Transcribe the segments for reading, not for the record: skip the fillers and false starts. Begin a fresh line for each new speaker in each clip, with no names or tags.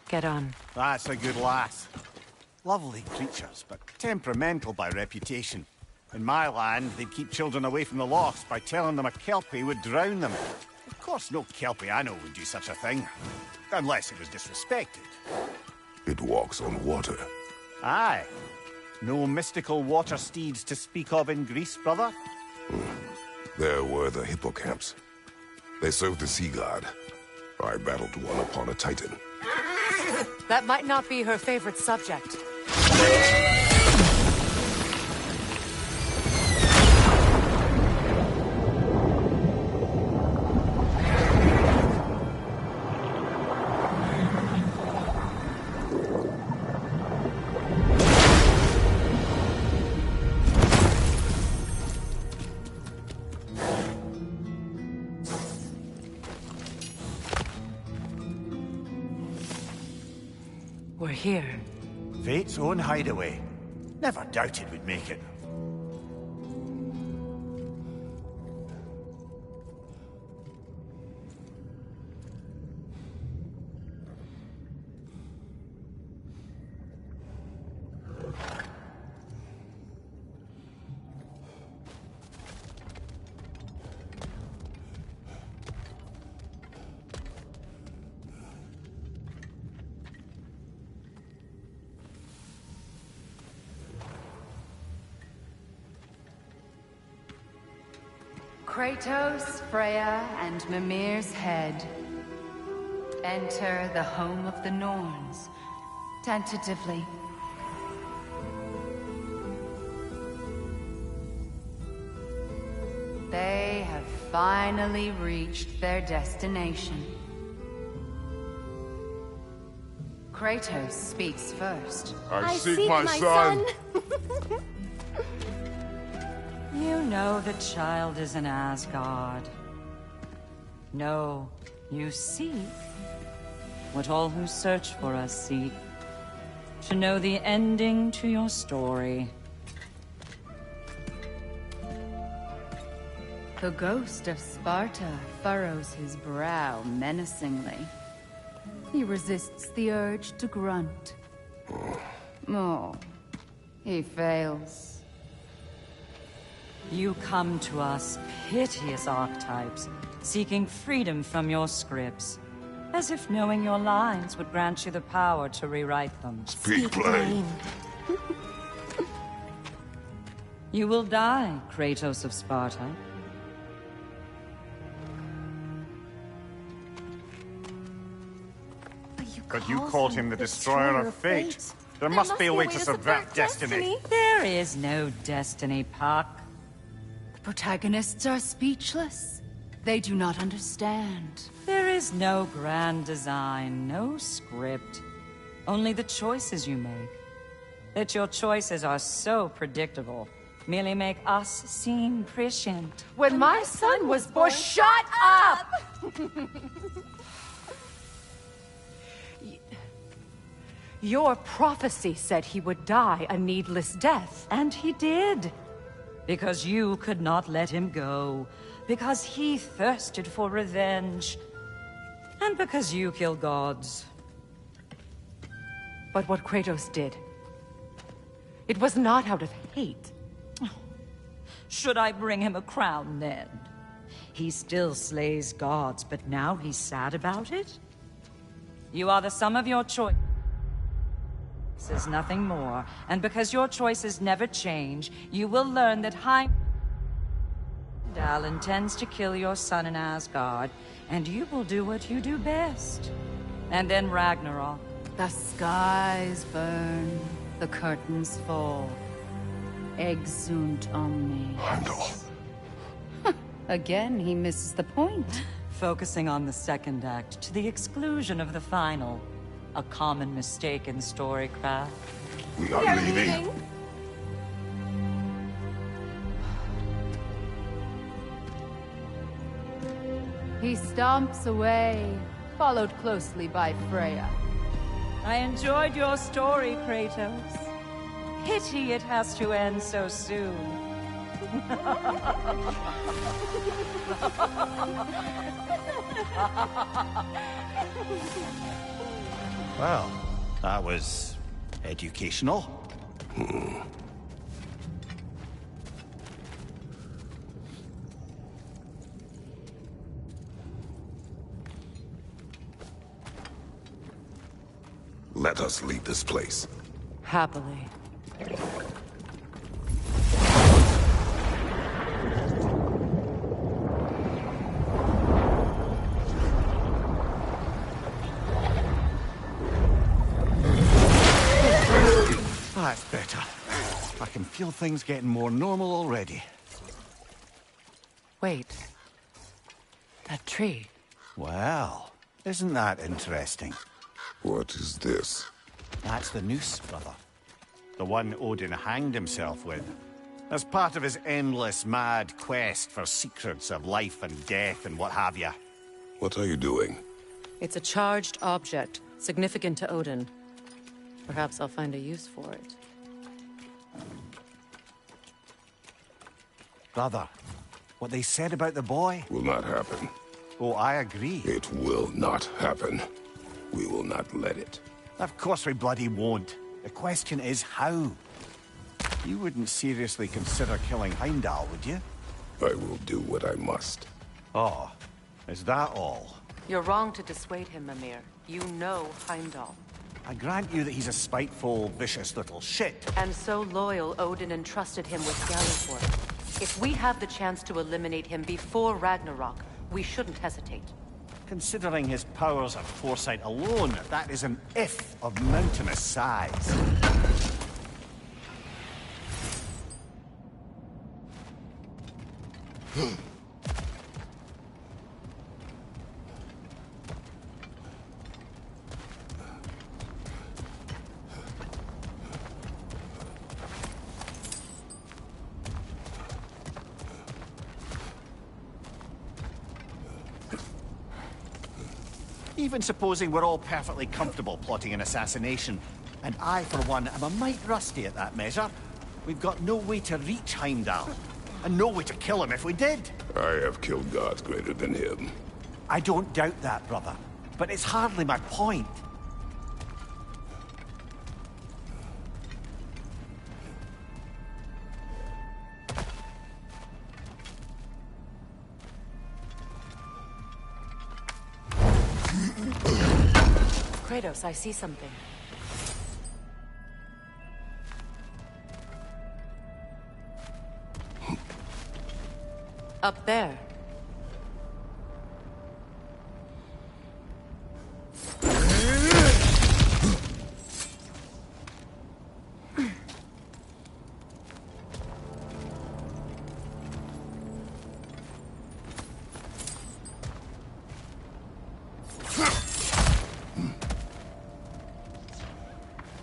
Get on.
That's a good lass. Lovely creatures, but temperamental by reputation. In my land, they'd keep children away from the lost by telling them a Kelpie would drown them. Of course, no Kelpie I know would do such a thing. Unless it was disrespected.
It walks on water.
Aye. No mystical water steeds to speak of in Greece, brother?
There were the hippocamps. They served the sea god. I battled one upon a titan.
That might not be her favorite subject. We're here.
Fate's own hideaway. Never doubted we'd make it.
Kratos, Freya, and Mimir's head. Enter the home of the Norns, tentatively. They have finally reached their destination. Kratos speaks first.
I seek my son.
You know the child is in Asgard. No, you seek what all who search for us seek. To know the ending to your story.
The ghost of Sparta furrows his brow menacingly. He resists the urge to grunt. Oh, he fails.
You come to us, piteous archetypes, seeking freedom from your scripts. As if knowing your lines would grant you the power to rewrite them.
Speak plain.
You will die, Kratos of Sparta.
But you called him the Destroyer of Fate. There must be a way to subvert destiny.
There is no destiny, Puck.
The protagonists are speechless. They do not understand.
There is no grand design, no script. Only the choices you make. That your choices are so predictable, merely make us seem prescient.
When my son was born, shut up! Your prophecy said he would die a needless death.
And he did. Because you could not let him go. Because he thirsted for revenge. And because you kill gods.
But what Kratos did, it was not out of hate.
Should I bring him a crown then? He still slays gods, but now he's sad about it? You are the sum of your choice. This is nothing more, and because your choices never change, you will learn that Heimdall intends to kill your son in Asgard, and you will do what you do best. And then Ragnarok.
The skies burn, the curtains fall. Exunt omnes.
Heimdall.
Again, he misses the point.
Focusing on the second act to the exclusion of the final. A common mistake in storycraft.
We are leaving.
He stomps away, followed closely by Freya.
I enjoyed your story, Kratos. Pity it has to end so soon.
Well, that was educational.
Let us leave this place.
Happily.
That's better. I can feel things getting more normal already.
Wait. That tree.
Well, isn't that interesting?
What is this?
That's the noose, brother. The one Odin hanged himself with. As part of his endless, mad quest for secrets of life and death and what have you.
What are you doing?
It's a charged object, significant to Odin. Perhaps I'll find a use for it.
Brother, what they said about the boy?
Will not happen.
Oh, I agree.
It will not happen. We will not let it.
Of course we bloody won't. The question is how? You wouldn't seriously consider killing Heimdall, would you?
I will do what I must.
Oh, is that all?
You're wrong to dissuade him, Mimir. You know Heimdall.
I grant you that he's a spiteful, vicious little shit.
And so loyal, Odin entrusted him with Gjallarhorn. If we have the chance to eliminate him before Ragnarok, we shouldn't hesitate.
Considering his powers of foresight alone, that is an if of mountainous size. Even supposing we're all perfectly comfortable plotting an assassination, and I, for one, am a mite rusty at that measure, we've got no way to reach Heimdall, and no way to kill him if we did.
I have killed gods greater than him.
I don't doubt that, brother, but it's hardly my point.
Kratos, I see something. Up there.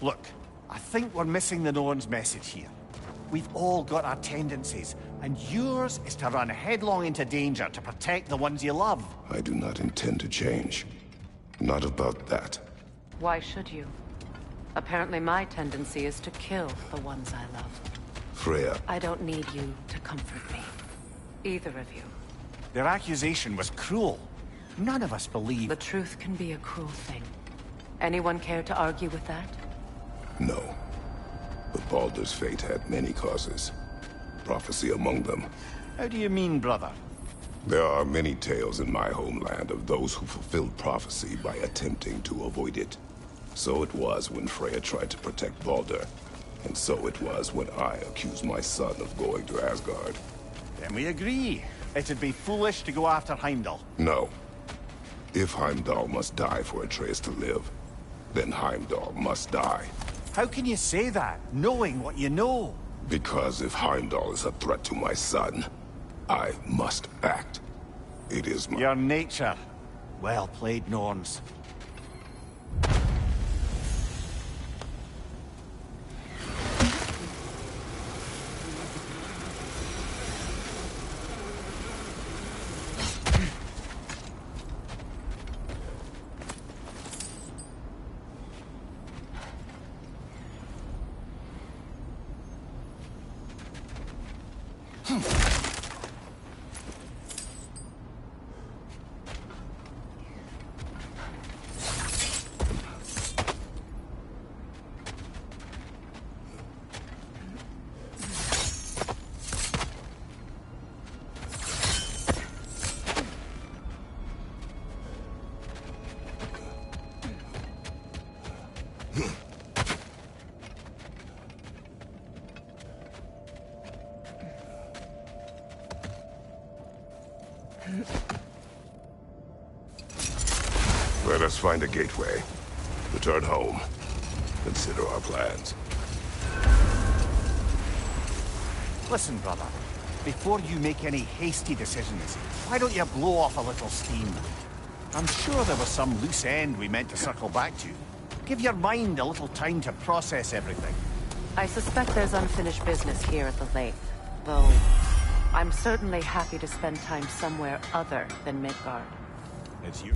Look, I think we're missing the Norn's message here. We've all got our tendencies, and yours is to run headlong into danger to protect the ones you love.
I do not intend to change. Not about that.
Why should you? Apparently my tendency is to kill the ones I love.
Freya,
I don't need you to comfort me. Either of you.
Their accusation was cruel. None of us believe...
The truth can be a cruel thing. Anyone care to argue with that?
no. But Baldur's fate had many causes. Prophecy among them.
How do you mean, brother?
There are many tales in my homeland of those who fulfilled prophecy by attempting to avoid it. So it was when Freya tried to protect Baldur. And so it was when I accused my son of going to Asgard.
Then we agree. It'd be foolish to go after Heimdall.
No. If Heimdall must die for Atreus to live, then Heimdall must die.
How can you say that, knowing what you know?
Because if Heimdall is a threat to my son, I must act. It is my...
Your nature. Well played, Norns.
Let us find a gateway. Return home. Consider our plans.
Listen, brother. Before you make any hasty decisions, why don't you blow off a little steam? I'm sure there was some loose end we meant to circle back to. Give your mind a little time to process everything.
I suspect there's unfinished business here at the lake, though I'm certainly happy to spend time somewhere other than Midgard.
It's you.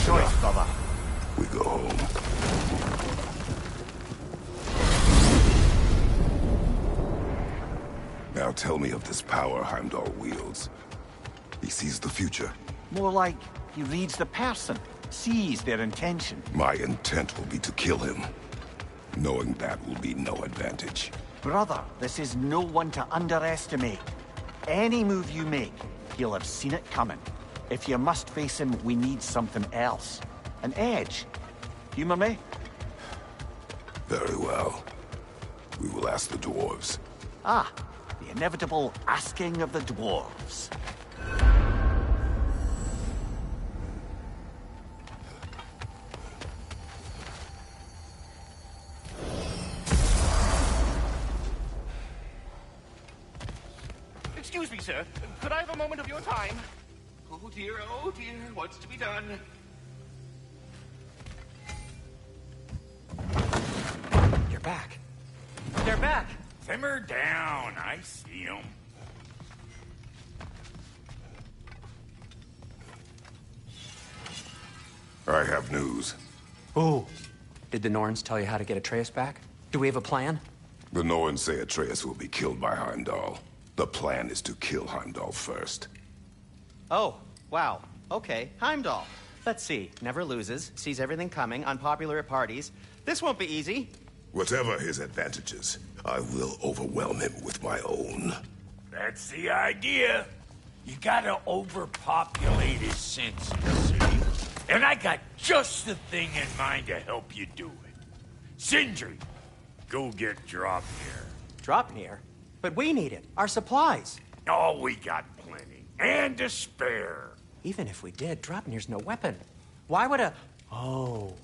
Choice, brother.
We go home. Now tell me of this power Heimdall wields. He sees the future.
More like he reads the person, sees their intention.
My intent will be to kill him. Knowing that will be no advantage.
Brother, this is no one to underestimate. Any move you make, he'll have seen it coming. If you must face him, we need something else. An edge. Humor me?
Very well. We will ask the dwarves.
Ah, the inevitable asking of the dwarves.
Excuse me, sir. Could I have a moment of your time? Oh dear, what's to be done?
You're back.
They're back!
Simmer down, I see 'em.
I have news.
Oh. Did the Norns tell you how to get Atreus back? Do we have a plan?
The Norns say Atreus will be killed by Heimdall. The plan is to kill Heimdall first.
Oh, wow. Okay, Heimdall. Let's see. Never loses, sees everything coming, unpopular at parties. This won't be easy.
Whatever his advantages, I will overwhelm him with my own.
That's the idea. You gotta overpopulate his senses, see? And I got just the thing in mind to help you do it. Sindri, go get Draupnir.
Draupnir? But we need it. Our supplies.
Oh, we got plenty. And to spare.
Even if we did, Draupnir's no weapon. Why would a... Oh.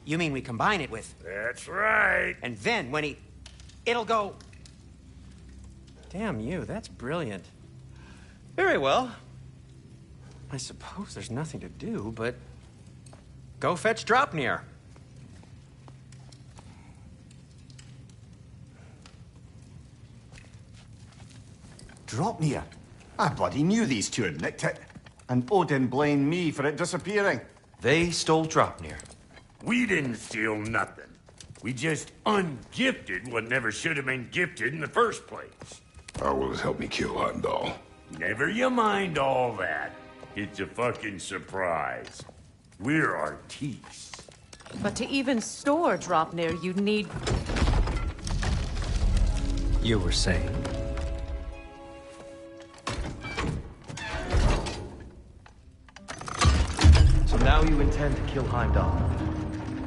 You mean we combine it with...
That's right.
And then when he... It'll go... Damn you, that's brilliant.
Very well.
I suppose there's nothing to do, but... Go fetch Draupnir.
Draupnir? I bloody knew these two had nicked it. And Odin blamed me for it disappearing.
They stole Draupnir.
We didn't steal nothing. We just ungifted what never should have been gifted in the first place.
How will it help me kill Heimdall?
Never you mind all that. It's a fucking surprise. We're artistes.
But to even store Draupnir, you'd need...
You were saying? So now you intend to kill Heimdall.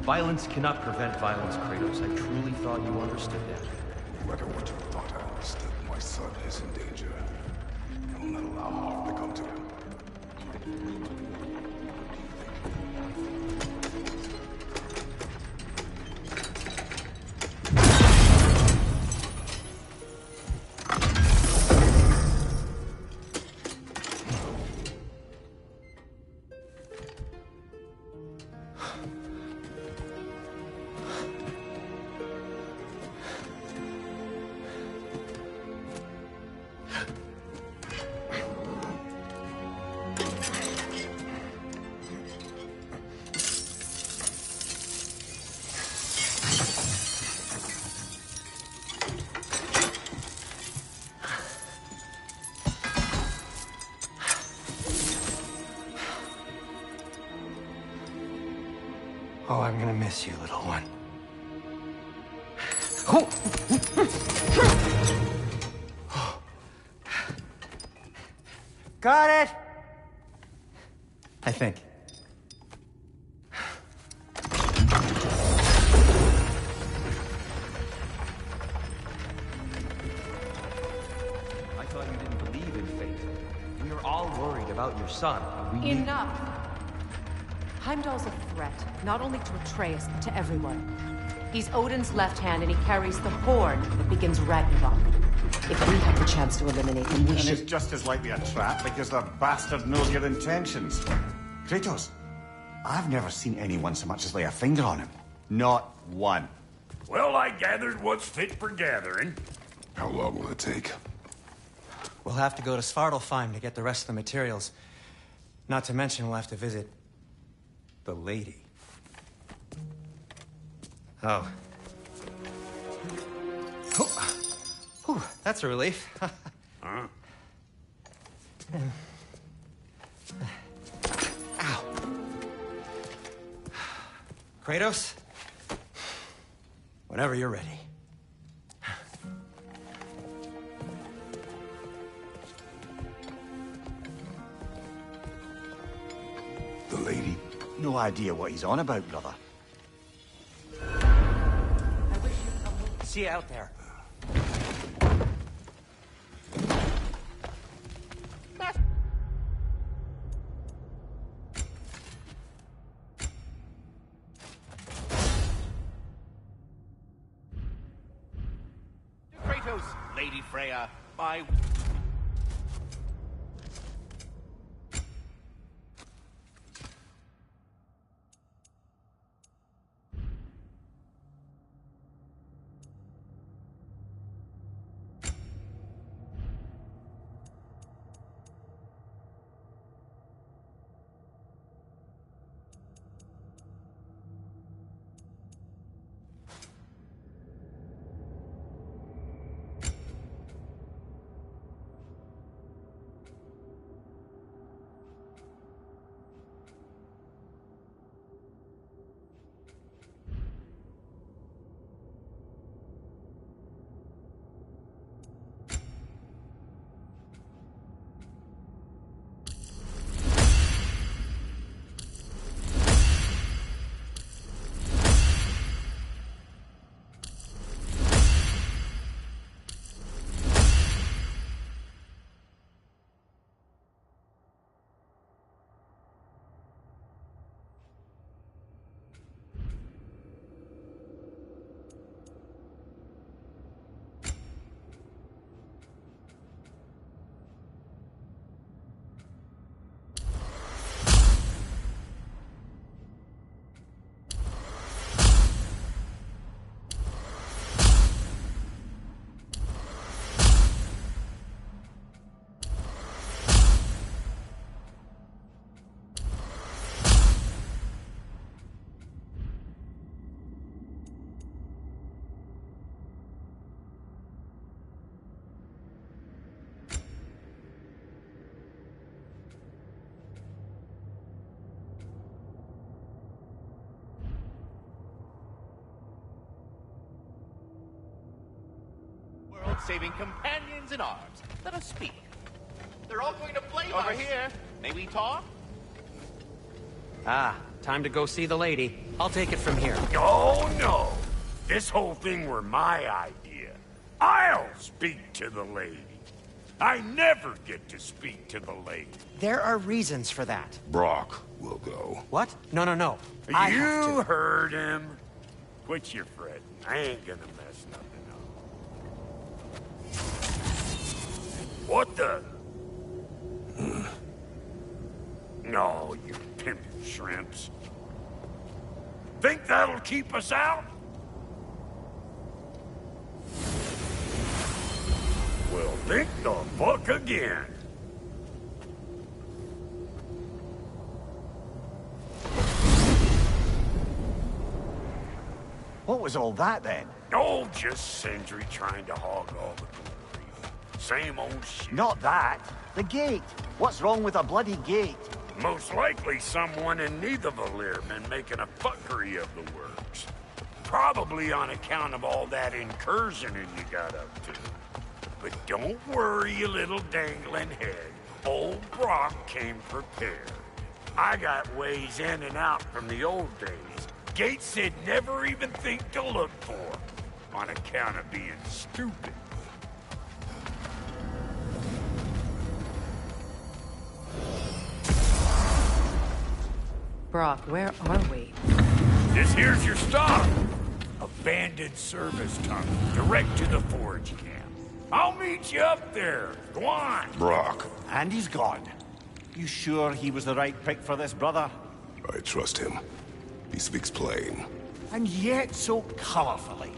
Violence cannot prevent violence, Kratos. I truly thought you understood that.
No matter what you thought I understood, my son is in danger. I will not allow harm to come to him.
Oh, I'm gonna miss you, little one. Oh. Got it! I think.
about your son. We
Enough! Heimdall's a threat, not only to Atreus, but to everyone. He's Odin's left hand, and he carries the horn that begins Ragnarok. If we have the chance to eliminate him, we
And
should...
it's just as likely a trap because the bastard knows your intentions. Kratos, I've never seen anyone so much as lay a finger on him. Not one.
Well, I gathered what's fit for gathering.
How long will it take?
We'll have to go to Svartalfheim to get the rest of the materials. Not to mention we'll have to visit the lady. Oh. Whew, that's a relief.
Huh?
Ow. Kratos? Whenever you're ready.
The lady?
No idea what he's on about, brother.
See you out there.
Kratos, Lady Freya, my...
Saving companions in arms. Let us speak. They're all going to play over here. May we talk?
Ah, time to go see the lady. I'll take it from here.
Oh, no. This whole thing were my idea. I'll speak to the lady. I never get to speak to the lady.
There are reasons for that.
Brock will go.
What? No, no, no. I have
You
to.
heard him. Quit your fretting. I ain't gonna mess nothing up. What the? No, you pimp shrimps. Think that'll keep us out? Well, think the fuck again.
What was all that then?
Oh, just Sindri trying to hog all the glory. Same old shit.
Not that. The gate. What's wrong with a bloody gate?
Most likely someone in Nidavellir been making a fuckery of the works. Probably on account of all that incursioning you got up to. But don't worry, you little dangling head. Old Brock came prepared. I got ways in and out from the old days. Gates he'd never even think to look for, on account of being stupid.
Brock, where are we?
This here's your stop. Abandoned service tunnel, direct to the forge camp. I'll meet you up there. Go on.
Brock,
And he's gone. You sure he was the right pick for this, brother?
I trust him. He speaks plain.
And yet so colorfully.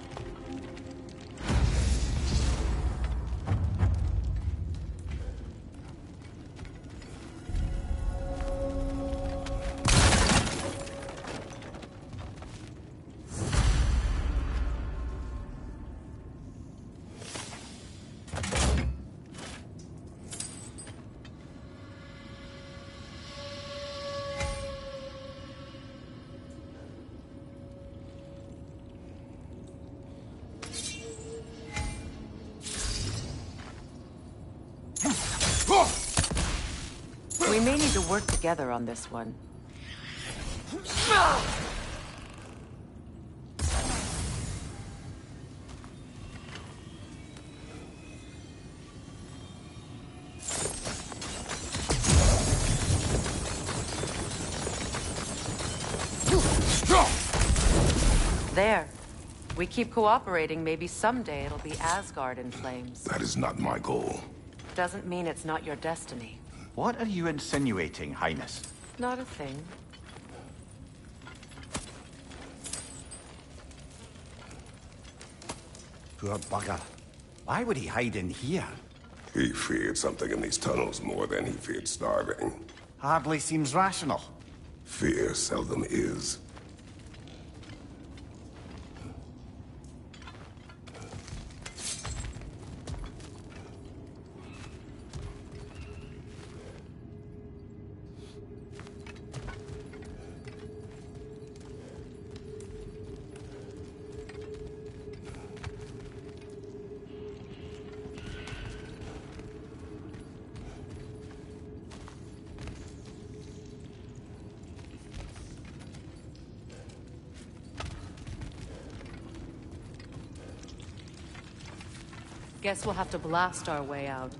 We may need to work together on this one. There. We keep cooperating, maybe someday it'll be Asgard in flames.
That is not my goal.
Doesn't mean it's not your destiny.
What are you insinuating, Highness?
Not a thing.
Poor bugger. Why would he hide in here?
He feared something in these tunnels more than he feared starving.
Hardly seems rational.
Fear seldom is.
Guess we'll have to blast our way out.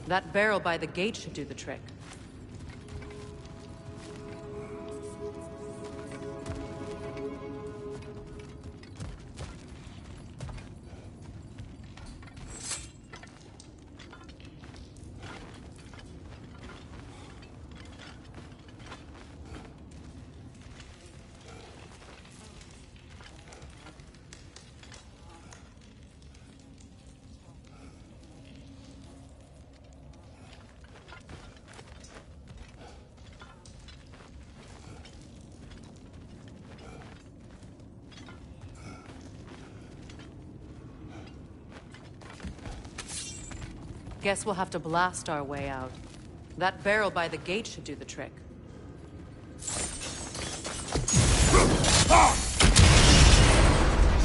That barrel by the gate should do the trick. Guess we'll have to blast our way out. That barrel by the gate should do the trick.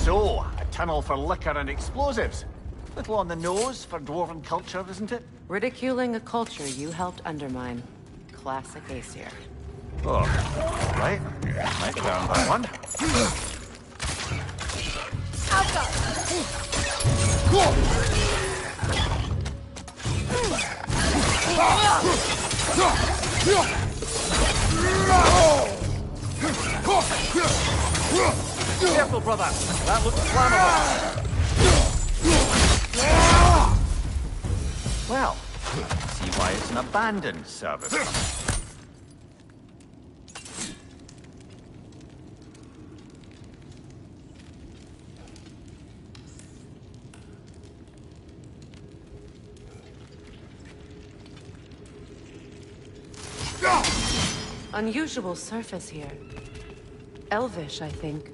So, a tunnel for liquor and explosives. Little on the nose for dwarven culture, isn't it?
Ridiculing a culture you helped undermine. Classic Aesir.
Oh, right. Might down that one. Careful, brother. That looks flammable. Well, see why it's an abandoned service.
Unusual surface here. Elvish, I think.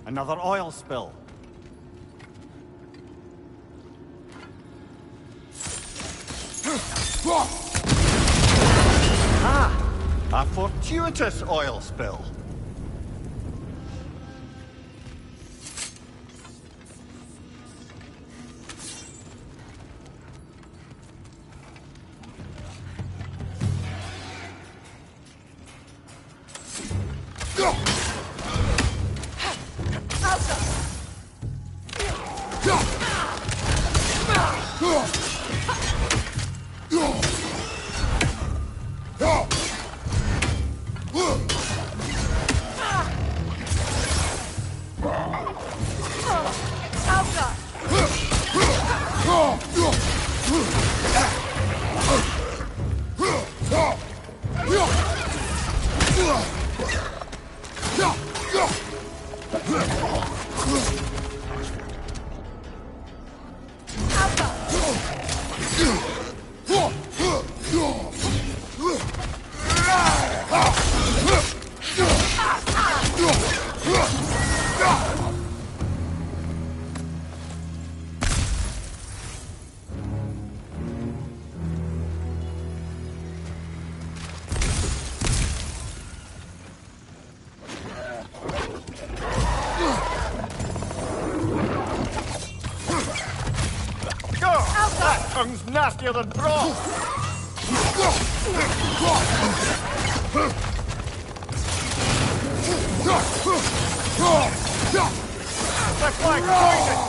Another oil spill. Ah! A fortuitous oil spill. That tongue's nastier than broth! That's like poison!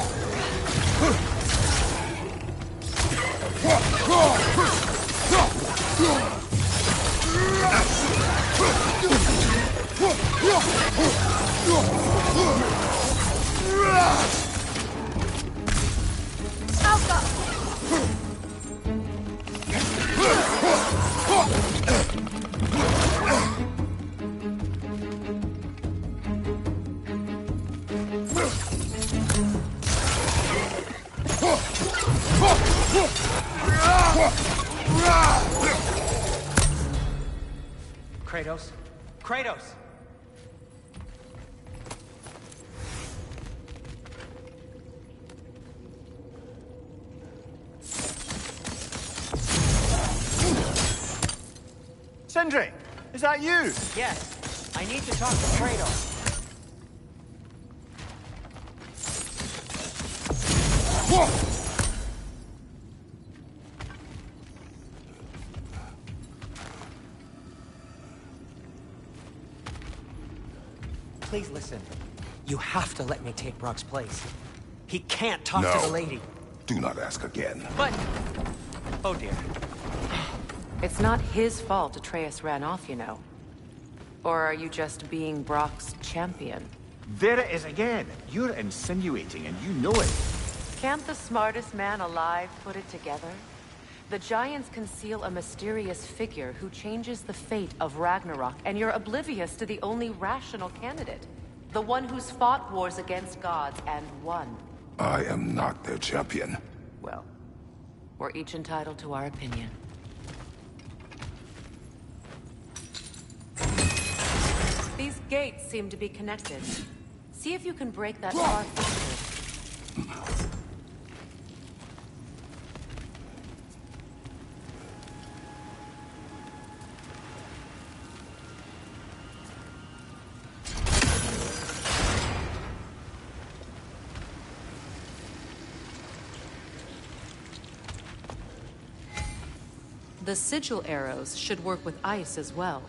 Kratos? Kratos!
Sindri! Is that you?
Yes. I need to talk to Kratos. Please listen. You have to let me take Brock's place. He can't talk to the lady.
Do not ask again.
But... Oh dear.
It's not his fault Atreus ran off, you know. Or are you just being Brock's champion?
There it is again. You're insinuating and you know it.
Can't the smartest man alive put it together?
The Giants conceal a mysterious figure who changes the fate of Ragnarok, and you're oblivious to the only rational candidate. The one who's fought wars against gods and won.
I am not their champion.
Well, we're each entitled to our opinion. These gates seem to be connected. See if you can break that far fixture. The sigil arrows should work with ice as well.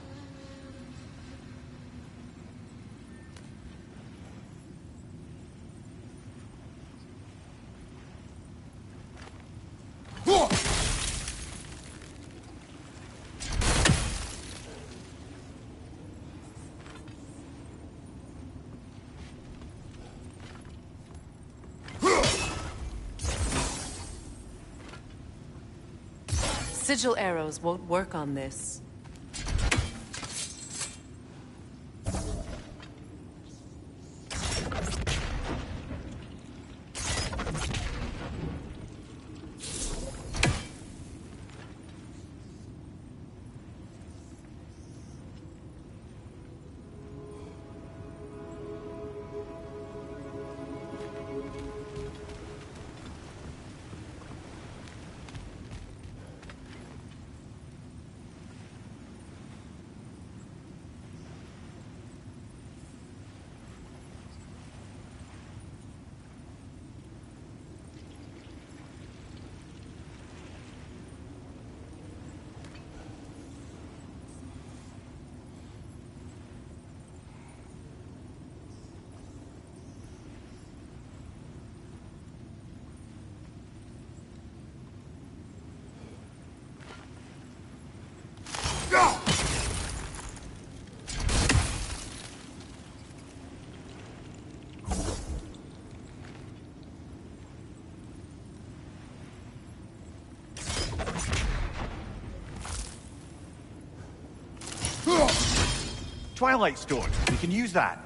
Sigil arrows won't work on this.
Twilight Stone. We can use that.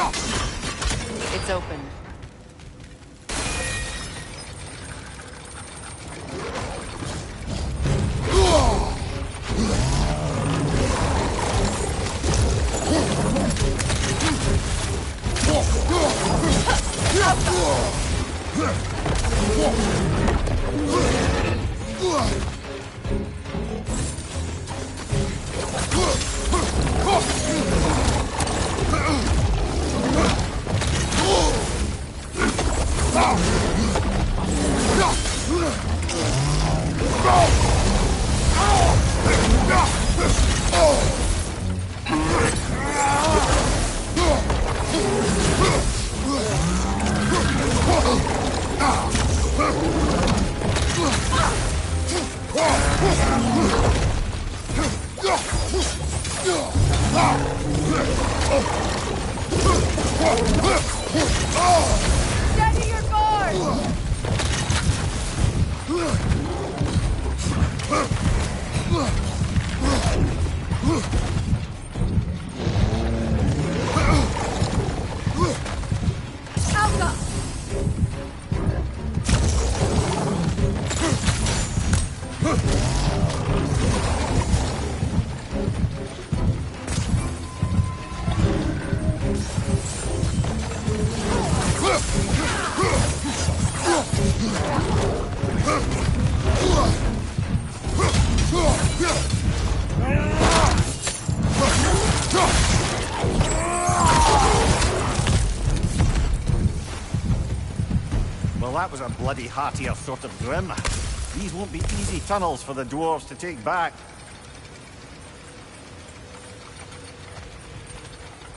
It's open.
Steady your guard! Alka!
Well, that was a bloody heartier sort of grim. These won't be easy tunnels for the dwarves to take back.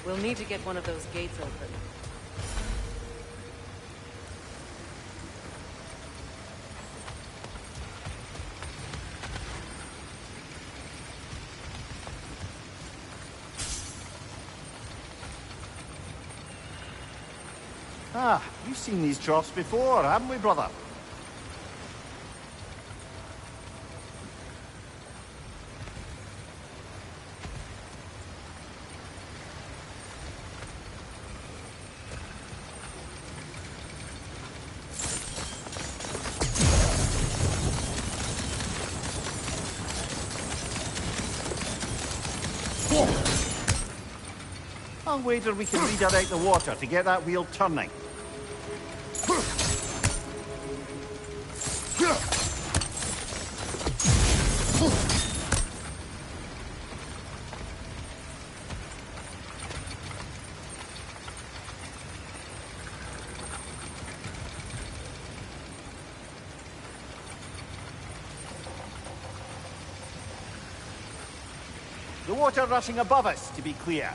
We'll need to get one of those gates open.
Ah, we've seen these troughs before, haven't we, brother? I'll wager we can redirect the water to get that wheel turning. The water rushing above us, to be clear.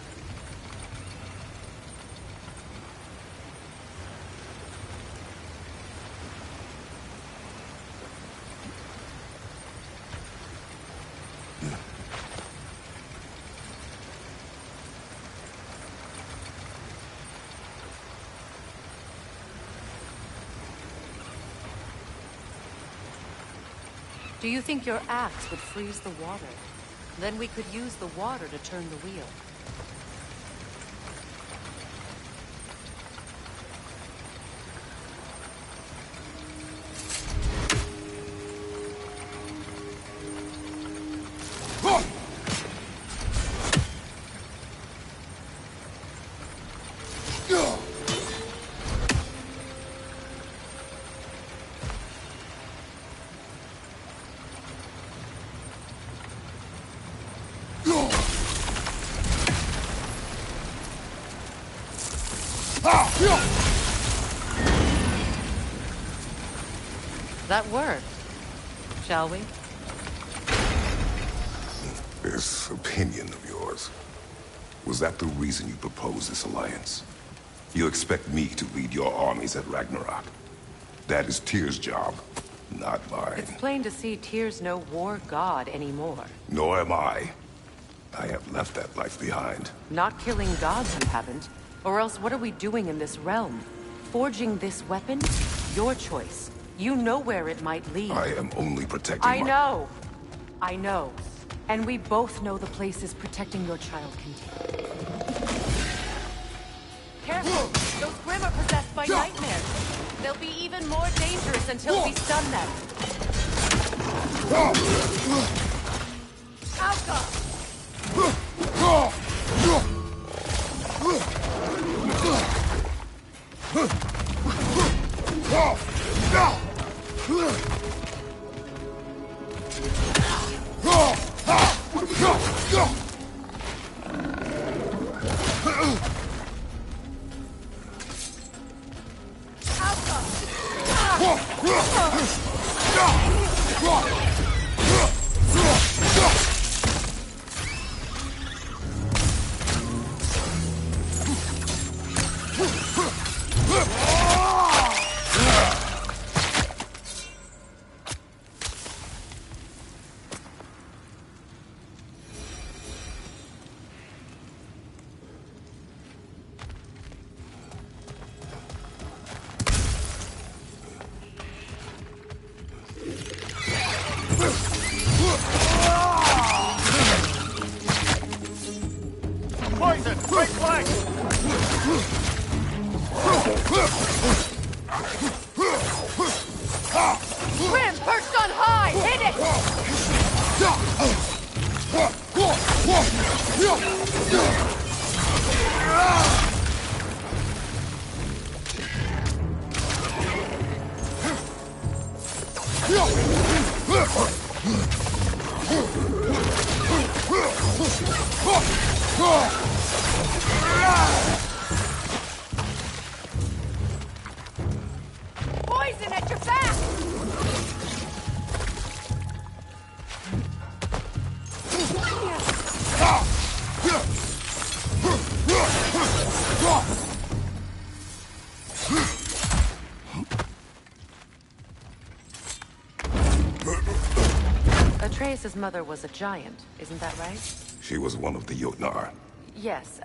Do you think your axe would freeze the water? Then we could use the water to turn the wheel. That worked, shall we?
This opinion of yours, was that the reason you proposed this alliance? You expect me to lead your armies at Ragnarok? That is Tyr's job, not mine.
It's plain to see Tyr's no war god anymore.
Nor am I. I have left that life behind.
Not killing gods you haven't. Or else what are we doing in this realm? Forging this weapon? Your choice. You know where it might lead.
I am only protecting
I know. I know. And we both know the places protecting your child can take.
Careful! Those Grimm are possessed by nightmares. They'll be even more dangerous until we stun them. Alka!
Poison! Right flank!
Grim, perched on high! Hit it! Poison at your back!
Atreus' mother was a giant, isn't that right?
She was one of the Jotnar.
Yes.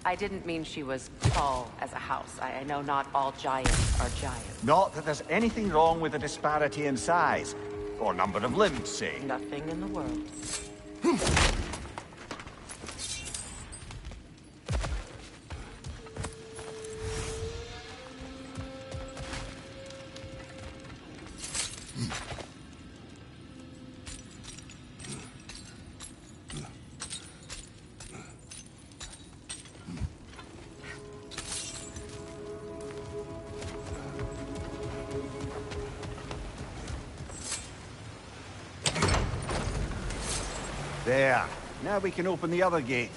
I didn't mean she was tall as a house. I know not all giants are giants.
Not that there's anything wrong with the disparity in size. Or number of limbs, say.
Nothing in the world.
There. Now we can open the other gate.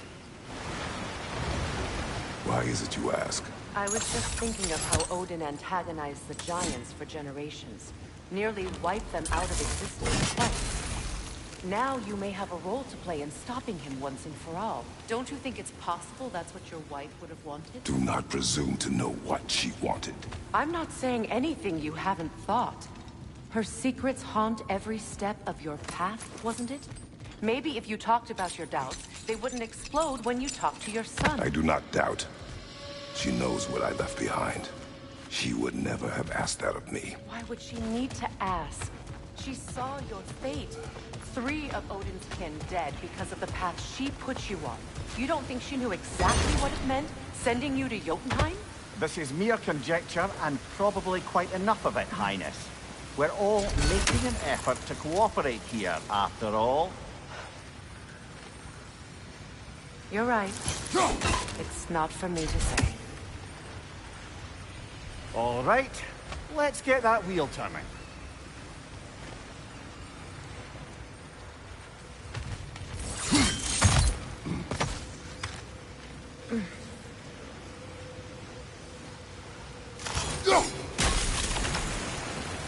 Why is it you ask?
I was just thinking of how Odin antagonized the giants for generations. Nearly wiped them out of existence twice. Now you may have a role to play in stopping him once and for all. Don't you think it's possible that's what your wife would have wanted?
Do not presume to know what she wanted.
I'm not saying anything you haven't thought. Her secrets haunt every step of your path, wasn't it? Maybe if you talked about your doubts, they wouldn't explode when you talked to your son.
I do not doubt. She knows what I left behind. She would never have asked that of me.
Why would she need to ask? She saw your fate. 3 of Odin's kin dead because of the path she put you on. You don't think she knew exactly what it meant, sending you to Jotunheim?
This is mere conjecture, and probably quite enough of it, Highness. We're all making an effort to cooperate here, after all.
You're right. It's not for me to say.
All right, let's get that wheel turning.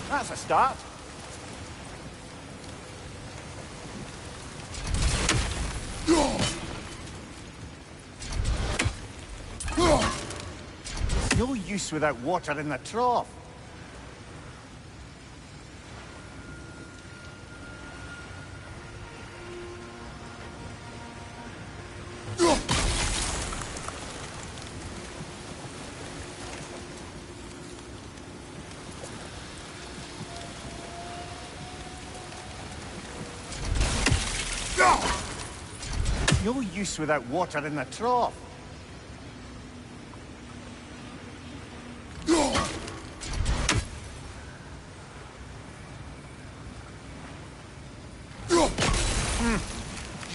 That's a start. It's no use without water in the trough. No use without water in the trough.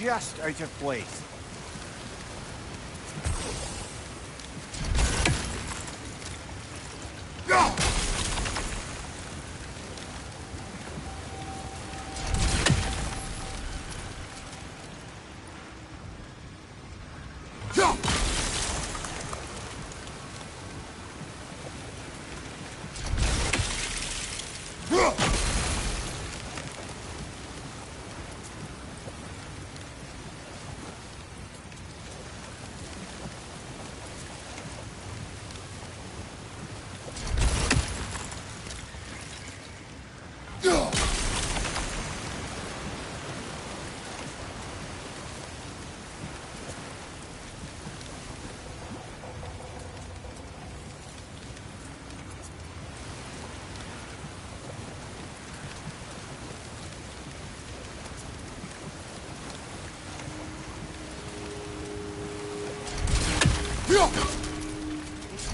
just out of place.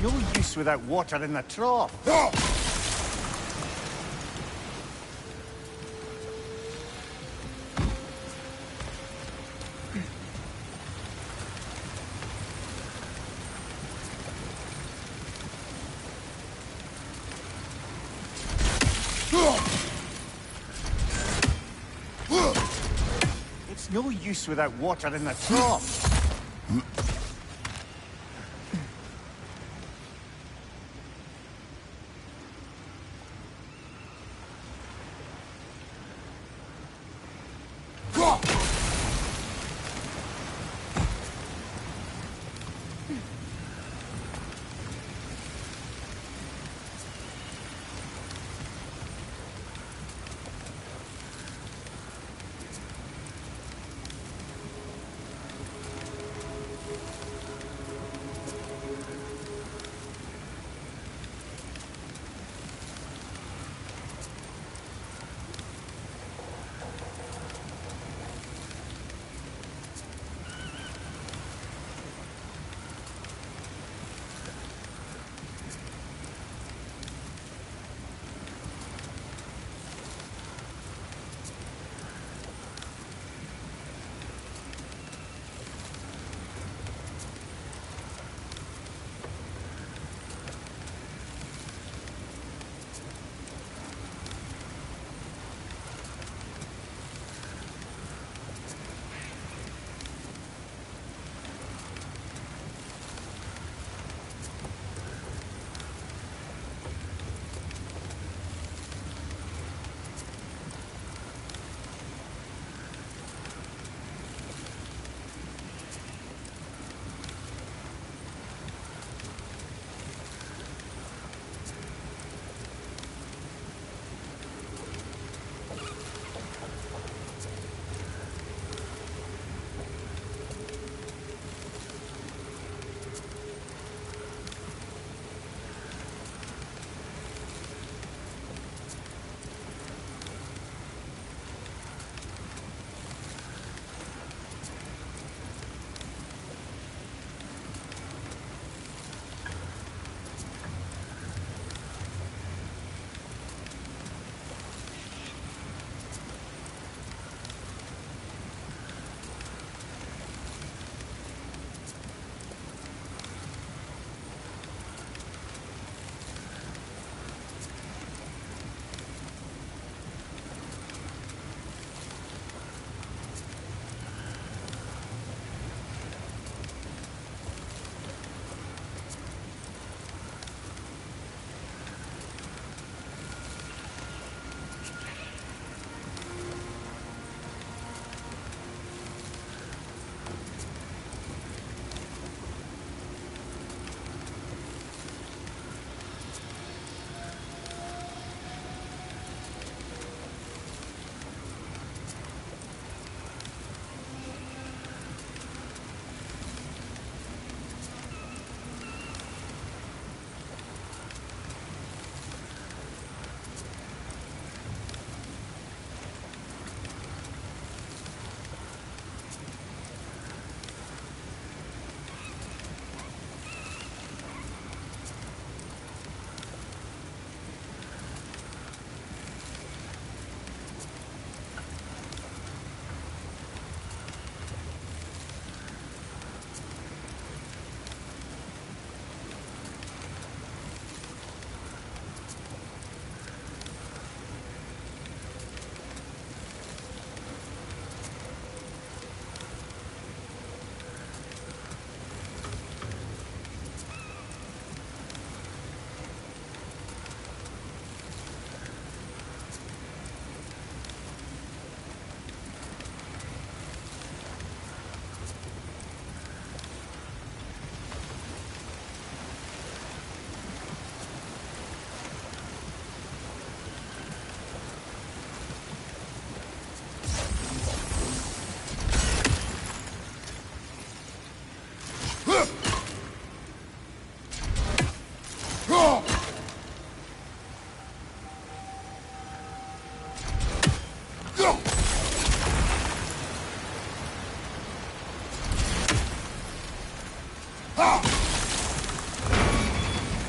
It's no use without water in the trough. It's no use without water in the trough.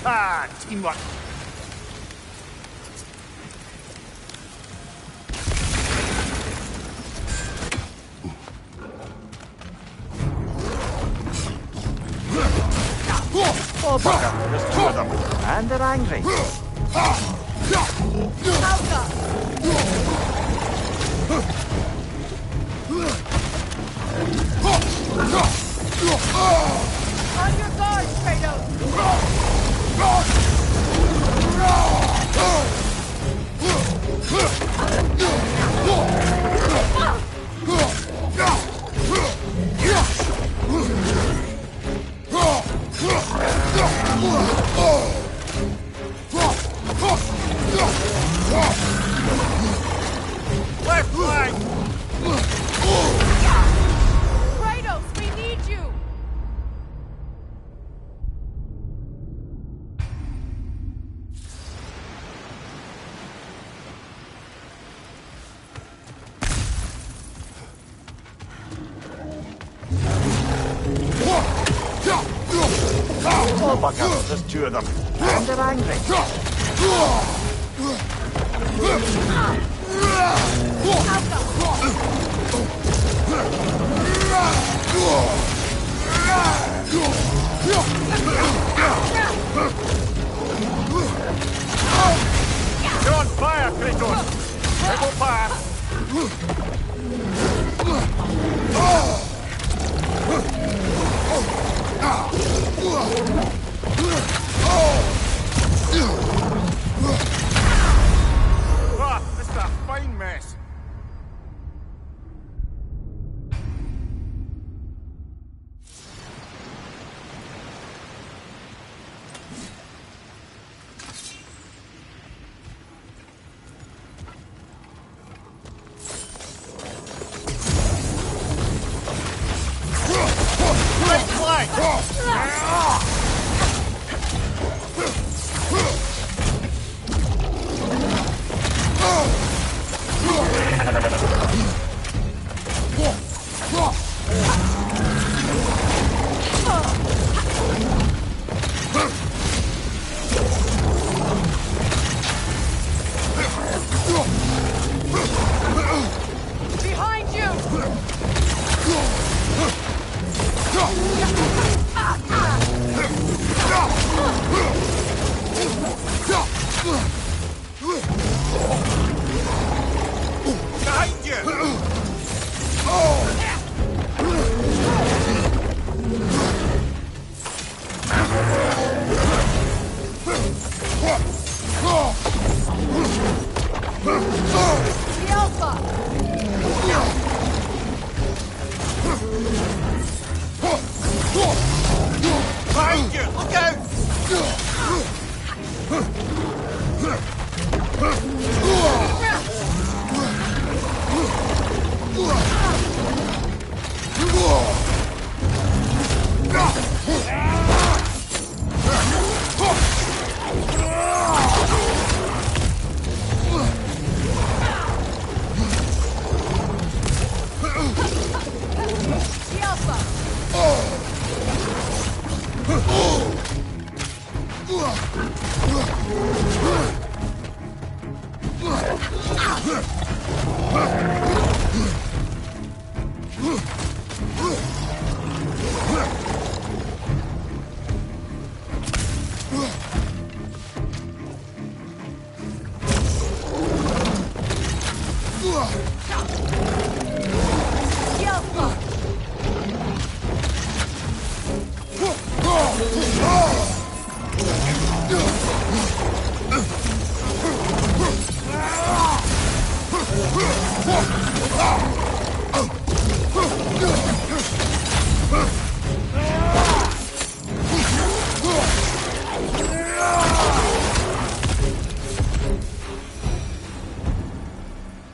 Ah, teamwork. Oh, bugger. There's two of them. And they're angry.
On your guard, Kratos!
Left flank!
Kratos, we need you!
Oh, bugger. There's two of them. And they're angry. You're on fire, Kratos! Triple fire! Ah, this is a fine mess. Right flank!
Behind you!
Behind you!
The Alpha!
Behind you! Look out!
The Alpha! The Alpha!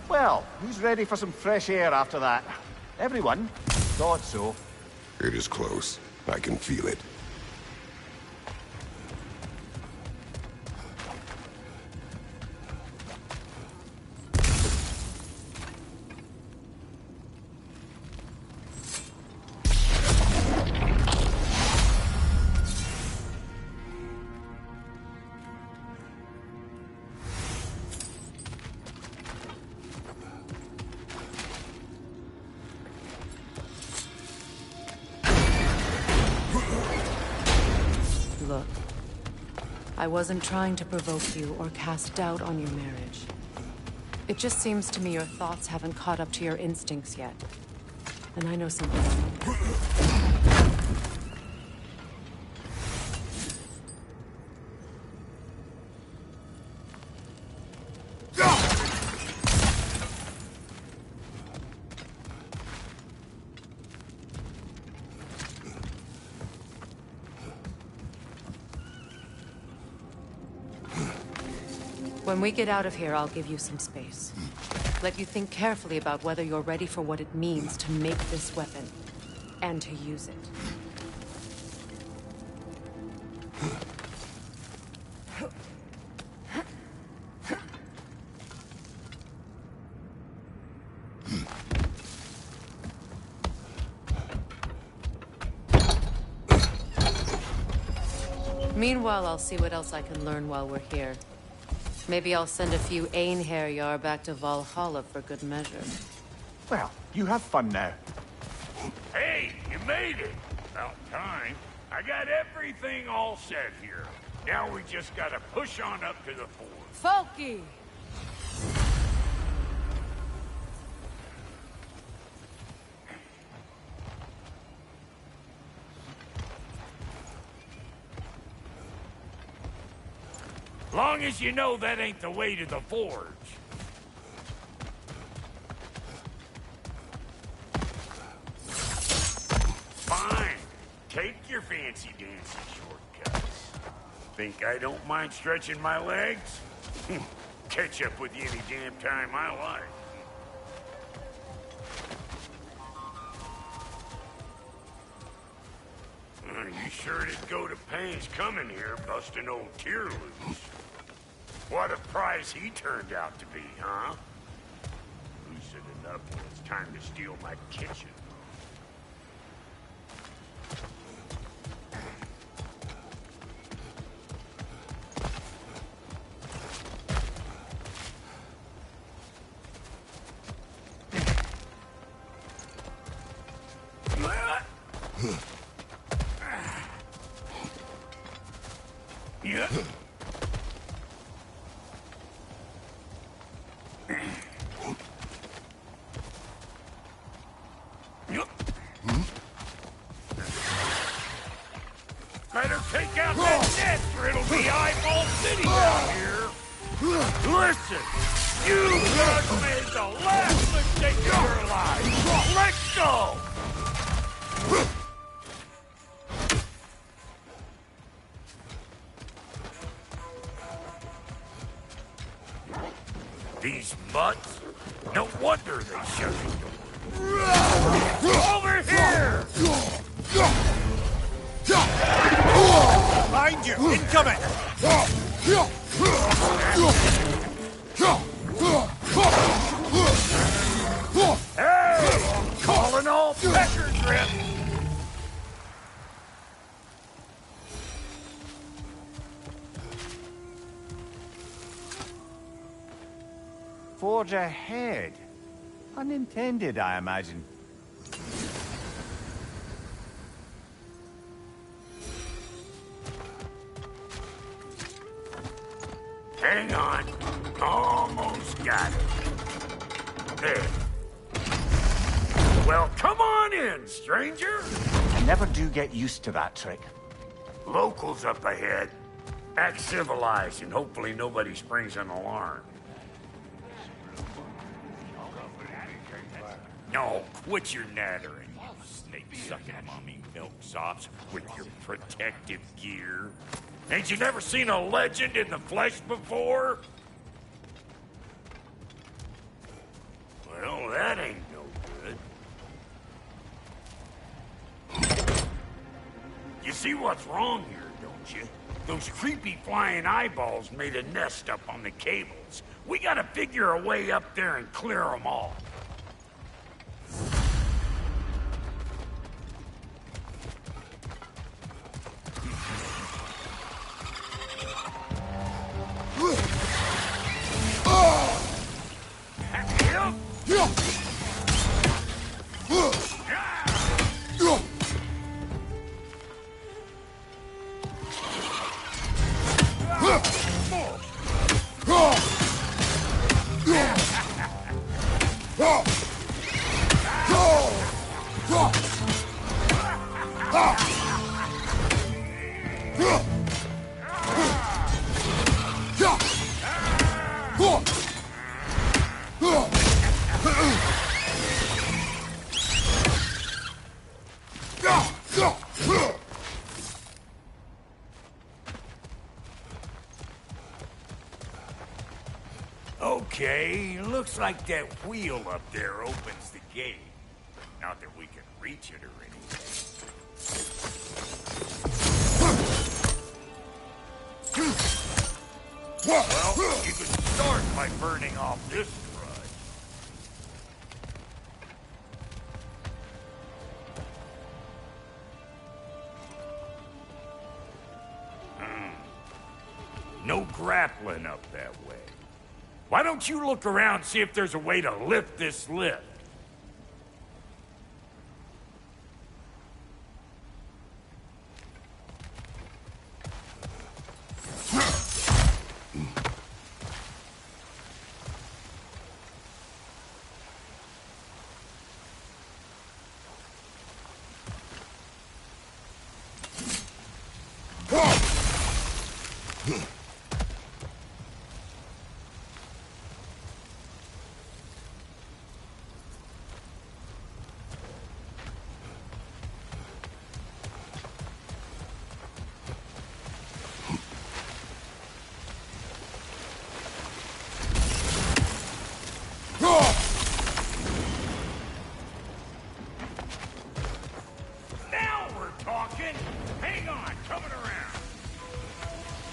Well, who's ready for some fresh air after that? Everyone? Thought so.
It is close. I can feel it.
I wasn't trying to provoke you or cast doubt on your marriage. It just seems to me your thoughts haven't caught up to your instincts yet. And I know something. When we get out of here, I'll give you some space. Let you think carefully about whether you're ready for what it means to make this weapon, and to use it. Meanwhile, I'll see what else I can learn while we're here. Maybe I'll send a few Einherjar back to Valhalla for good measure.
Well, you have fun now.
Hey, you made it! About time. I got everything all set here. Now we just gotta push on up to the fort.
Folky!
Long as you know that ain't the way to the forge. Fine. Take your fancy-dancy shortcuts. Think I don't mind stretching my legs? Catch up with you any damn time I like. You sure did go to pains coming here, busting old Tyr loose. What a prize he turned out to be, huh? Loosen it up when it's time to steal my kitchen. Yeah. Better take out that nest or it'll be eyeball city down here. Listen, you just made the last mistake of your life. Let's go! These mutts? No wonder they shut the door. Over here!
Behind you! Incoming!
Hey! Calling all pecker grip!
Forge ahead. Unintended, I imagine.
Hang on. Almost got it. There. Well, come on in, stranger.
I never do get used to that trick.
Locals up ahead. Act civilized and hopefully nobody springs an alarm. No, quit your nattering, you snake-sucking mommy milksops with your protective gear. Ain't you never seen a legend in the flesh before? Well, that ain't no good. You see what's wrong here, don't you? Those creepy flying eyeballs made a nest up on the cables. We gotta figure a way up there and clear them all. Okay, looks like that wheel up there opens the gate. Not that we can reach it or anything. Well, you can start by burning off this grudge. No grappling up that way. Why don't you look around and see if there's a way to lift this lift?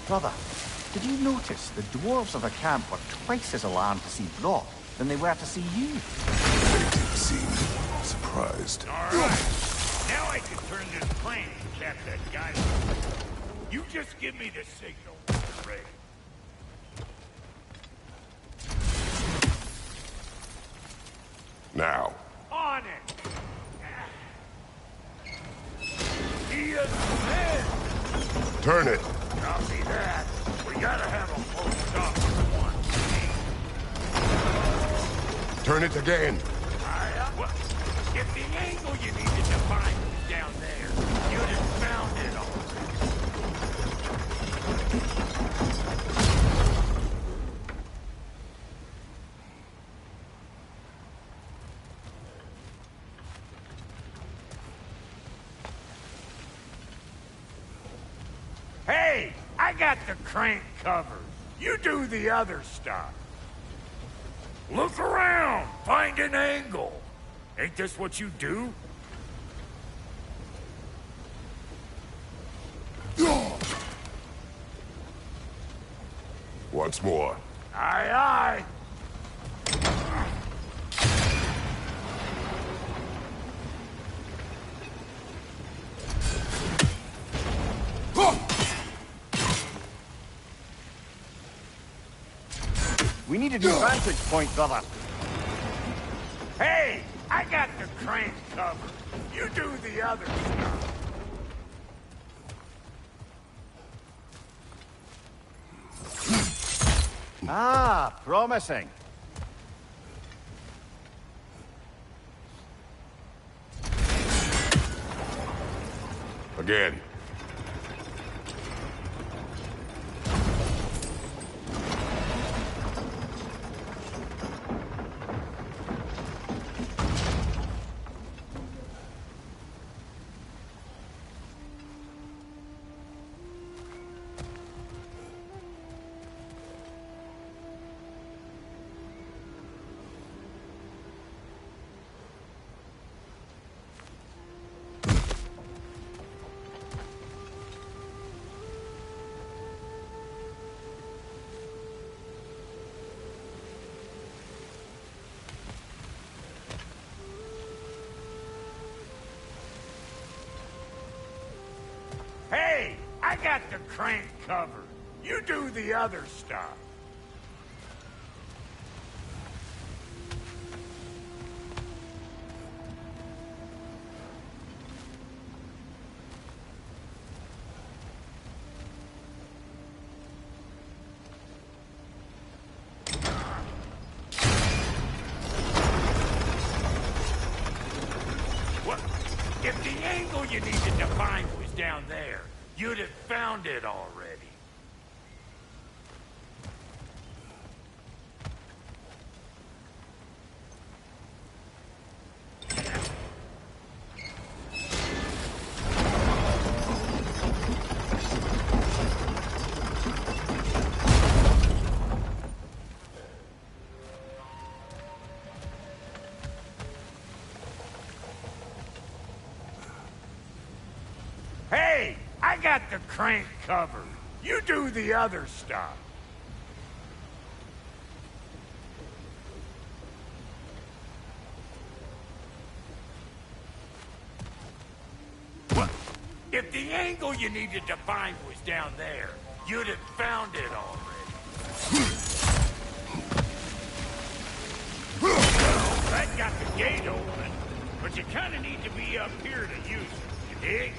Brother, did you notice the dwarves of the camp were twice as alarmed to see Brock than they were to see you?
They did seem surprised.
All right. Now I can turn this plane and cap that guy. You just give me the signal when you're ready.
Now.
On it! He is dead!
Turn it!
Copy that. We gotta have a full stop for one.
Turn it again!
Well, if the angle you needed to find was down there, you'd have found it all. Hey, I got the crank covered. You do the other stuff. Look around. Find an angle. Ain't this what you do?
Once more.
Aye, aye.
We need a new vantage point, brother.
Hey, I got the crank covered. You do the other stuff.
Ah, promising.
Again.
Hey, I got the crank covered. You do the other stuff. What? If the angle you needed to find was down there, you'd have found it already. I got the crank covered. You do the other stuff. What? If the angle you needed to find was down there, you'd have found it already. Well, that got the gate open, but you kind of need to be up here to use it, you dig?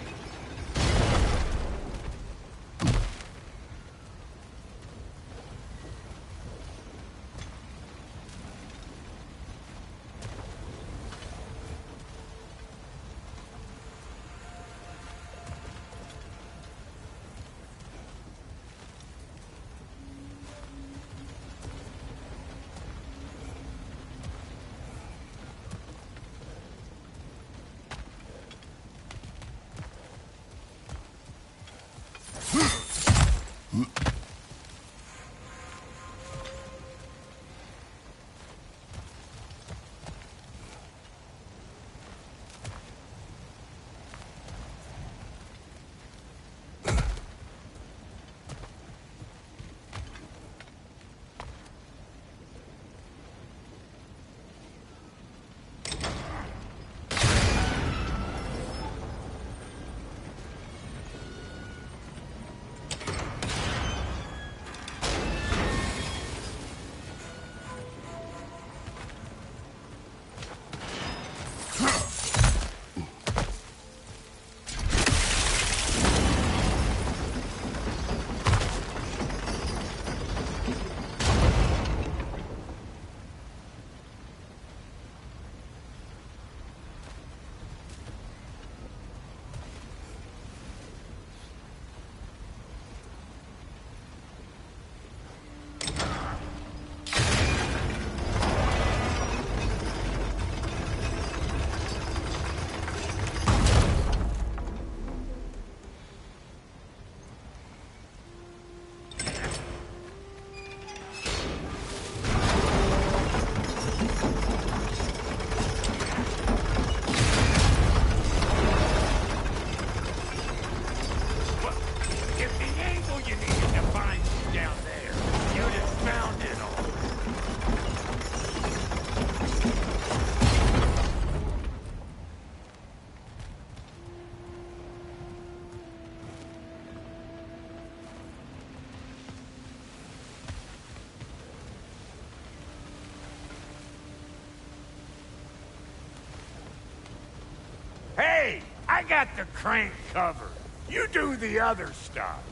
Hey, I got the crank covered. You do the other stuff.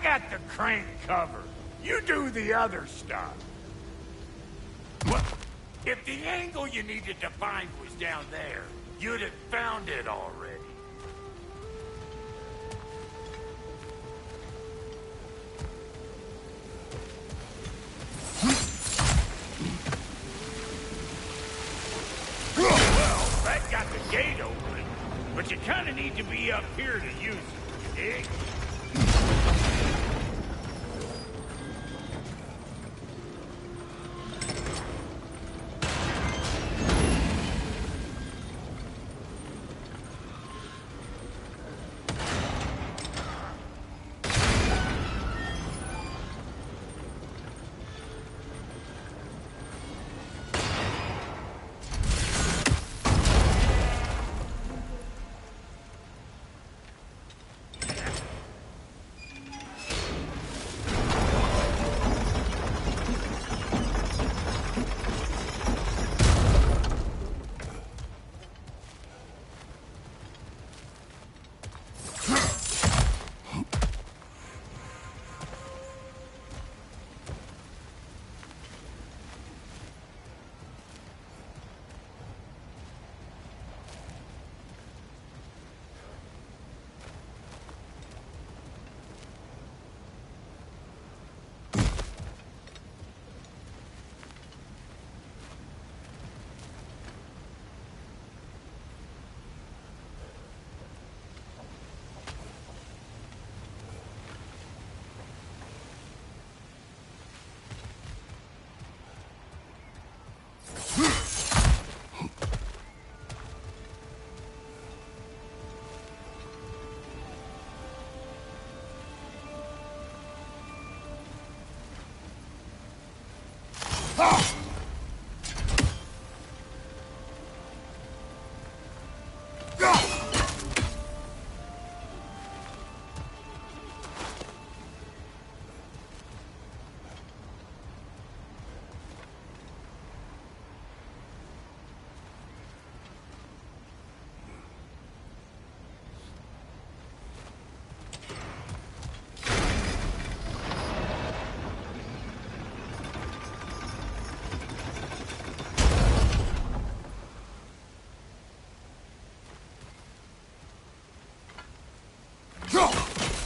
got the crank covered. You do the other stuff. What? If the angle you needed to find was down there, you'd have found it already. Well, that got the gate open, but you kind of need to be up here to use it, you dig?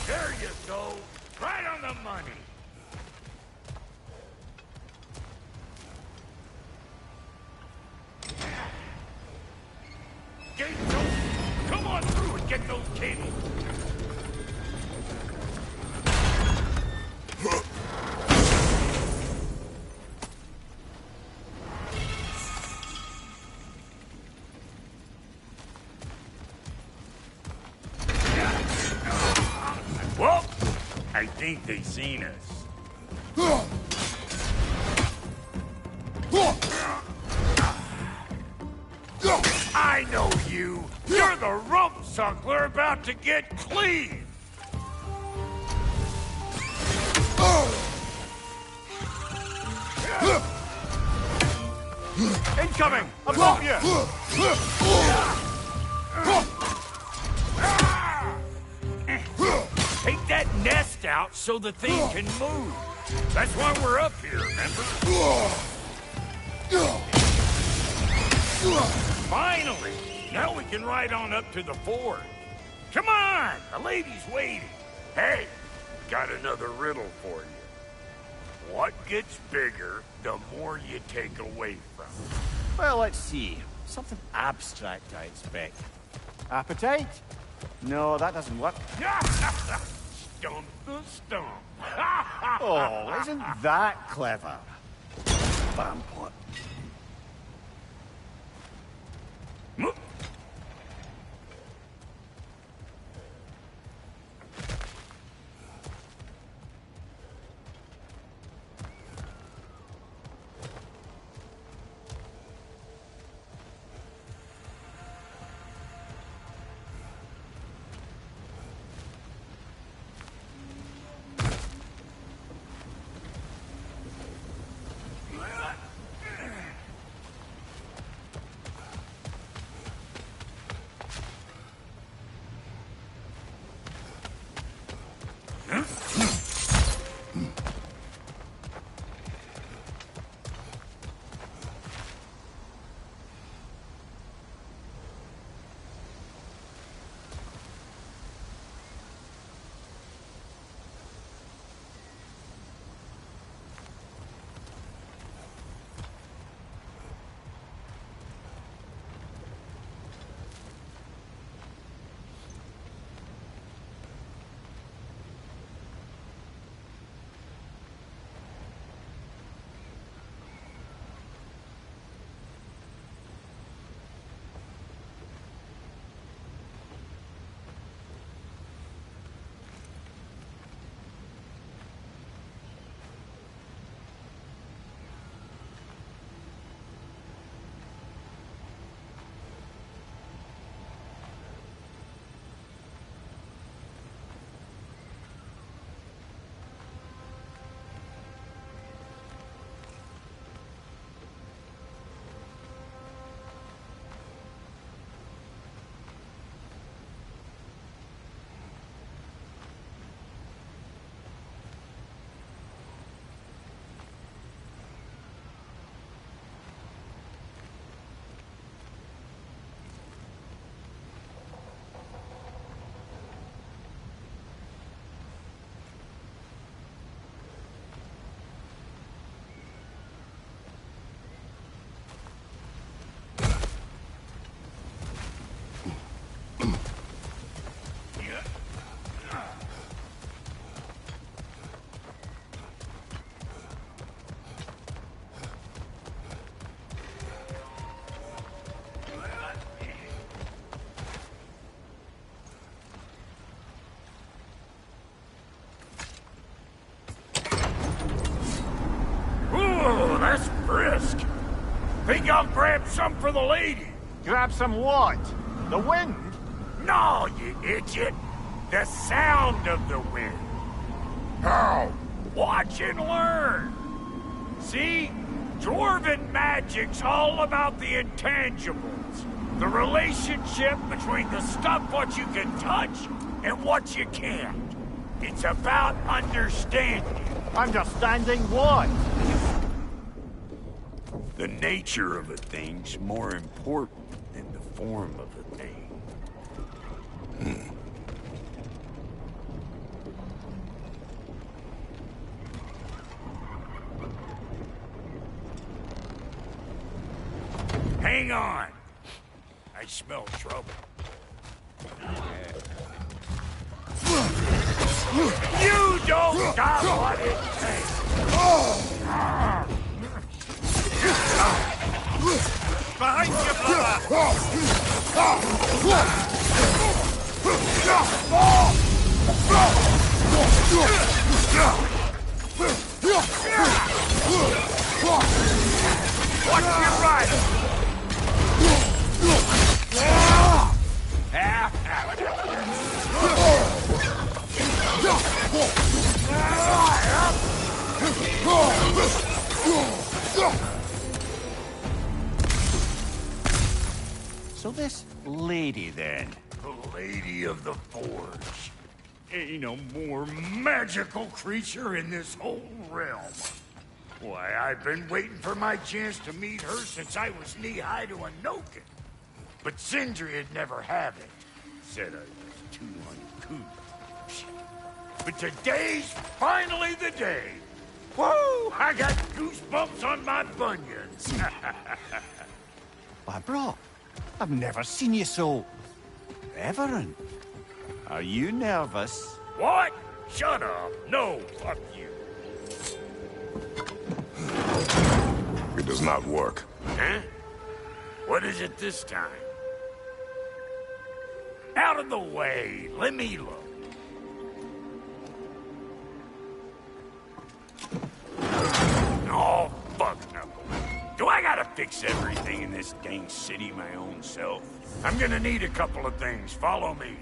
There you go. Right on the money. Gates open. Come on through and get those cables. Well, I think they seen us. I know you! You're the rump suckler about to get clean!
Incoming! Above you!
Take that nest out so the thing can move. That's why we're up here, remember? Finally! Now we can ride on up to the fort. Come on! The lady's waiting. Hey, got another riddle for you. What gets bigger the more you take away from it?
Well, let's see. Something abstract, I expect. Appetite? No, that doesn't work.
Stump the stump.
Oh, isn't that clever? Vampot.
Ooh, that's brisk. Think I'll grab some for the lady?
Grab some what? The wind?
No, you idiot. The sound of the wind. How? Watch and learn. See? Dwarven magic's all about the intangibles. The relationship between the stuff what you can touch and what you can't. It's about understanding.
Understanding what?
The nature of a thing's more important than the form of a thing. Hang on. I smell trouble. You don't got what it takes.
Behind you,
Watch your right.
So this lady, then?
The Lady of the Forge. Ain't no more magical creature in this whole realm. Why, I've been waiting for my chance to meet her since I was knee-high to a Noken. But Sindri would never have it. Said I was too uncouth. But today's finally the day. Whoa! I got goosebumps on my bunions.
Why, bro, I've never seen you so... reverent. Are you nervous?
What? Shut up. No, fuck you.
It does not work.
Huh? What is it this time? Out of the way. Let me look. Oh, fuck no. Do I gotta fix everything in this dang city my own self? I'm gonna need a couple of things. Follow me.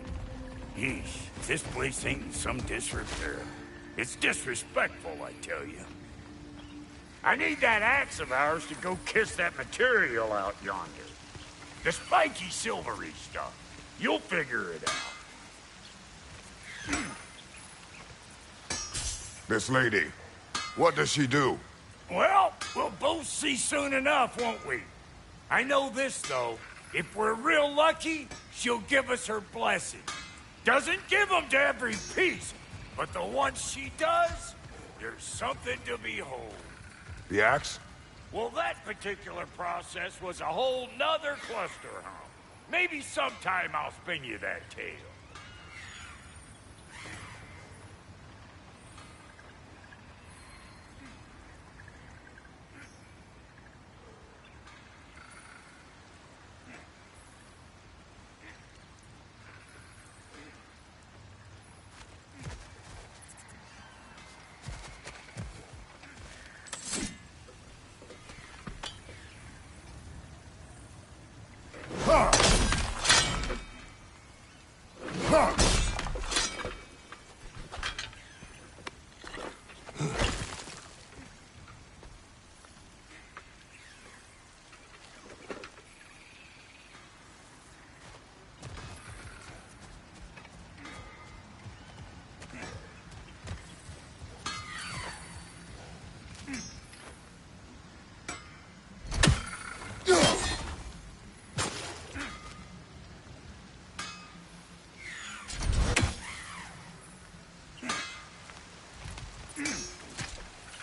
Yeesh, this place ain't in some disrepair. It's disrespectful, I tell you. I need that axe of ours to go kiss that material out yonder. The spiky, silvery stuff. You'll figure it out.
This lady, what does she do?
Well, we'll both see soon enough, won't we? I know this, though. If we're real lucky, she'll give us her blessing. Doesn't give them to every piece, but the ones she does, there's something to behold.
The axe?
Well, that particular process was a whole nother cluster, huh? Maybe sometime I'll spin you that tale.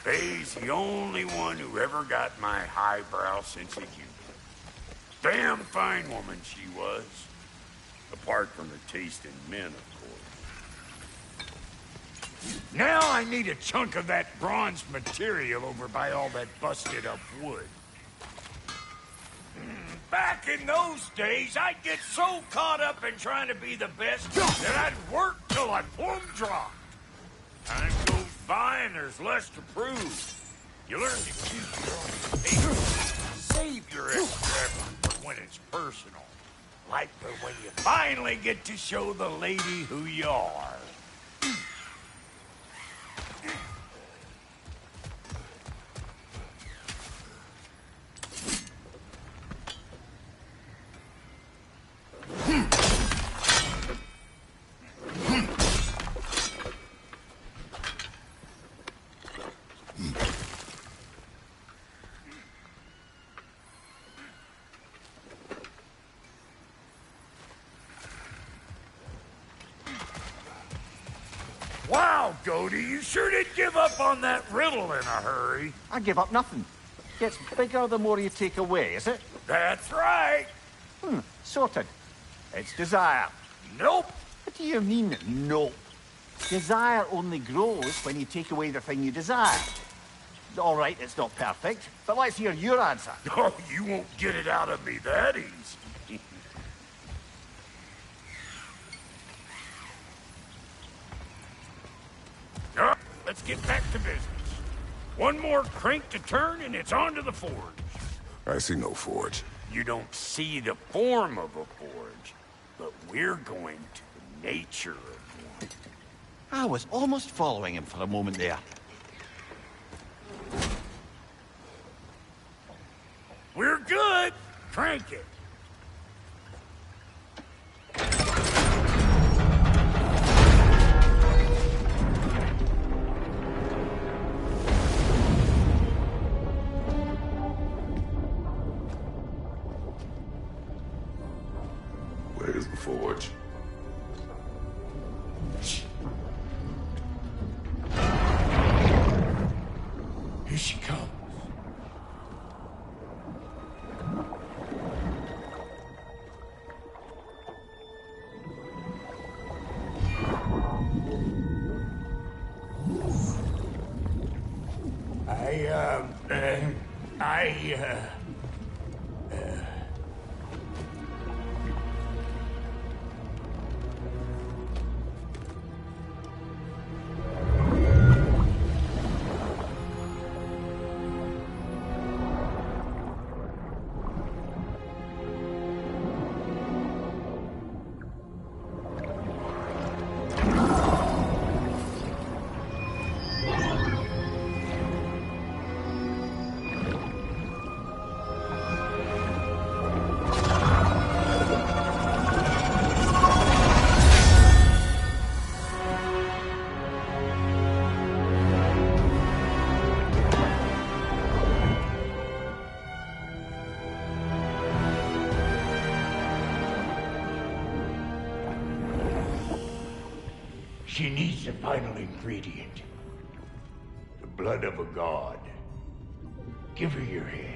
Faye's the only one who ever got my highbrow sense of humor. Damn fine woman she was. Apart from the taste in men, of course. Now I need a chunk of that bronze material over by all that busted up wood. Back in those days, I'd get so caught up in trying to be the best that I'd work till I plumb dropped. Time goes by and there's less to prove. You learn to keep your own pace. Save your extra effort for when it's personal. Like for when you finally get to show the lady who you are. Wow, Goldie, you sure did give up on that riddle in a hurry.
I give up nothing. Gets bigger the more you take away, is it?
That's right.
Sorted. It's desire.
Nope.
What do you mean, no? Desire only grows when you take away the thing you desire. All right, it's not perfect, but let's hear your answer.
Oh, you won't get it out of me that easy. Let's get back to business. One more crank to turn and it's on to the forge.
I see no forge.
You don't see the form of a forge, but we're going to the nature of one.
I was almost following him for a moment there.
We're good. Crank it.
Where's the forge?
Here she comes. She needs the final ingredient. The blood of a god. Give her your hand.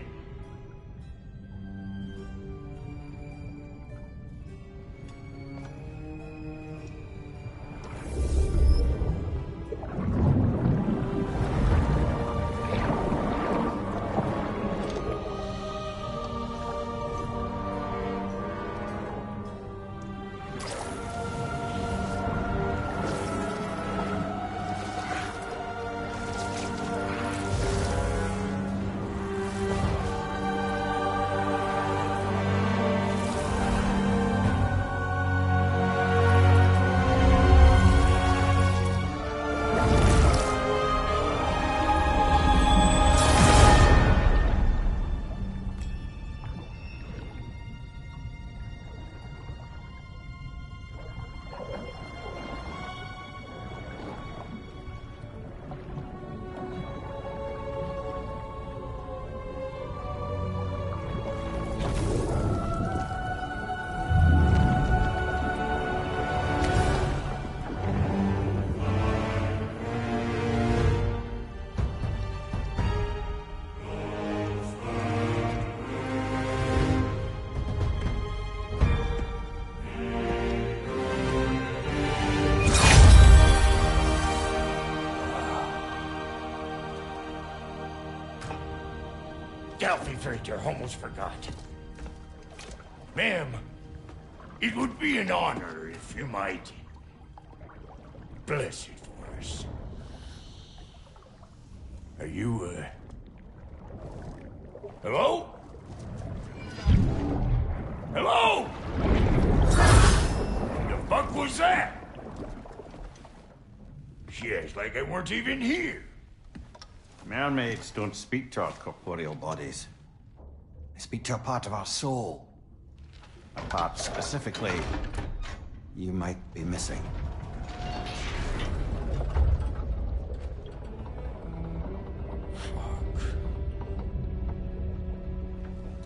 I almost forgot. Ma'am, it would be an honor if you might bless it for us. Are you, hello? Hello? The fuck was that? She acts like I weren't even here.
Mermaids don't speak to our corporeal bodies. They speak to a part of our soul. A part specifically you might be missing.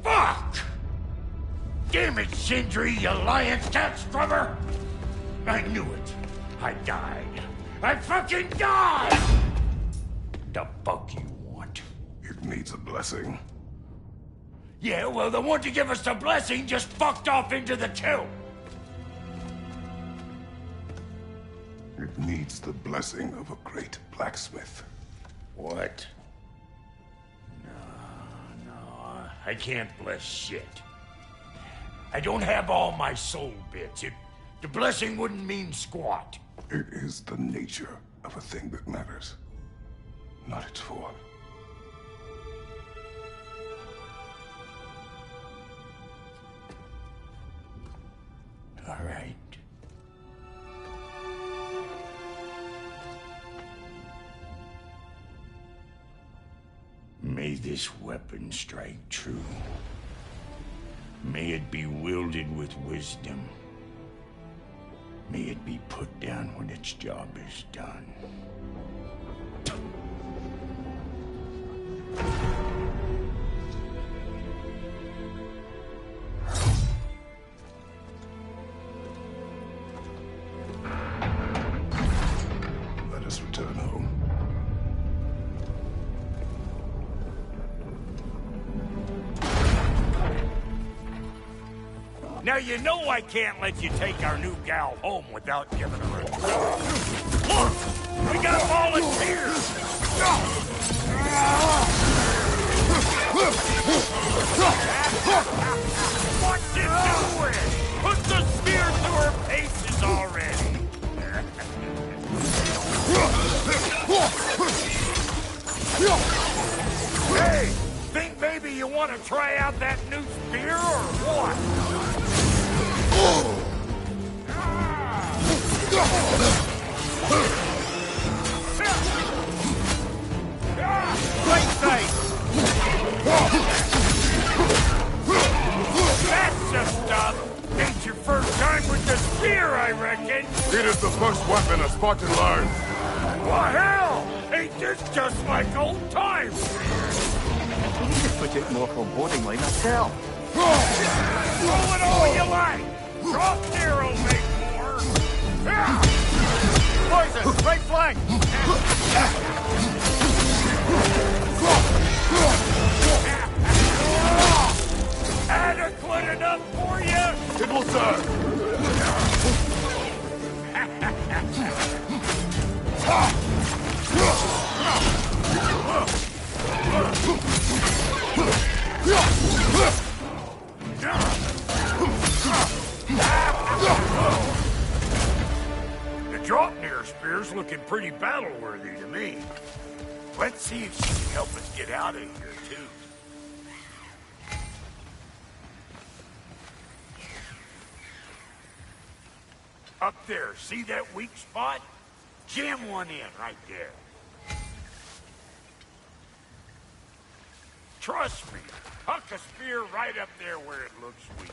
Fuck! Damn it, Sindri, you lying cat scrubber! I knew it. I died. I fucking died! The fuck you want?
It needs a blessing.
Yeah, well, the one to give us the blessing just fucked off into the tomb.
It needs the blessing of a great blacksmith.
What? No, I can't bless shit. I don't have all my soul bits. The blessing wouldn't mean squat.
It is the nature of a thing that matters, not its form.
All right. May this weapon strike true. May it be wielded with wisdom. May it be put down when its job is done.
Let us return home.
Now you know I can't let you take our new gal home without giving her a job. Look! We got volunteers! What you doing? Put the spear through her paces already! Hey! Think maybe you want to try out that new spear or what? Right side! That's the stuff! Ain't your first time with the spear, I reckon!
It is the first weapon a Spartan learned.
Well, hell! Ain't this just like old times?
You need to put it more forebodingly myself.
Throw it all you like! Drop there will make more!
Poison! Right flank!
Adequate enough for you?
It will serve.
The drop-near spear's looking pretty battle-worthy to me. Let's see if she can help us get out of here, too. Up there, see that weak spot? Jam one in right there. Trust me, huck a spear right up there where it looks weak.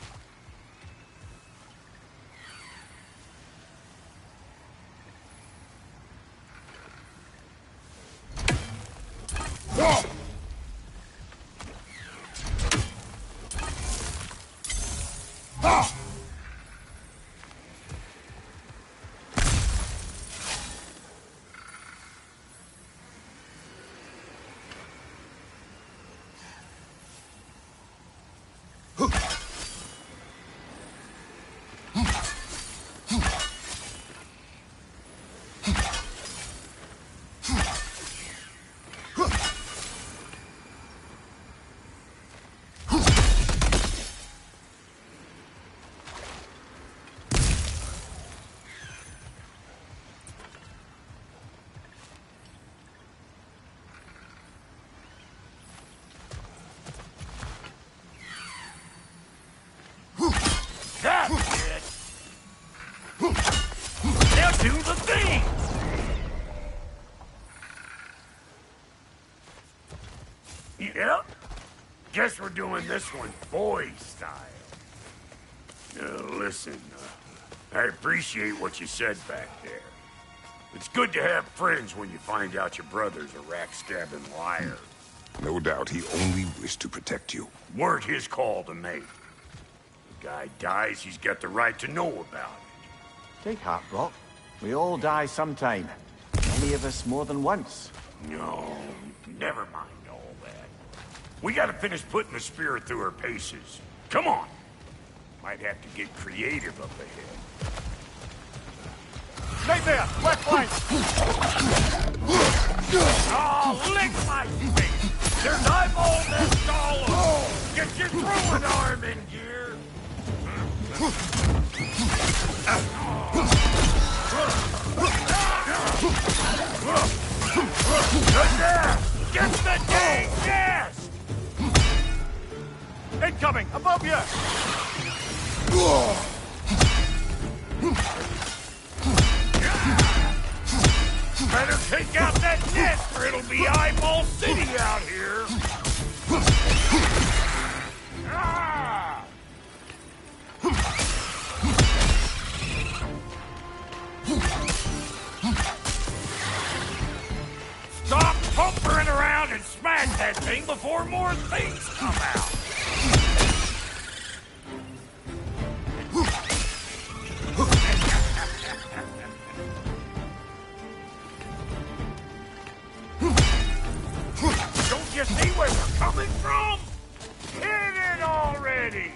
Guess we're doing this one boy style. Listen, I appreciate what you said back there. It's good to have friends when you find out your brother's a rack-stabbing liar.
No doubt he only wished to protect you.
Weren't his call to make. The guy dies, he's got the right to know about it.
Take heart, Rock. We all die sometime. Many of us more than once.
No, never mind all that. We gotta finish putting the spirit through her paces. Come on! Might have to get creative up ahead.
Right there! Left flank!
Oh, lick my face! There's eyeballs and dollars! Get your throwing arm in gear! Good there! Get the dang nest!
Incoming! Above you!
Better take out that nest or it'll be Eyeball City out here! Ah! Stop pumpering around and smash that thing before more things come out! Don't you see where we're coming from? Hit it already!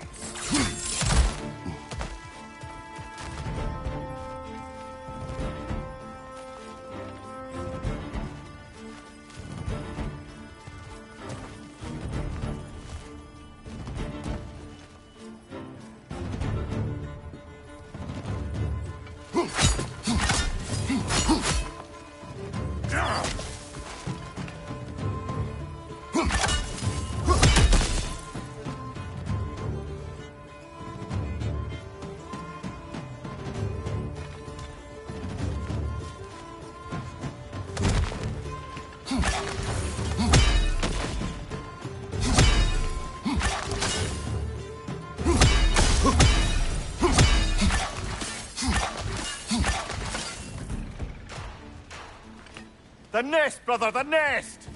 The nest, brother, the nest!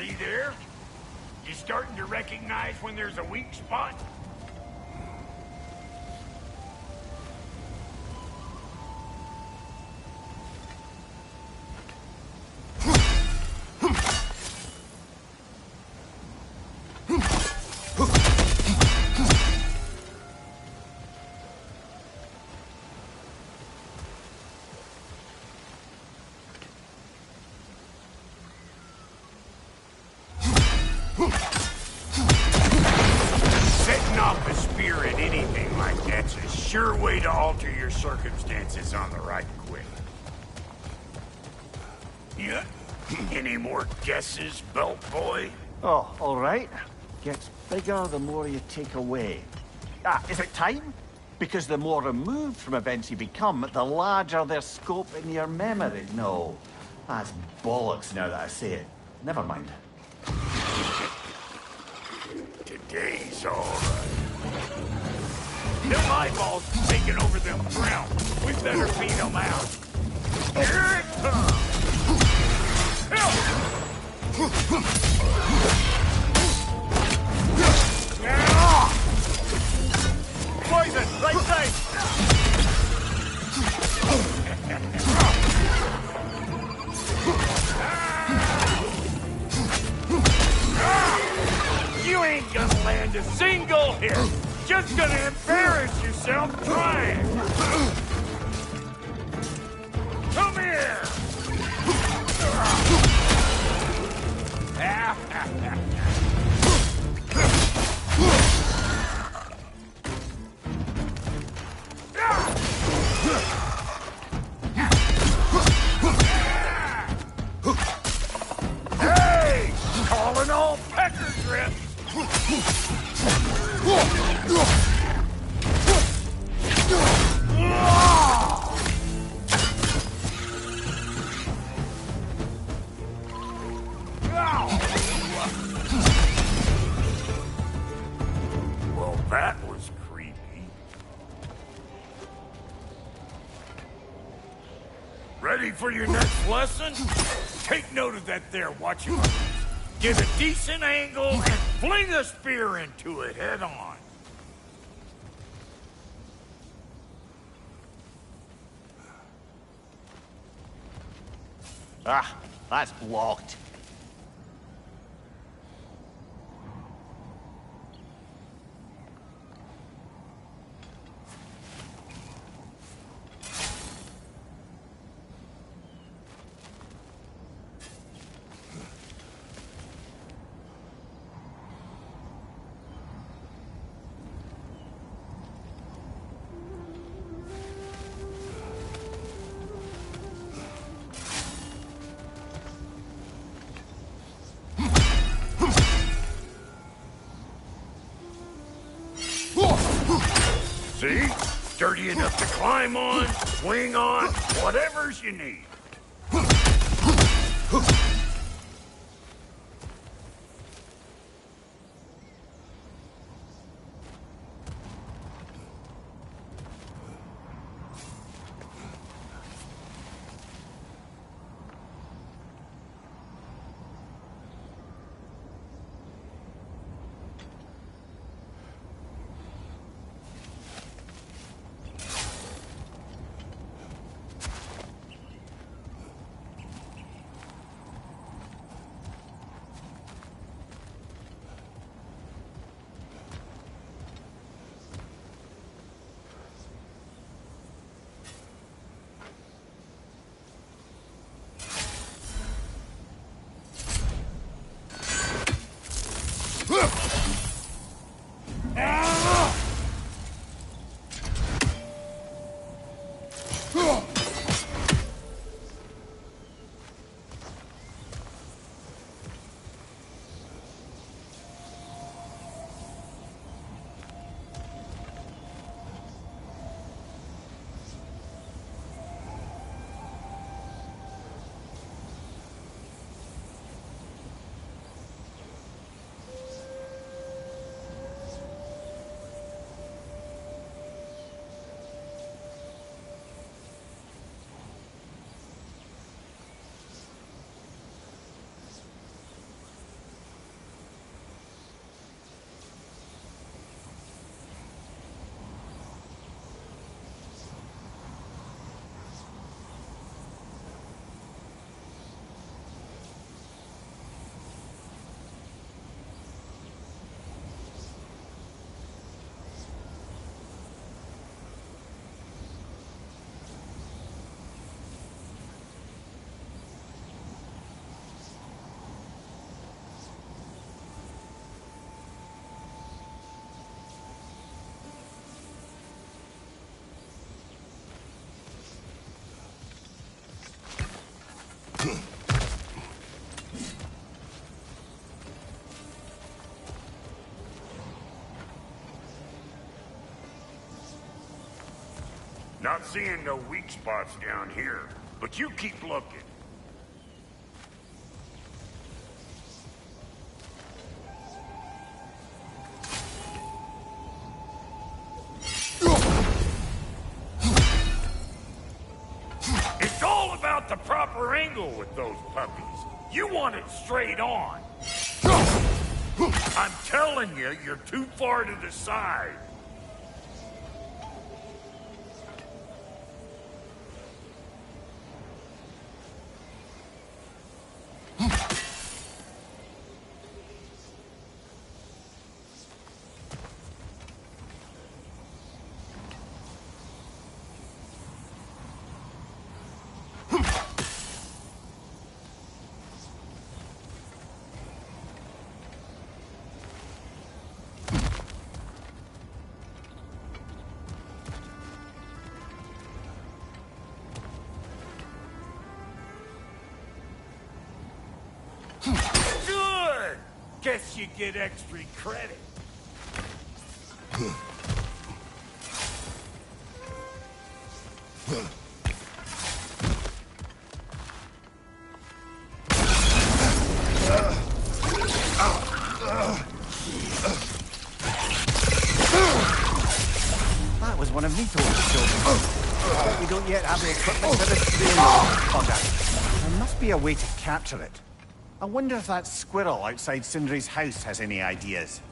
See there? You starting to recognize when there's a weak spot? Setting off a spear at anything like that's a sure way to alter your circumstances on the right quick. Yeah. Any more guesses, belt boy?
Oh, all right. Gets bigger the more you take away. Ah, is it time? Because the more removed from events you become, the larger their scope in your memory. No, that's bollocks now that I say it.
Never mind.
Today's alright. Them eyeballs taking over them realms. We better beat them out. Here it comes!
Poison! Right side!
You ain't gonna land a single hit. Just gonna embarrass yourself trying. Come here. Hey! Calling all pecker drift! Well, that was creepy. Ready for your next lesson? Take note of that there watching. Get a decent angle and fling a spear into it head on.
Ah, that's blocked.
See? Sturdy enough to climb on, swing on, whatever's you need. Not seeing no weak spots down here, but you keep looking. proper angle with those puppies. You want it straight on. I'm telling you, you're too far to the side. Good! Guess you get extra credit.
That was one of Nito's children. But we don't yet have the equipment for this bugger. There must be a way to capture it. I wonder if that squirrel outside Sindri's house has any ideas.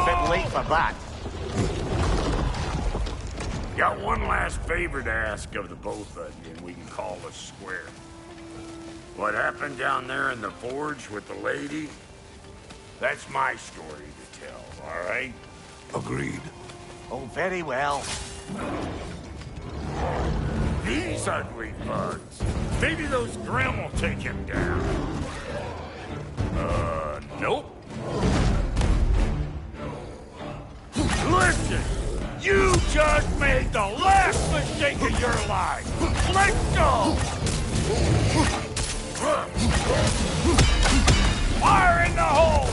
Bit late for that.
Got one last favor to ask of the both of you, and we can call us square. What happened down there in the forge with the lady? That's my story to tell, all right?
Agreed.
Oh, very well.
These ugly bugs. Maybe those Grimm will take him down. Nope. Listen! You just made the last mistake of your life! Let go! Fire in the hole!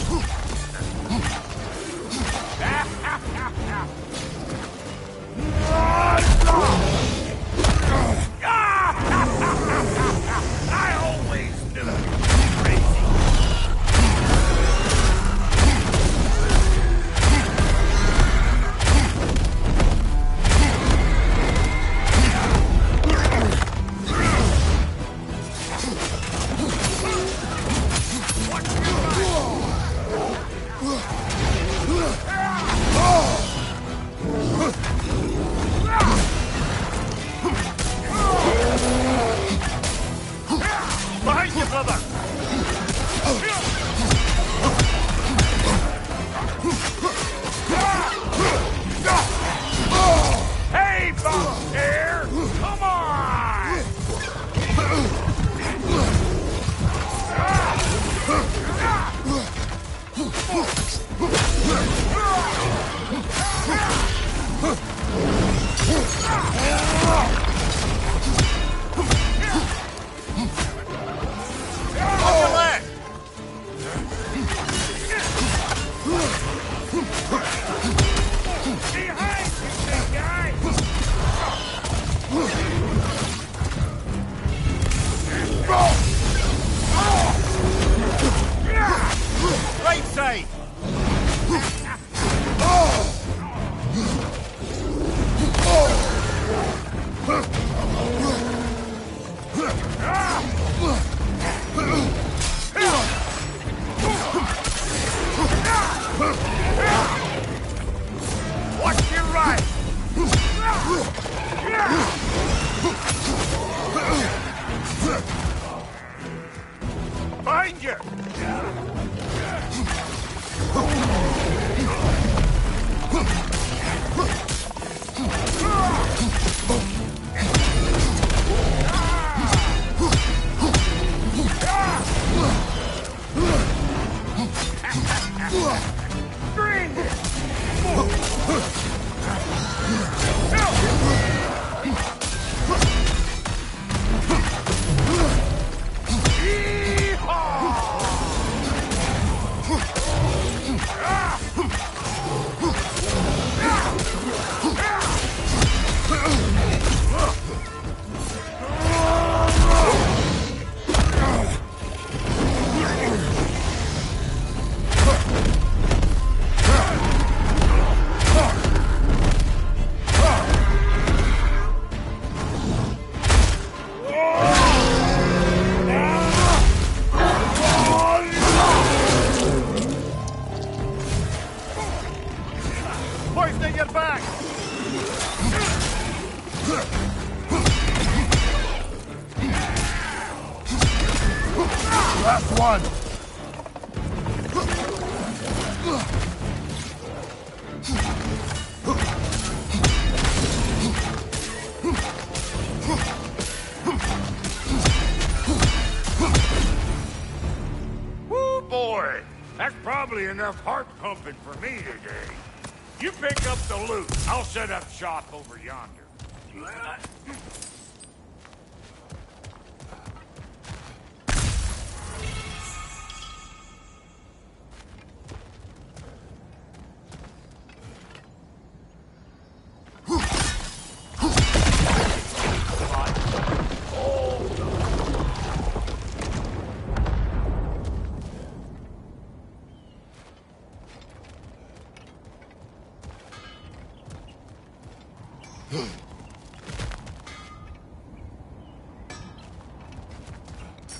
back!
Last one!
Woo, boy! That's probably enough heart pumping for me today. You pick up the loot. I'll set up shop over yonder.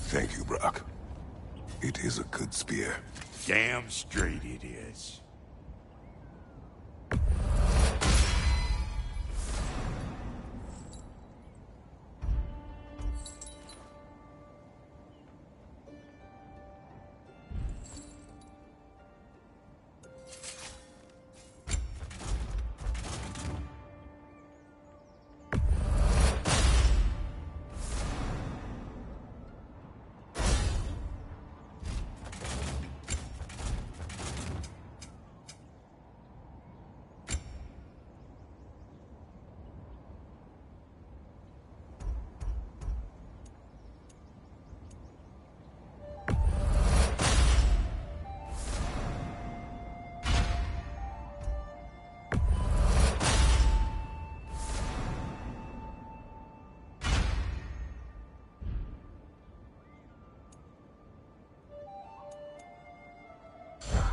Thank you, Brock. It is a good spear.
Damn straight it is.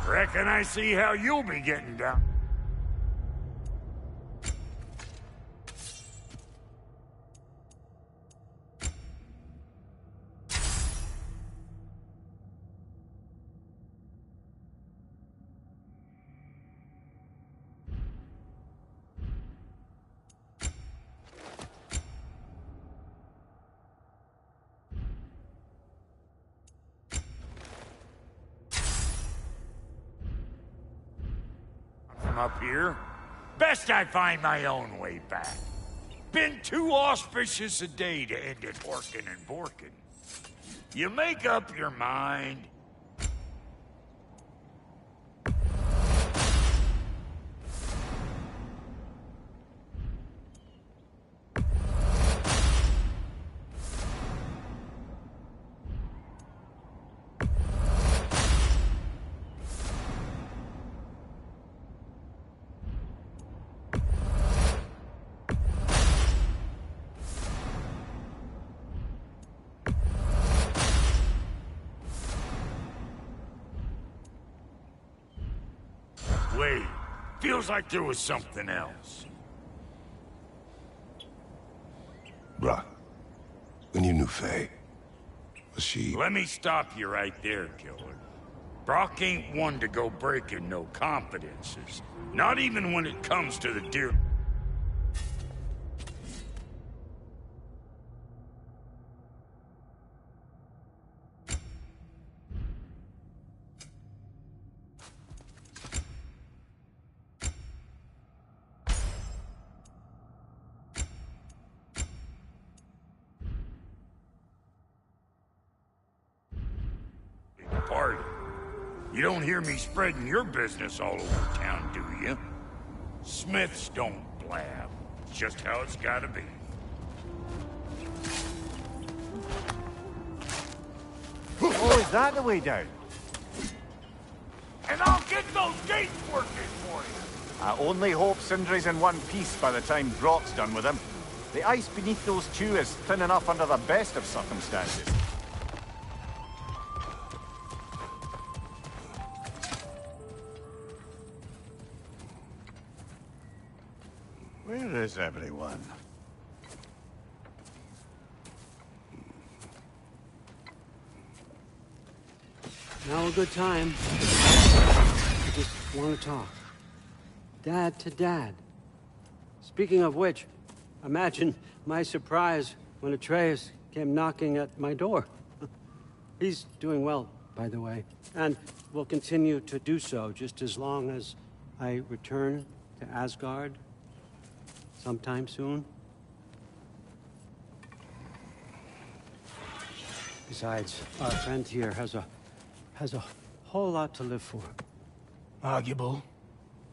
Reckon I see how you'll be getting down. From up here, best I find my own way back. Been too auspicious a day to end it working and borking. You make up your mind. Wait, feels like there was something else.
Brock, when you knew Faye, was she...
Let me stop you right there, killer. Brock ain't one to go breaking no confidences. Not even when it comes to the dear... party. You don't hear me spreading your business all over town, do you? Smiths don't blab. It's just how it's gotta be.
Oh, is that the way down?
And I'll get those gates working for you!
I only hope Sindri's in one piece by the time Brock's done with him. The ice beneath those two is thin enough under the best of circumstances. Where is everyone?
Now a good time. I just want to talk. Dad to Dad. Speaking of which, imagine my surprise when Atreus came knocking at my door. He's doing well, by the way, and will continue to do so just as long as I return to Asgard sometime soon. Besides, our friend here has a whole lot to live for.
Arguable.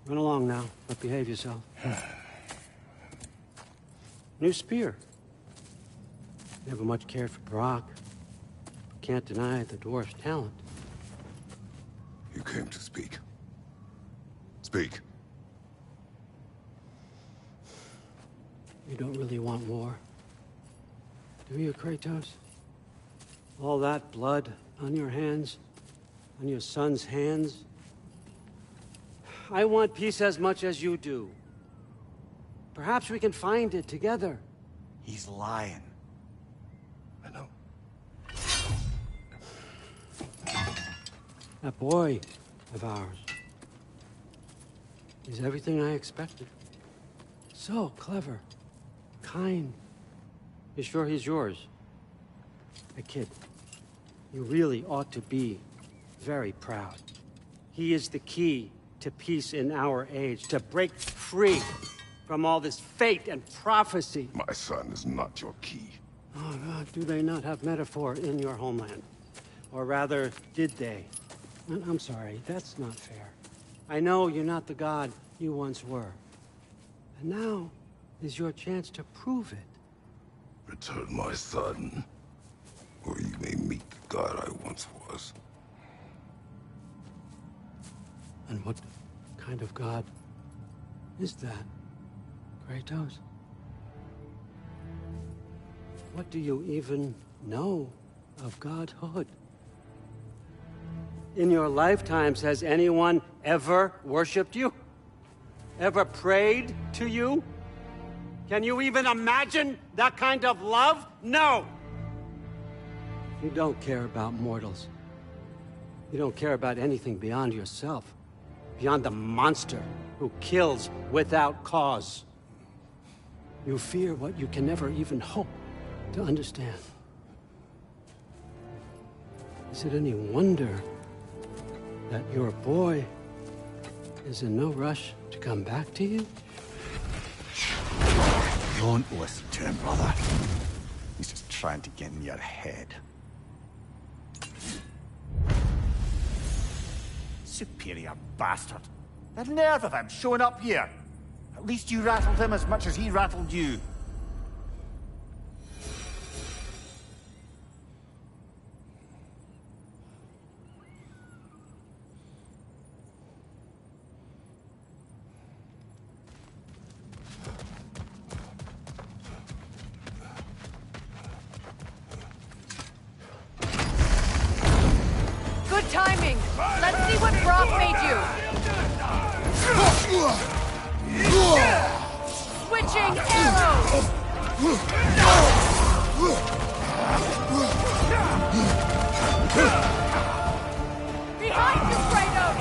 Run along now, but behave yourself. New spear. Never much cared for Brock. Can't deny the dwarf's talent.
You came to speak. Speak.
You don't really want war, do you, Kratos? All that blood on your hands, on your son's hands. I want peace as much as you do. Perhaps we can find it together.
He's lying.
I know.
That boy of ours is everything I expected. So clever, kind. You sure he's yours? A kid. You really ought to be very proud. He is the key to peace in our age, to break free from all this fate and prophecy.
My son is not your key.
Oh, God, do they not have metaphor in your homeland? Or rather, did they? I'm sorry, that's not fair. I know you're not the god you once were. And now is your chance to prove it.
Return my son, or you may meet the god I once was.
And what kind of god is that, Kratos? What do you even know of godhood? In your lifetimes, has anyone ever worshipped you? Ever prayed to you? Can you even imagine that kind of love? No! You don't care about mortals. You don't care about anything beyond yourself. Beyond the monster who kills without cause. You fear what you can never even hope to understand. Is it any wonder that your boy is in no rush to come back to you?
Don't listen to him, brother. He's just trying to get in your head. Superior bastard. The nerve of him showing up here. At least you rattled him as much as he rattled you.
Good timing. Let's see what Brock made you. Switching arrows. Behind you, Kratos.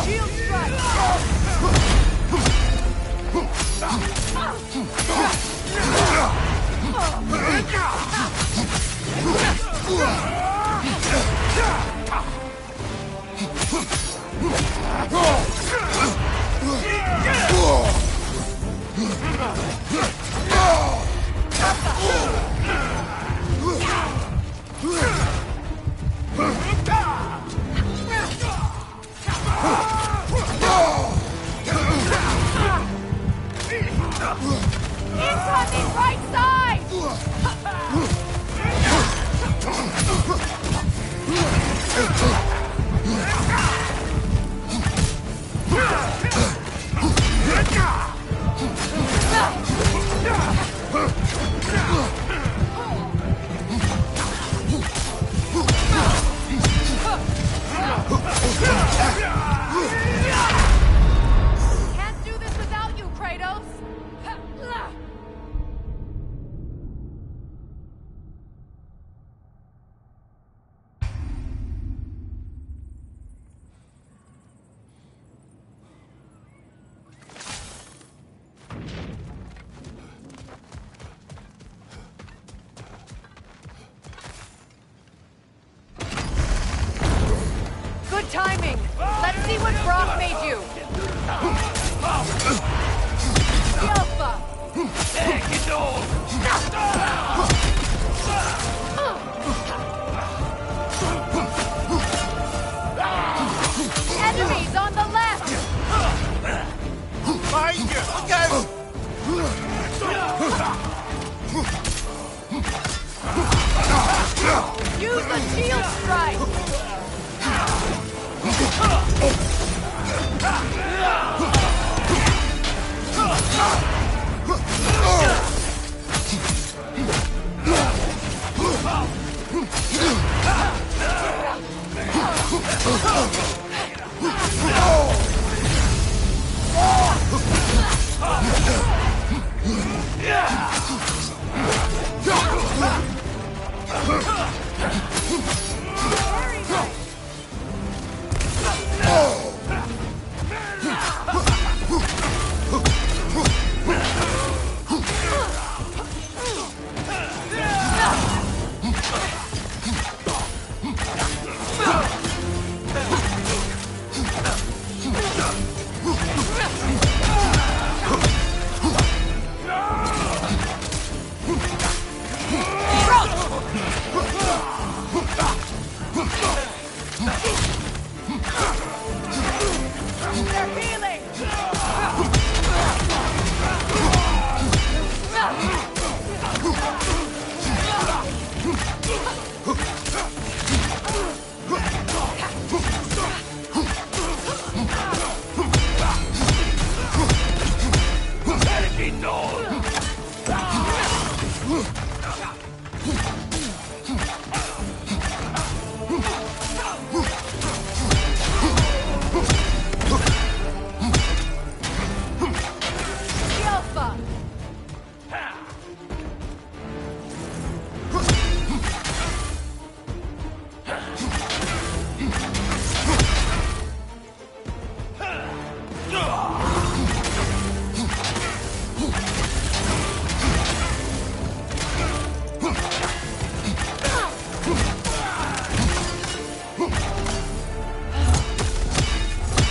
Shield strike! Incoming right side! need you! Alpha! Enemies on the left!
Behind you! Look out!
Use the shield strike!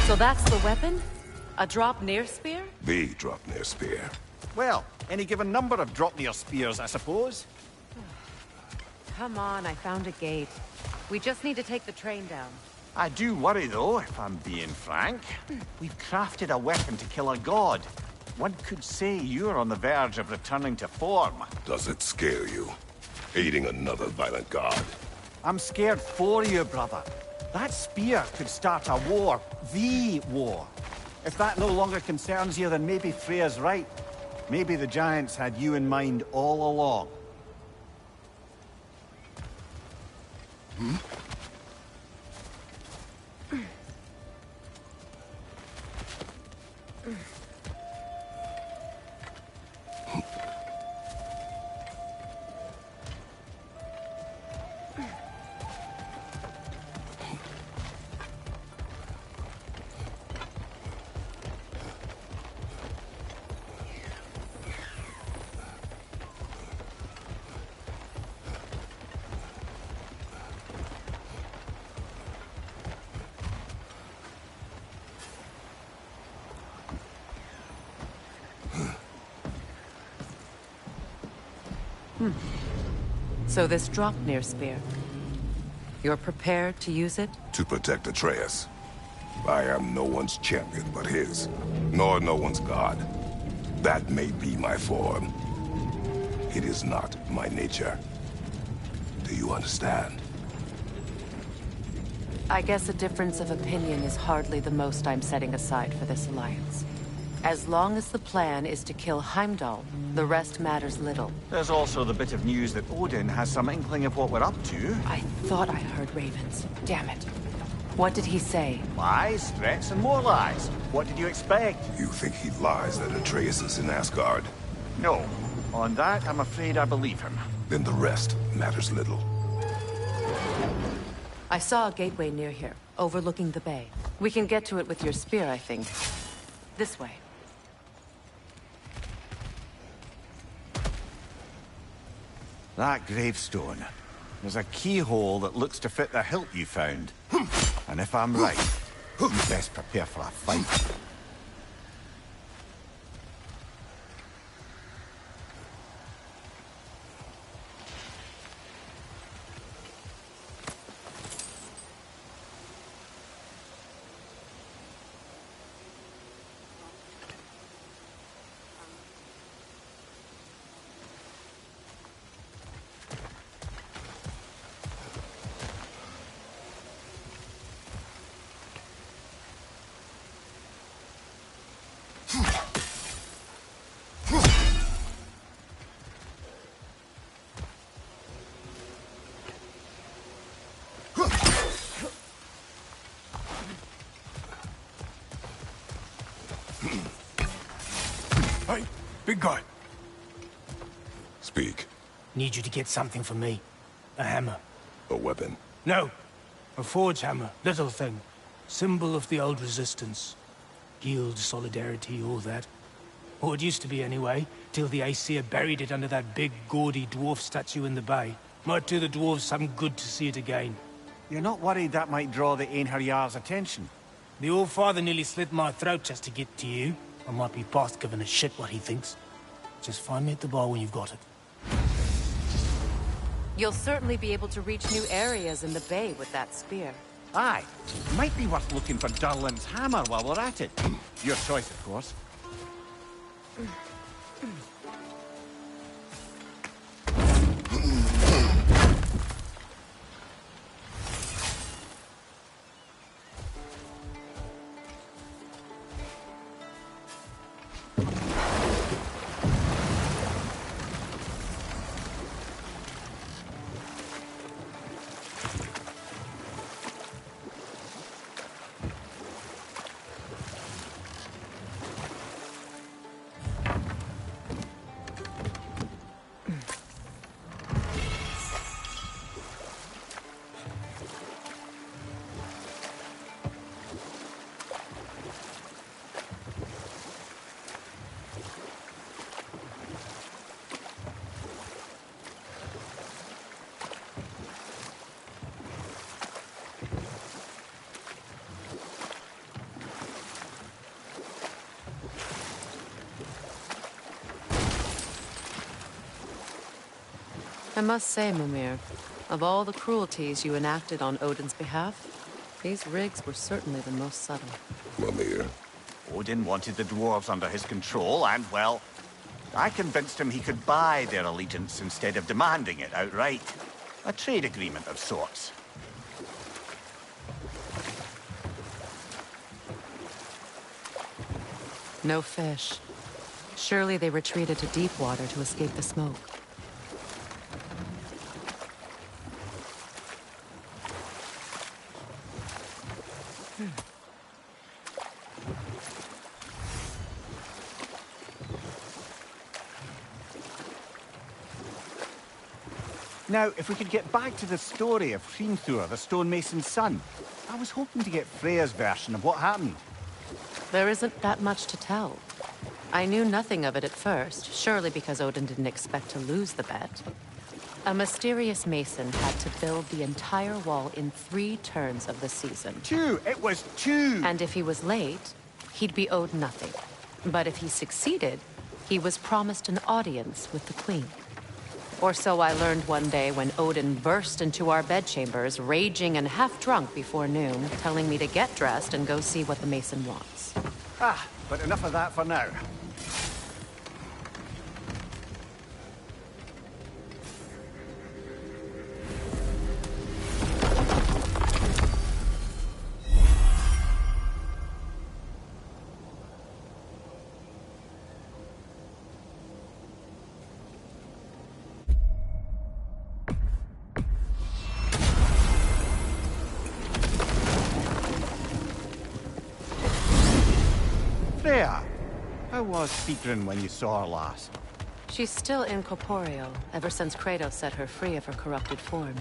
So that's the weapon? A drop-near spear?
The drop-near spear.
Well, any given number of drop-near spears, I suppose.
Come on, I found a gate. We just need to take the train down.
I do worry, though, if I'm being frank. We've crafted a weapon to kill a god. One could say you're on the verge of returning to form.
Does it scare you? Aiding another violent god?
I'm scared for you, brother. That spear could start a war. The war. If that no longer concerns you, then maybe Freya's right. Maybe the Giants had you in mind all along. Hmm?
So this drop-near spear, you're prepared to use it?
To protect Atreus. I am no one's champion but his, nor no one's god. That may be my form. It is not my nature. Do you understand?
I guess a difference of opinion is hardly the most I'm setting aside for this alliance. As long as the plan is to kill Heimdall, the rest matters little.
There's also the bit of news that Odin has some inkling of what we're up to.
I thought I heard ravens. Damn it. What did he say?
Lies, threats, and more lies. What did you expect?
You think he lies that Atreus is in Asgard?
No. On that, I'm afraid I believe him.
Then the rest matters little.
I saw a gateway near here, overlooking the bay. We can get to it with your spear, I think. This way.
That gravestone. There's a keyhole that looks to fit the hilt you found. And if I'm right, You best prepare for a fight.
Hey, big guy.
Speak.
Need you to get something for me. A hammer.
A weapon.
No. A forge hammer. Little thing. Symbol of the old resistance. Guild, solidarity, all that. Or it used to be anyway, till the Aesir buried it under that big, gaudy dwarf statue in the bay. Might do the dwarves some good to see it again.
You're not worried that might draw the Einherjar's attention?
The All-Father nearly slit my throat just to get to you. I might be past giving a shit what he thinks. Just find me at the bar when you've got it.
You'll certainly be able to reach new areas in the bay with that spear.
Aye. Might be worth looking for Durlin's hammer while we're at it. Your choice, of course.
I must say, Mimir, of all the cruelties you enacted on Odin's behalf, these rigs were certainly the most subtle.
Mimir.
Odin wanted the dwarves under his control, and, well, I convinced him he could buy their allegiance instead of demanding it outright. A trade agreement of sorts.
No fish. Surely they retreated to deep water to escape the smoke.
Now, if we could get back to the story of Hrimthur, the stonemason's son. I was hoping to get Freya's version of what happened.
There isn't that much to tell. I knew nothing of it at first, surely because Odin didn't expect to lose the bet. A mysterious mason had to build the entire wall in 3 turns of the season.
2! It was 2!
And if he was late, he'd be owed nothing. But if he succeeded, he was promised an audience with the queen. Or so I learned one day when Odin burst into our bedchambers, raging and half-drunk before noon, telling me to get dressed and go see what the mason wants.
Ah, but enough of that for now. Freya, how was Sigrun when you saw her last?
She's still incorporeal, ever since Kratos set her free of her corrupted form.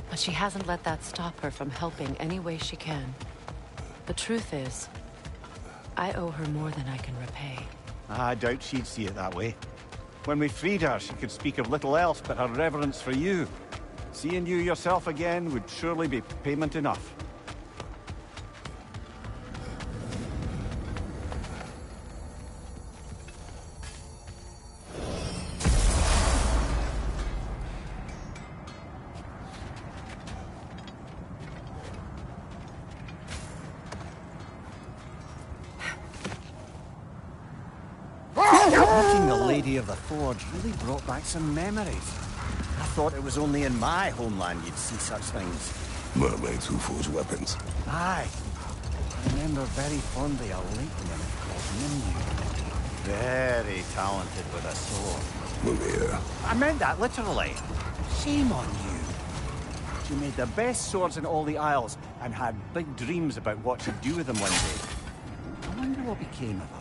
But she hasn't let that stop her from helping any way she can. The truth is, I owe her more than I can repay.
I doubt she'd see it that way. When we freed her, she could speak of little else but her reverence for you. Seeing you yourself again would surely be payment enough. Lady of the Forge really brought back some memories. I thought it was only in my homeland you'd see such things.
Mermaids who forge weapons.
Aye. I remember very fondly a late nymph called Nimue. Very talented with a sword.
Mumia.
I meant that literally. Shame on you. She made the best swords in all the Isles and had big dreams about what she'd do with them one day. I wonder what became of her.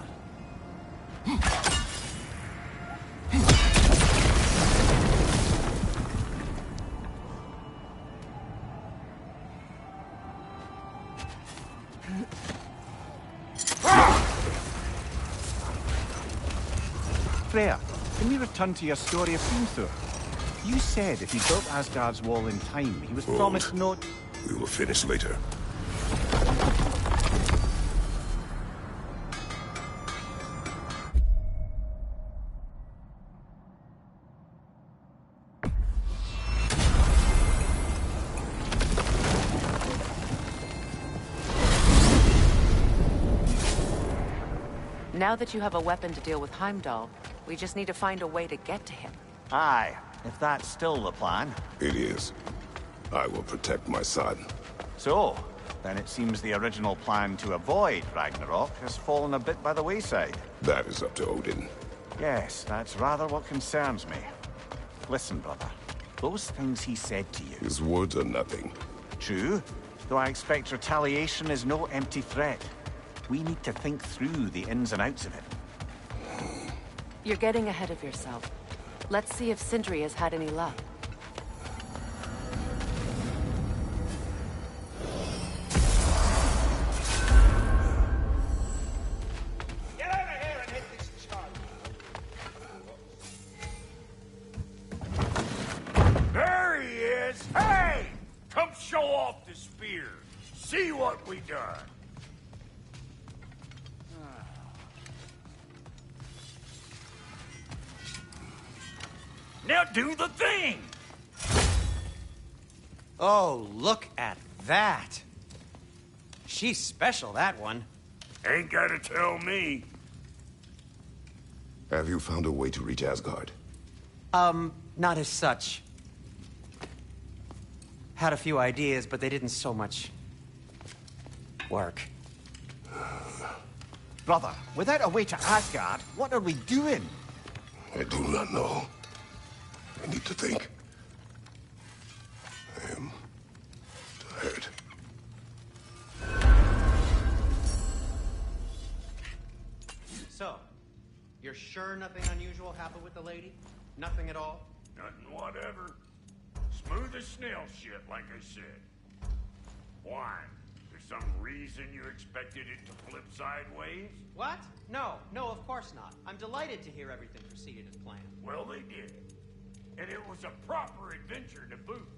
Freya, can we return to your story of Finthur? You said if he built Asgard's wall in time, he was promised no...
We will finish later.
Now that you have a weapon to deal with Heimdall, we just need to find a way to get to him.
Aye, if that's still the plan.
It is. I will protect my son.
So, then it seems the original plan to avoid Ragnarok has fallen a bit by the wayside.
That is up to Odin.
Yes, that's rather what concerns me. Listen, brother. Those things he said to you...
His words are nothing.
True, though I expect retaliation is no empty threat. We need to think through the ins and outs of it.
You're getting ahead of yourself. Let's see if Sindri has had any luck.
Get over here and hit this charge. There he is! Hey! Come show off the spear. See what we done. Now do the thing!
Oh, look at that! She's special, that one.
Ain't gotta tell me.
Have you found a way to reach Asgard?
Not as such. Had a few ideas, but they didn't so much... work.
Brother, without a way to Asgard, what are we doing?
I do not know. I need to think. I am tired.
So, you're sure nothing unusual happened with the lady? Nothing at all?
Nothing whatever. Smooth as snail shit, like I said. Why? There's some reason you expected it to flip sideways?
What? No, of course not. I'm delighted to hear everything proceeded as planned.
Well, they did. And it was a proper adventure to boot.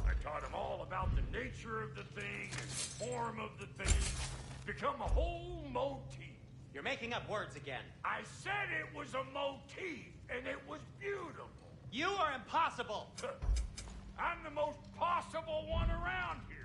I taught them all about the nature of the thing and the form of the thing. Become a whole motif.
You're making up words again.
I said it was a motif, and it was beautiful.
You are impossible!
I'm the most possible one around here.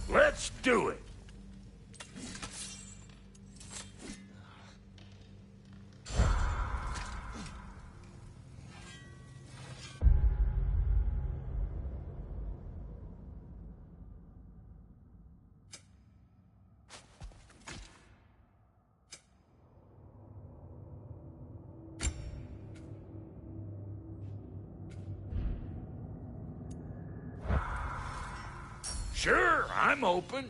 Let's do it! Sure, I'm open.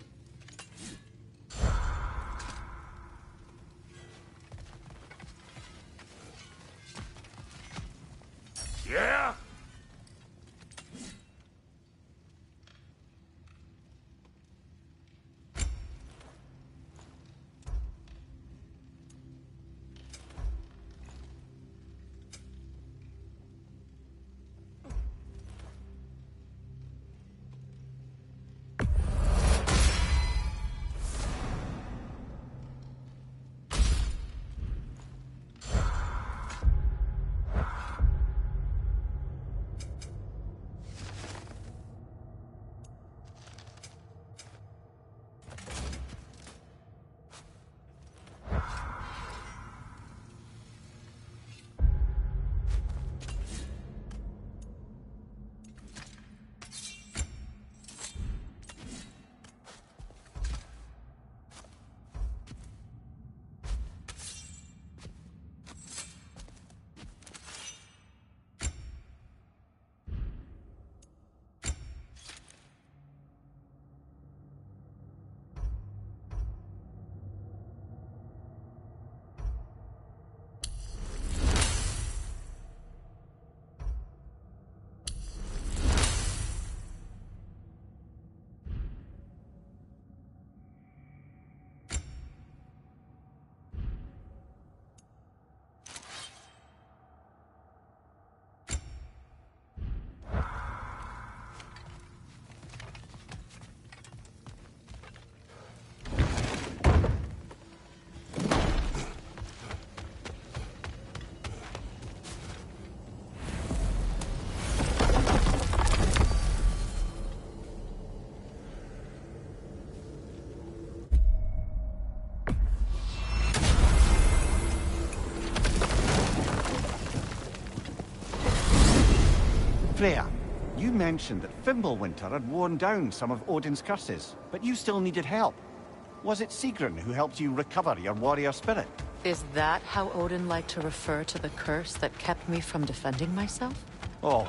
Yeah?
Freya, you mentioned that Fimbulwinter had worn down some of Odin's curses, but you still needed help. Was it Sigrun who helped you recover your warrior spirit?
Is that how Odin liked to refer to the curse that kept me from defending myself?
Oh,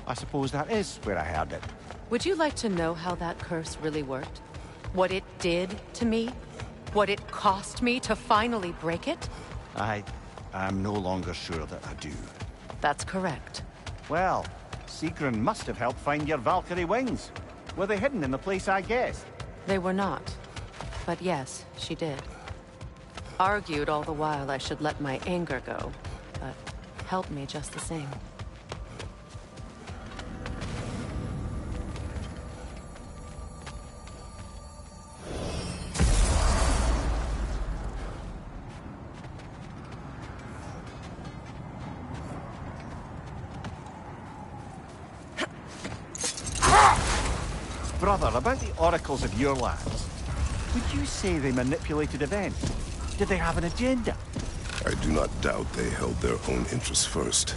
I suppose that is where I heard it.
Would you like to know how that curse really worked? What it did to me? What it cost me to finally break it?
I'm no longer sure that I do.
That's correct.
Well, Sigrun must have helped find your Valkyrie wings. Were they hidden in the place I guessed?
They were not. But yes, she did. Argued all the while I should let my anger go, but helped me just the same.
Brother, about the oracles of your lands, would you say they manipulated events? Did they have an agenda?
I do not doubt they held their own interests first.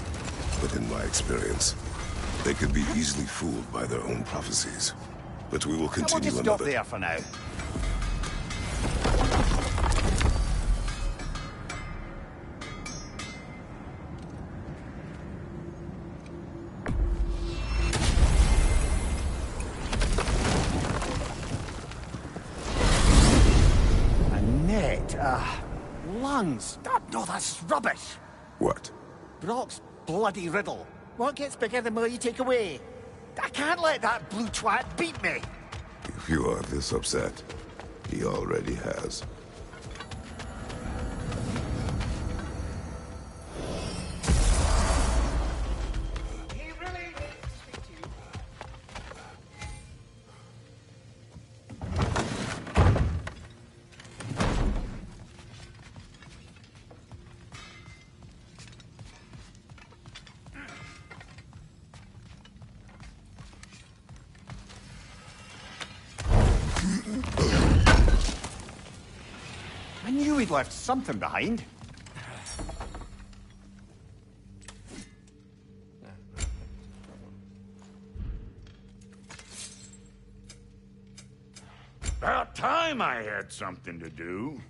But in my experience, they could be easily fooled by their own prophecies. But we will continue
We'll just
another...
stop there for now. Lungs! No, that's rubbish!
What?
Brock's bloody riddle. What gets bigger the more you take away? I can't let that blue twat beat me!
If you are this upset, he already has.
I knew he'd left something behind.
About time I had something to do.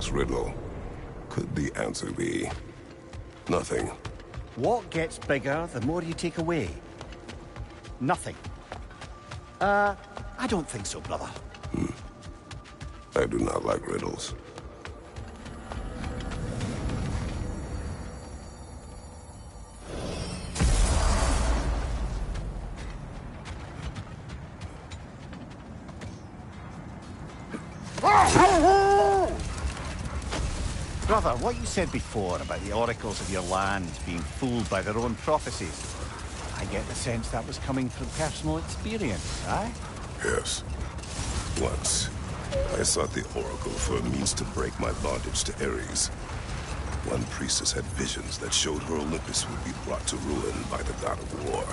complex riddle. Could the answer be nothing?
What gets bigger the more you take away? Nothing. I don't think so, brother.
I do not like riddles.
Brother, what you said before about the oracles of your lands being fooled by their own prophecies, I get the sense that was coming from personal experience, aye?
Yes. Once, I sought the oracle for a means to break my bondage to Ares. One priestess had visions that showed her Olympus would be brought to ruin by the god of war.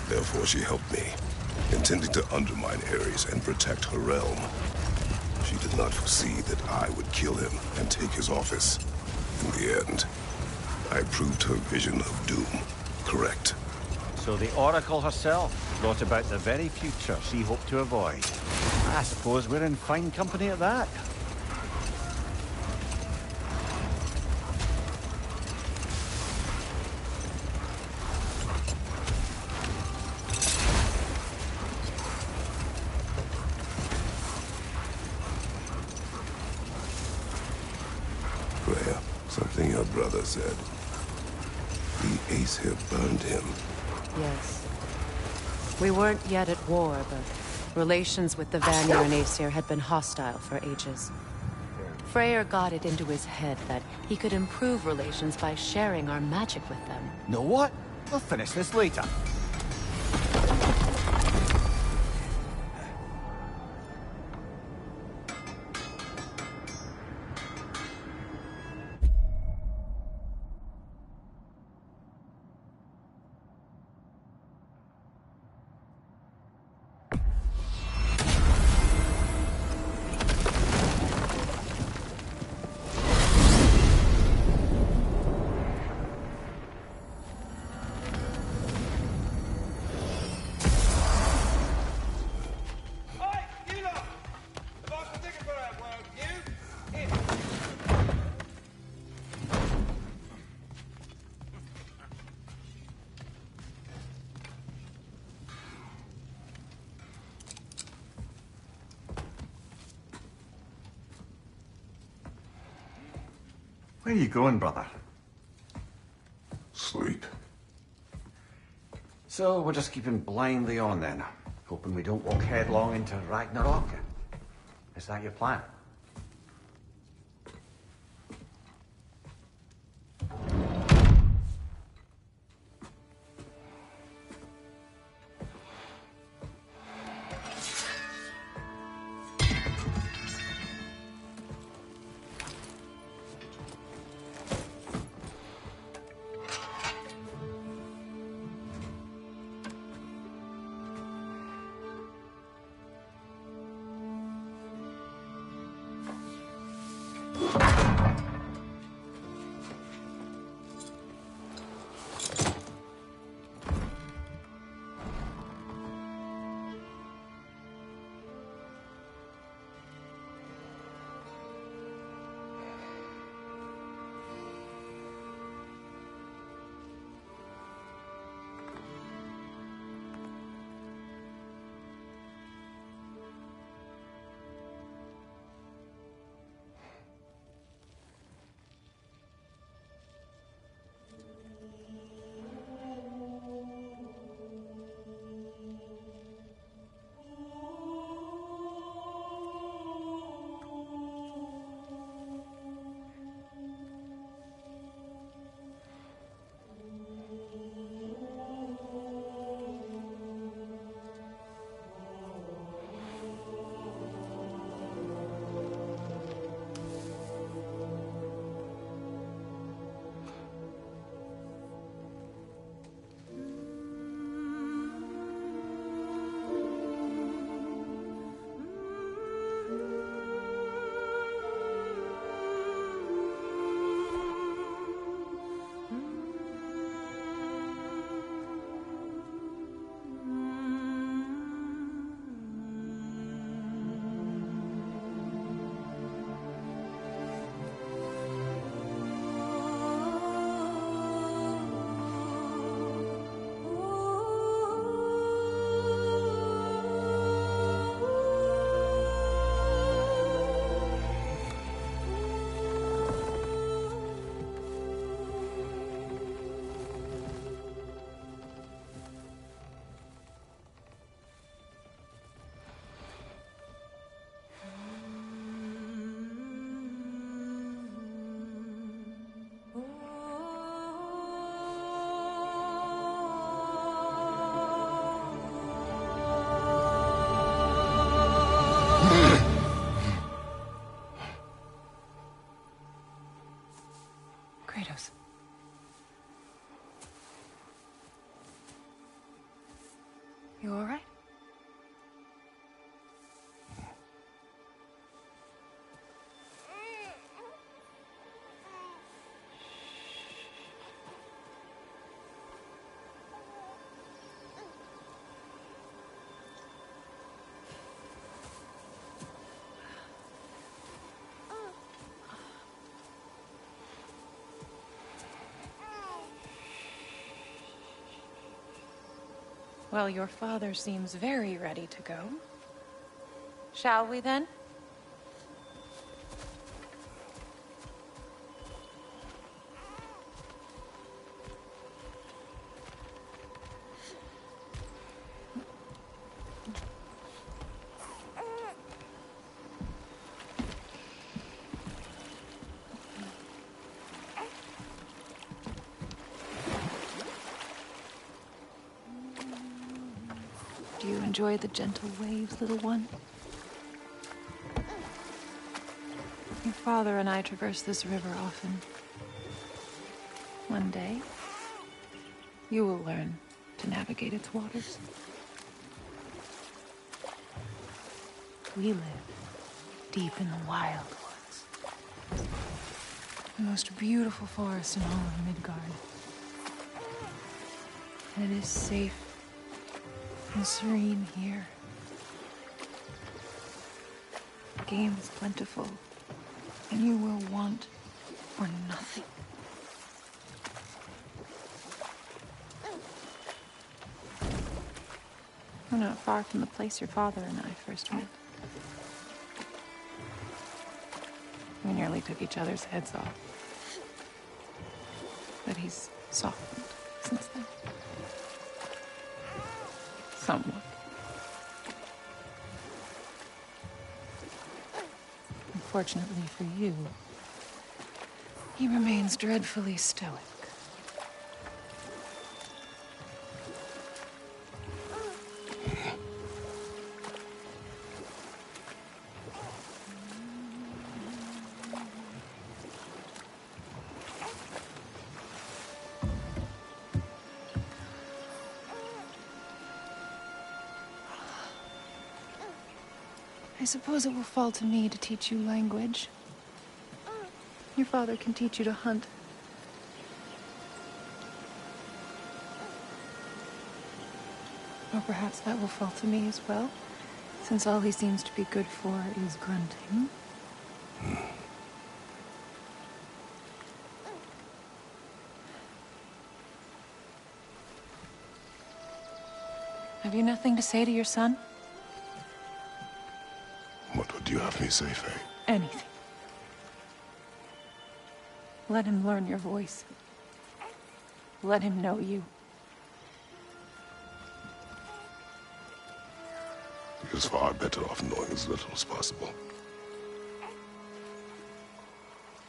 Therefore she helped me, intending to undermine Ares and protect her realm. She did not foresee that I would kill him and take his office. In the end, I proved her vision of doom correct.
So the Oracle herself brought about the very future she hoped to avoid. I suppose we're in fine company at that.
Freya, something your brother said. The Aesir burned him.
Yes. We weren't yet at war, but relations with the Vanir and Aesir had been hostile for ages. Freyr got it into his head that he could improve relations by sharing our magic with them.
Know what? We'll finish this later. Where are you going, brother?
Sleep.
So we're just keeping blindly on then, hoping we don't walk headlong into Ragnarok. Is that your plan?
Well, your father seems very ready to go. Shall we then? Do you enjoy the gentle waves, little one? Your father and I traverse this river often. One day, you will learn to navigate its waters. We live deep in the wild woods. The most beautiful forest in all of Midgard. And it is safe and serene here. Game is plentiful, and you will want for nothing. We're not far from the place your father and I first met. We nearly took each other's heads off. But he's softened since then. Somewhat. Unfortunately for you, he remains dreadfully stoic. I suppose it will fall to me to teach you language. Your father can teach you to hunt. Or perhaps that will fall to me as well, since all he seems to be good for is grunting. Have you nothing to say to your son?
What would you have me say, Faye?
Anything. Let him learn your voice. Let him know you.
He is far better off knowing as little as possible.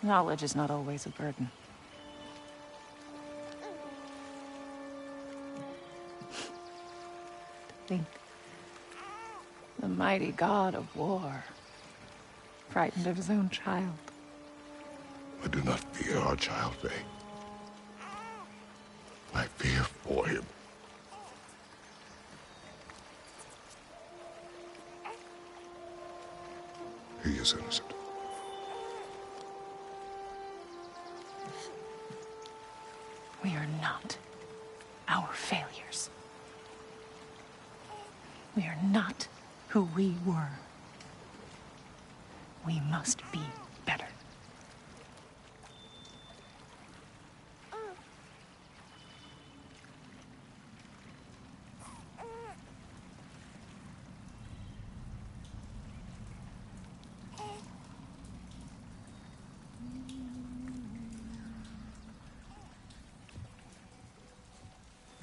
Knowledge is not always a burden. Think. The mighty god of war, frightened of his own child.
I do not fear our child, Faye. I fear for him. He is innocent.
We are not our failures. We are not who we were. We must be better.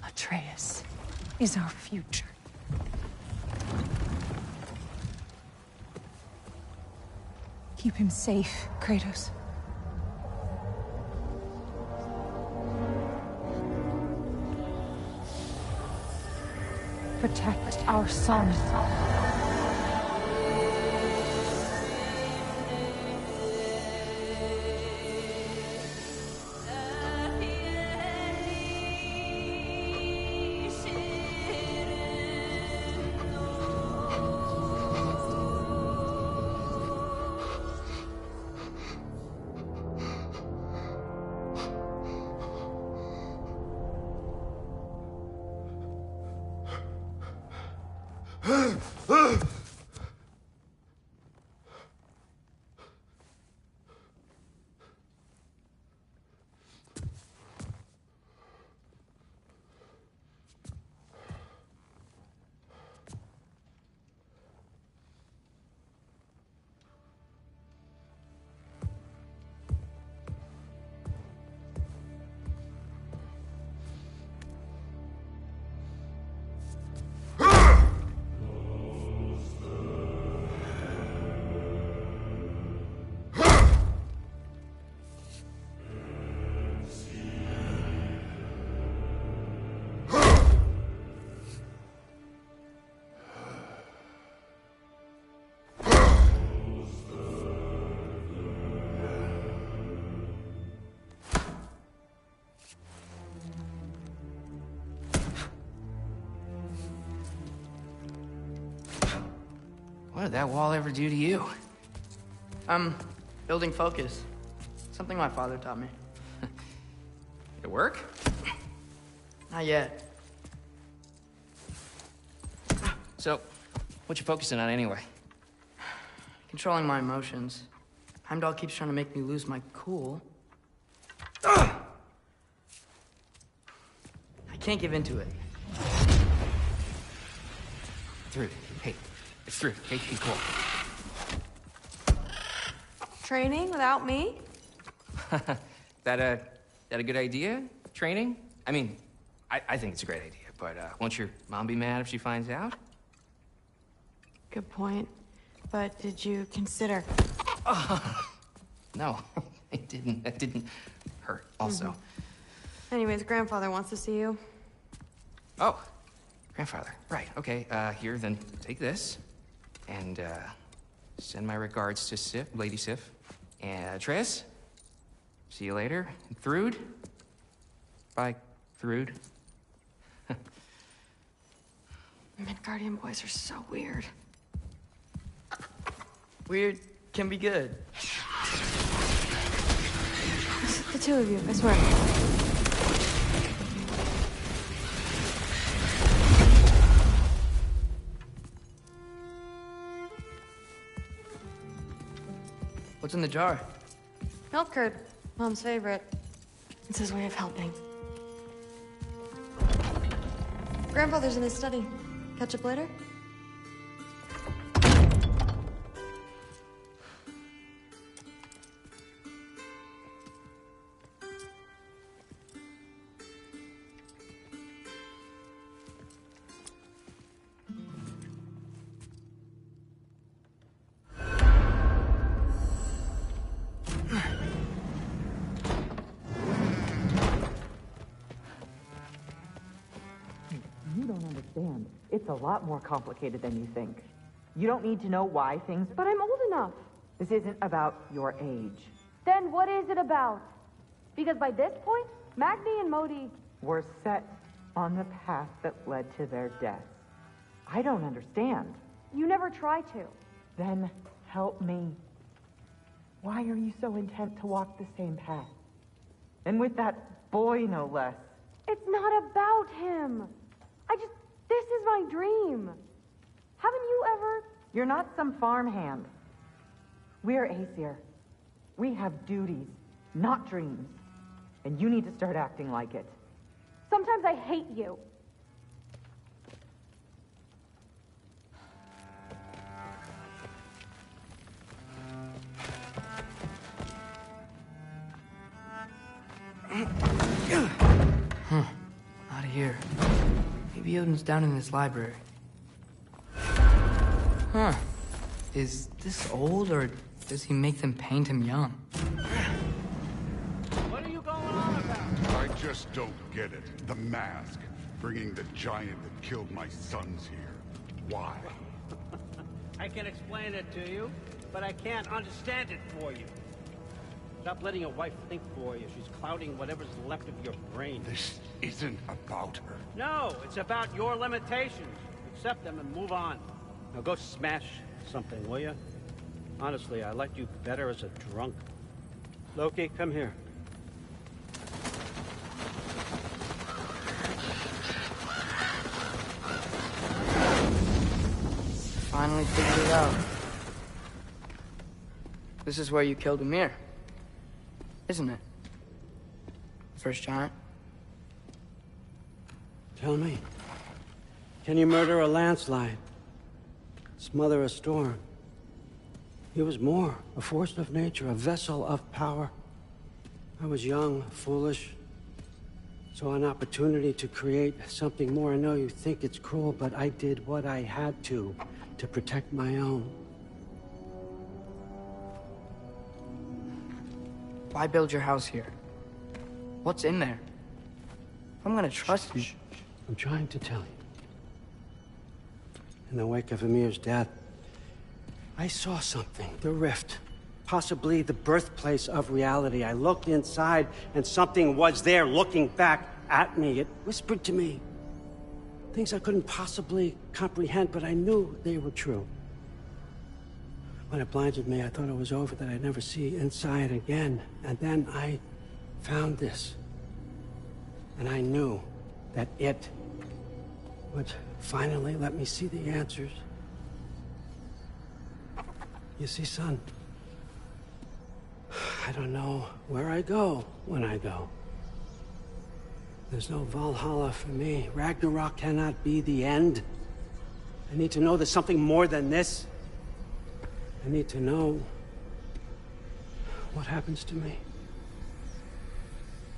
Atreus is our future. Keep him safe, Kratos. Protect our son.
What did that wall ever do to you?
Building focus. Something my father taught me.
Did it work?
Not yet.
So, what you focusing on anyway?
Controlling my emotions. Heimdall keeps trying to make me lose my cool. I can't give into it.
Through. Hey, it's through. Okay, be cool.
Training without me?
That a good idea? Training? I mean, I think it's a great idea, but won't your mom be mad if she finds out?
Good point. But did you consider...
No, it didn't. That didn't hurt, also.
Anyways, grandfather wants to see you.
Oh, grandfather. Right, okay. Here, then take this. And, send my regards to Sif, Lady Sif. And, Triss. See you later. And Thrud. Bye, Thrud.
Midgardian boys are so weird.
Weird can be good.
The two of you, I swear.
What's in the jar?
Milk curd, Mom's favorite. It's his way of helping. Grandfather's in his study. Catch up later?
You don't understand. It's a lot more complicated than you think. You don't need to know why things...
But I'm old enough.
This isn't about your age.
Then what is it about? Because by this point, Magni and Modi...
Were set on the path that led to their deaths. I don't understand.
You never try to.
Then help me. Why are you so intent to walk the same path? And with that boy, no less.
It's not about him. This is my dream. Haven't you ever...
You're not some farmhand. We're Aesir. We have duties, not dreams. And you need to start acting like it.
Sometimes I hate you.
Not here. Maybe Odin's down in this library. Huh. Is this old, or does he make them paint him young?
What are you going on about?
I just don't get it. The mask. Bringing the giant that killed my sons here. Why?
I can explain it to you, but I can't understand it for you. Stop letting your wife think for you. She's clouding whatever's left of your brain.
This isn't about her.
No, it's about your limitations. Accept them and move on. Now go smash something, will you? Honestly, I liked you better as a drunk. Loki, come here.
Finally figured it out. This is where you killed Ymir. Isn't it? First giant?
Tell me, can you murder a landslide? Smother a storm? He was more, a force of nature, a vessel of power. I was young, foolish, saw an opportunity to create something more. I know you think it's cruel, but I did what I had to protect my own.
Why build your house here? What's in there? I'm gonna trust you.
I'm trying to tell you. In the wake of Ymir's death, I saw something. The rift. Possibly the birthplace of reality. I looked inside, and something was there looking back at me. It whispered to me things I couldn't possibly comprehend, but I knew they were true. When it blinded me, I thought it was over, that I'd never see inside again. And then I found this. And I knew that it would finally let me see the answers. You see, son, I don't know where I go when I go. There's no Valhalla for me. Ragnarok cannot be the end. I need to know there's something more than this. I need to know what happens to me.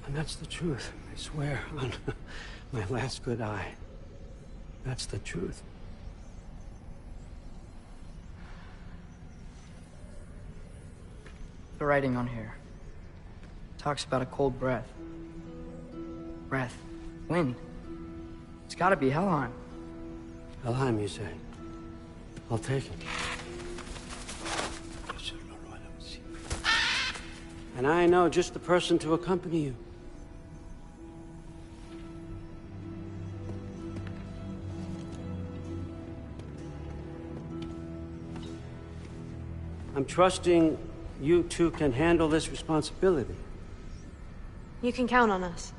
And that's the truth, I swear, on my last good eye. That's the truth.
The writing on here talks about a cold breath. Breath. Wind. It's gotta be Helheim.
Helheim, you say? I'll take it. And I know just the person to accompany you. I'm trusting you two can handle this responsibility.
You can count on us.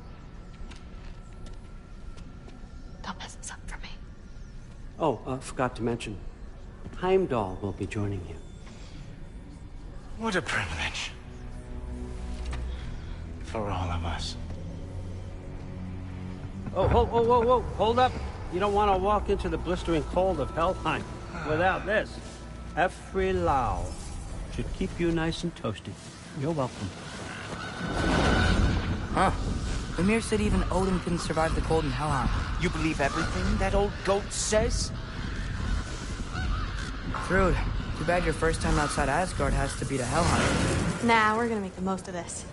Don't mess this up for me.
Oh, forgot to mention, Heimdall will be joining you.
What a privilege. For all of us.
Oh, whoa, whoa, whoa, whoa, hold up. You don't want to walk into the blistering cold of Helheim without this. Every Lau should keep you nice and toasty. You're welcome.
Huh. Ymir said even Odin couldn't survive the cold in Helheim.
You believe everything that old goat says?
Thrud, too bad your first time outside Asgard has to be to Helheim.
Nah, we're gonna make the most of this.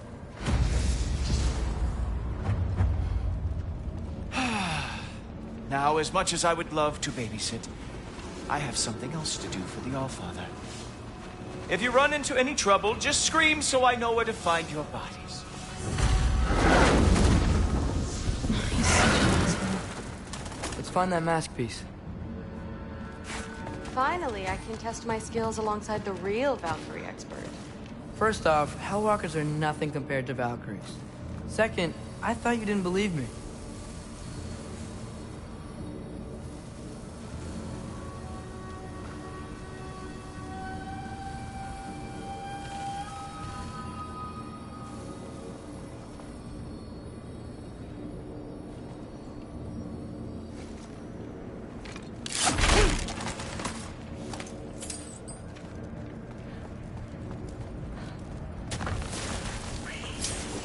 Now, as much as I would love to babysit, I have something else to do for the Allfather. If you run into any trouble, just scream so I know where to find your bodies.
Let's find that mask piece.
Finally, I can test my skills alongside the real Valkyrie expert.
First off, Hellwalkers are nothing compared to Valkyries. Second, I thought you didn't believe me.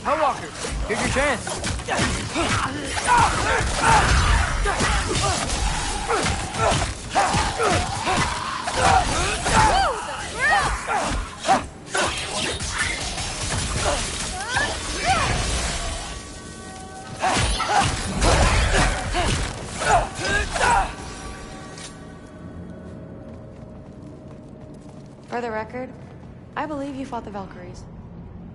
Hellwalkers, here's your chance.
For the record, I believe you fought the Valkyries.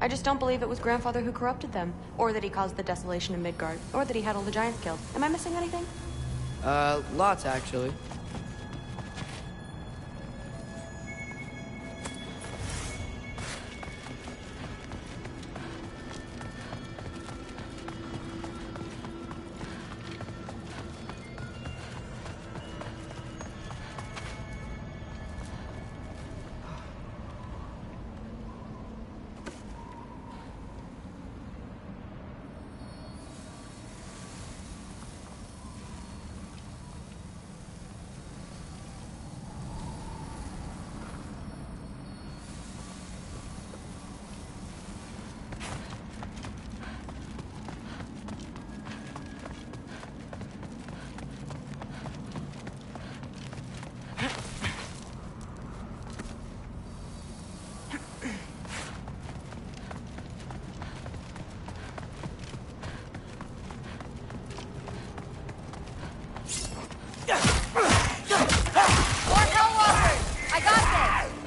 I just don't believe it was Grandfather who corrupted them, or that he caused the desolation in Midgard, or that he had all the giants killed. Am I missing anything?
Lots, actually.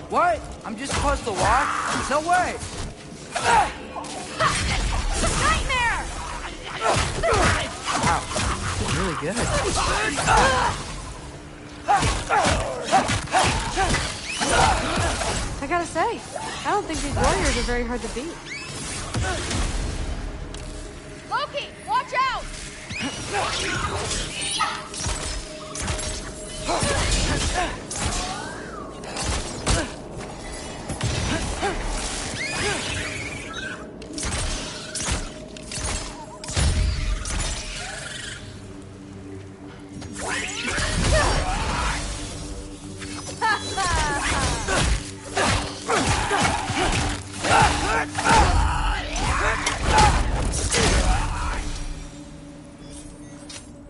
What? I'm just supposed to walk? No way!
Nightmare!
Wow, really good.
Hey, I don't think these warriors are very hard to beat.
Loki, watch out!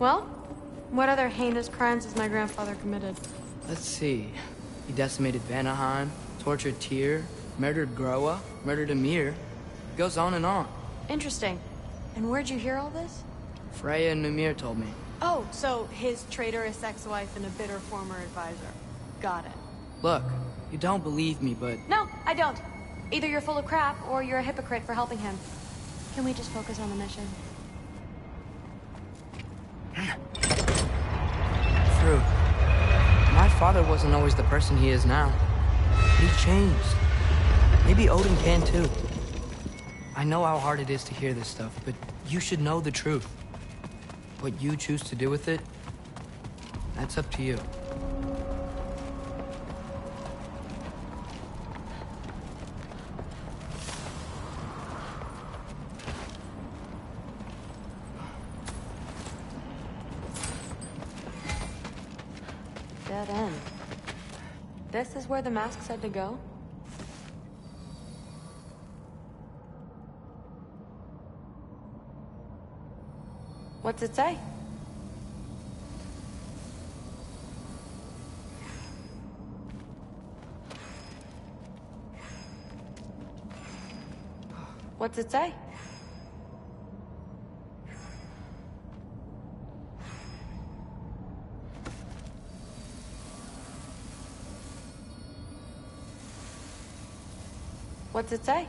Well, what other heinous crimes has my grandfather committed?
Let's see. He decimated Vanaheim, tortured Tyr, murdered Groa, murdered Ymir. It goes on and on.
Interesting. And where'd you hear all this?
Freya and Ymir told me.
Oh, so his traitorous ex-wife and a bitter former advisor. Got it.
Look, you don't believe me, but...
No, I don't. Either you're full of crap, or you're a hypocrite for helping him. Can we just focus on the mission?
True. My father wasn't always the person he is now. He changed. Maybe Odin can too. I know how hard it is to hear this stuff, but you should know the truth. What you choose to do with it, that's up to you.
Dead end. This is where the mask said to go? What's it say? What's it say? What's it say?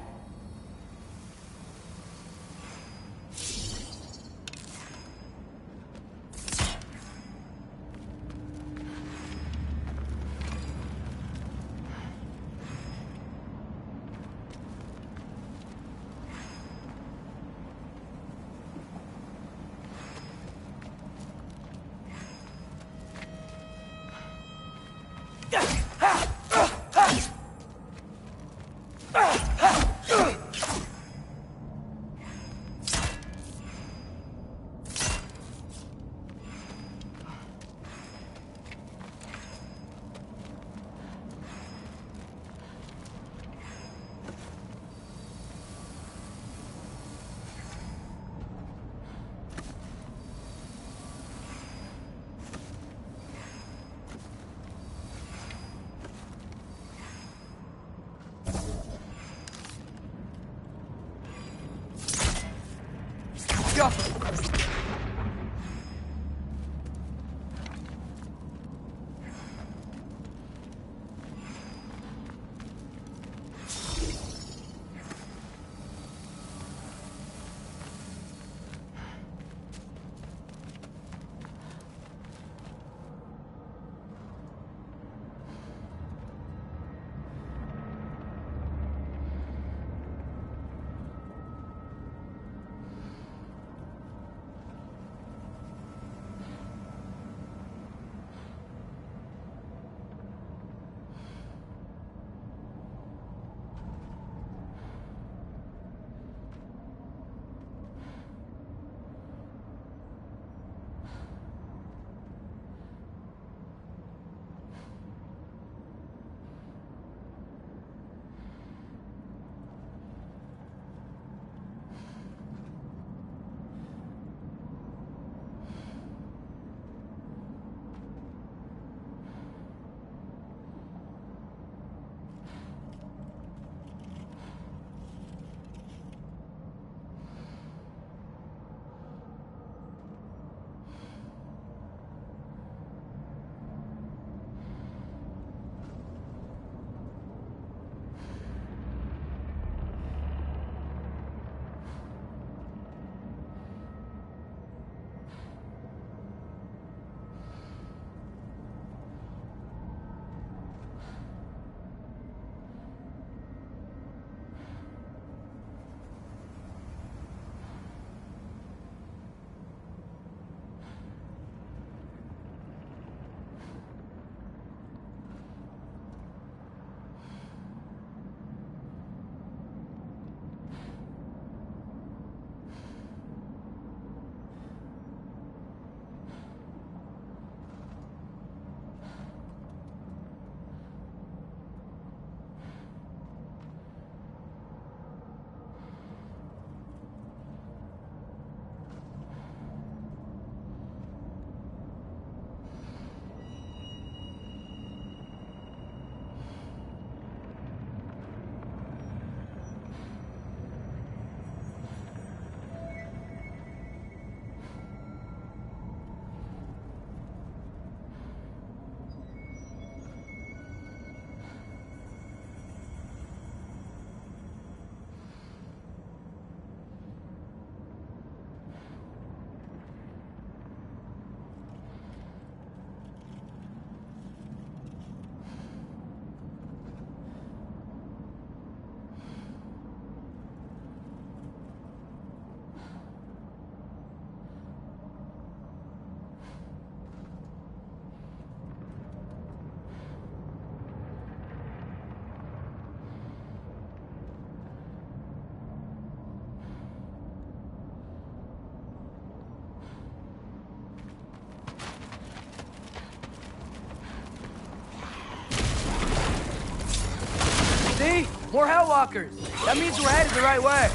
More Hellwalkers! That means we're headed the right way!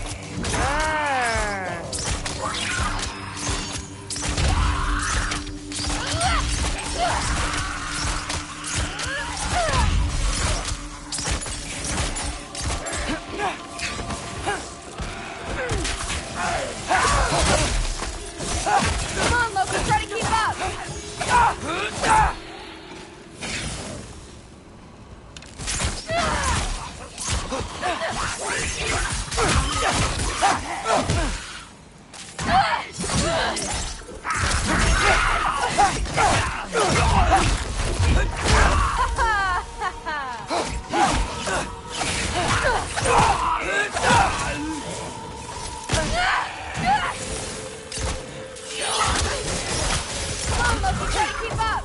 Come on, Loki, try to keep up! Come on, Loki, try to keep up!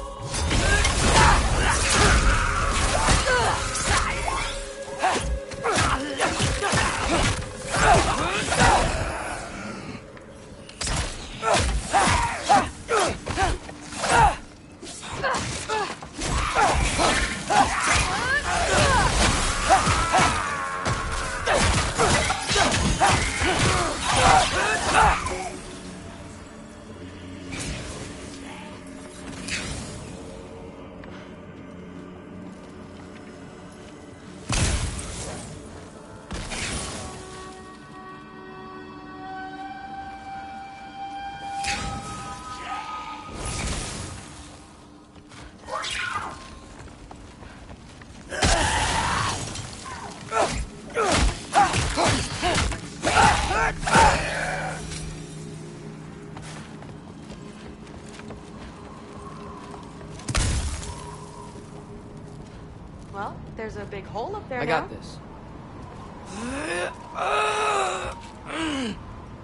Well, there's a big hole up there
I
now.
got this.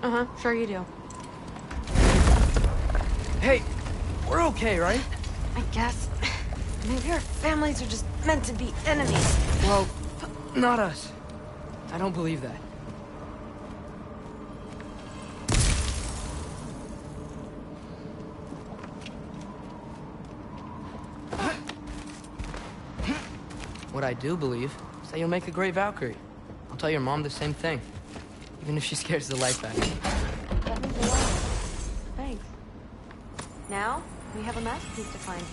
Uh-huh, sure you do.
Hey, we're okay, right?
I guess. Maybe our families are just meant to be enemies.
Well, not us. I don't believe that. What I do believe is that you'll make a great Valkyrie. I'll tell your mom the same thing, even if she scares the life out of you.
That means a lot. Thanks. Now, we have a masterpiece to find.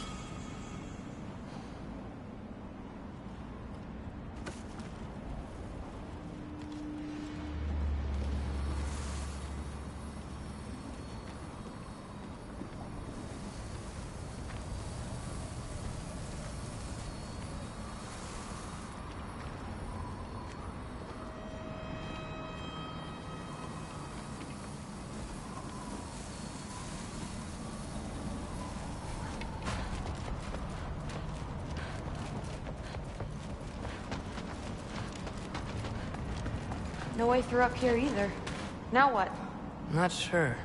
No way through up here either. Now what?
I'm not sure,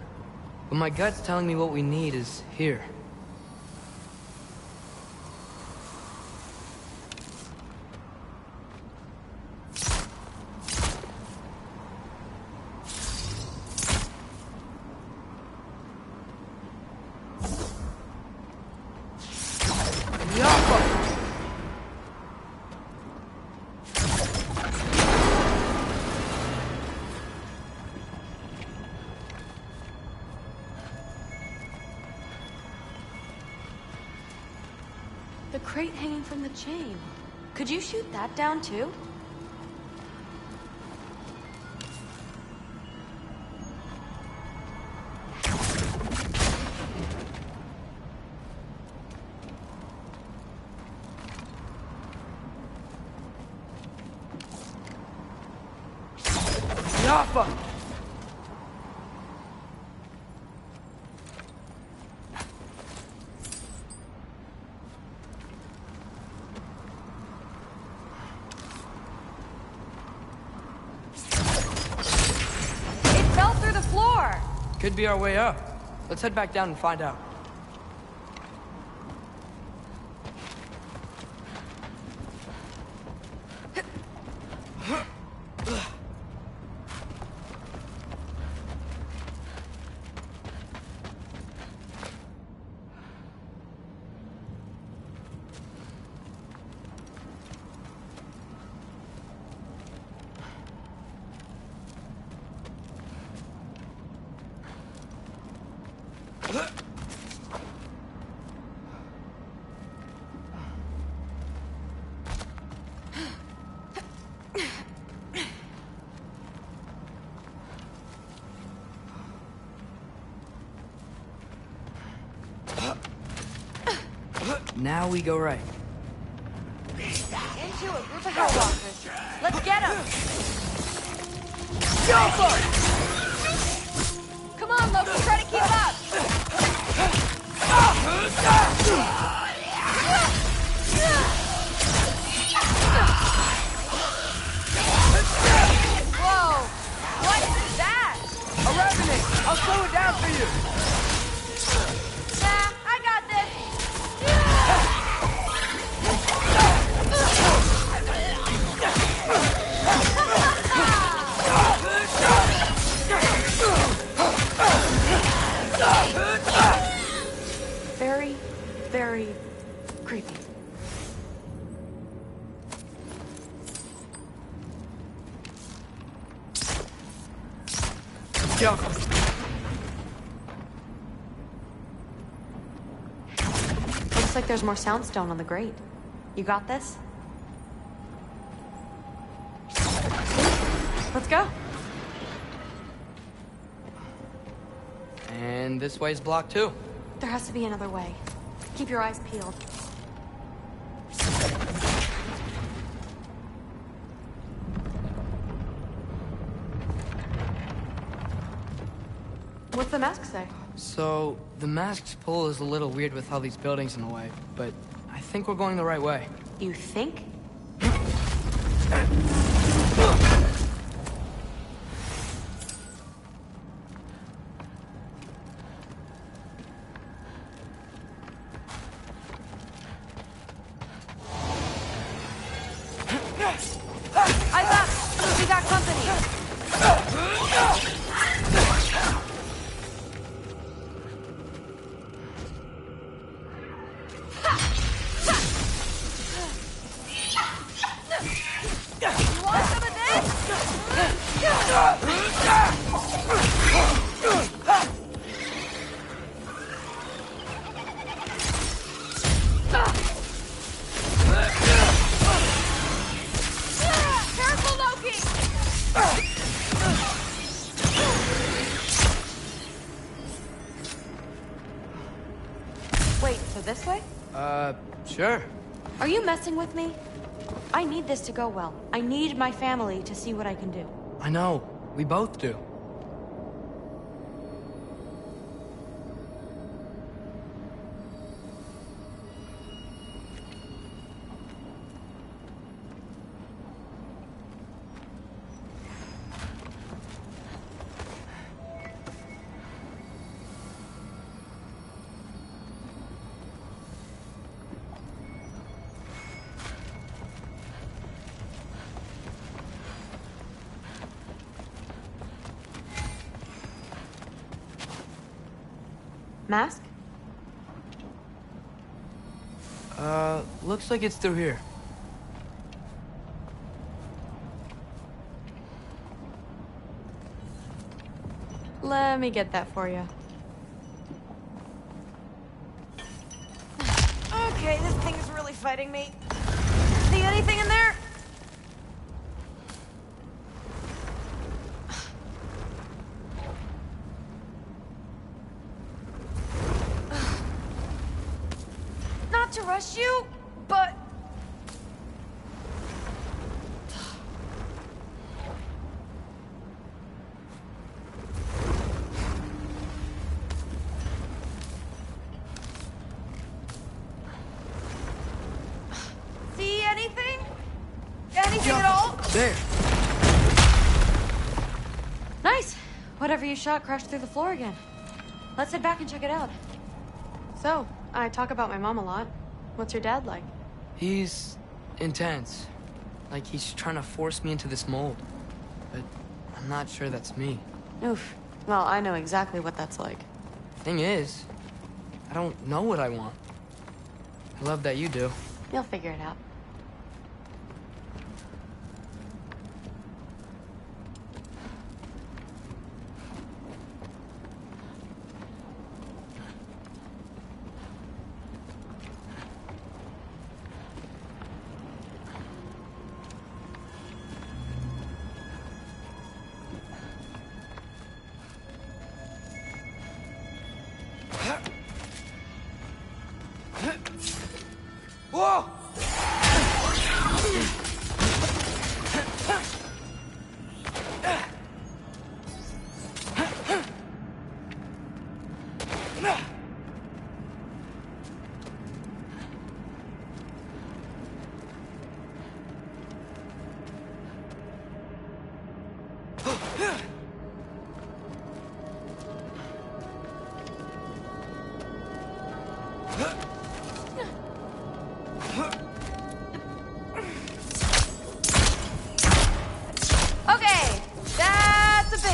but my gut's telling me what we need is here.
The crate hanging from the chain. Could you shoot that down too?
Yaffa! Could be our way up. Let's head back down and find out. Now we go right.
Into a group of hellwalkers. Let's get them!
Go for it! Come on, Loki, try to keep up! Whoa! What is that?
A revenant! I'll slow it down for you!
Nah, I got this!
Very, very creepy.
Go.
Looks like there's more soundstone on the grate. You got this? Let's go.
And this way's blocked too.
There has to be another way. Keep your eyes peeled. What's the mask say?
So, the mask's pull is a little weird with all these buildings in the way, but I think we're going the right way.
You think?
Eyes up! We got company! You want some of Careful, Loki!
Wait, so this way?
Sure.
Are you messing with me? I need this to go well. I need my family to see what I can do.
I know. We both do.
Mask?
Looks like it's through here.
Let me get that for you.
Okay, this thing is really fighting me. See anything in there? Not to rush you, but... See anything? Anything at all?
There.
Nice! Whatever you shot crashed through the floor again. Let's head back and check it out. So, I talk about my mom a lot. What's your dad like?
He's intense. Like he's trying to force me into this mold. But I'm not sure that's me.
Oof. Well, I know exactly what that's like.
Thing is, I don't know what I want. I love that you do.
You'll figure it out.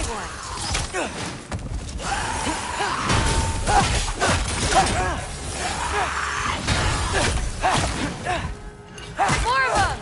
one. More of them!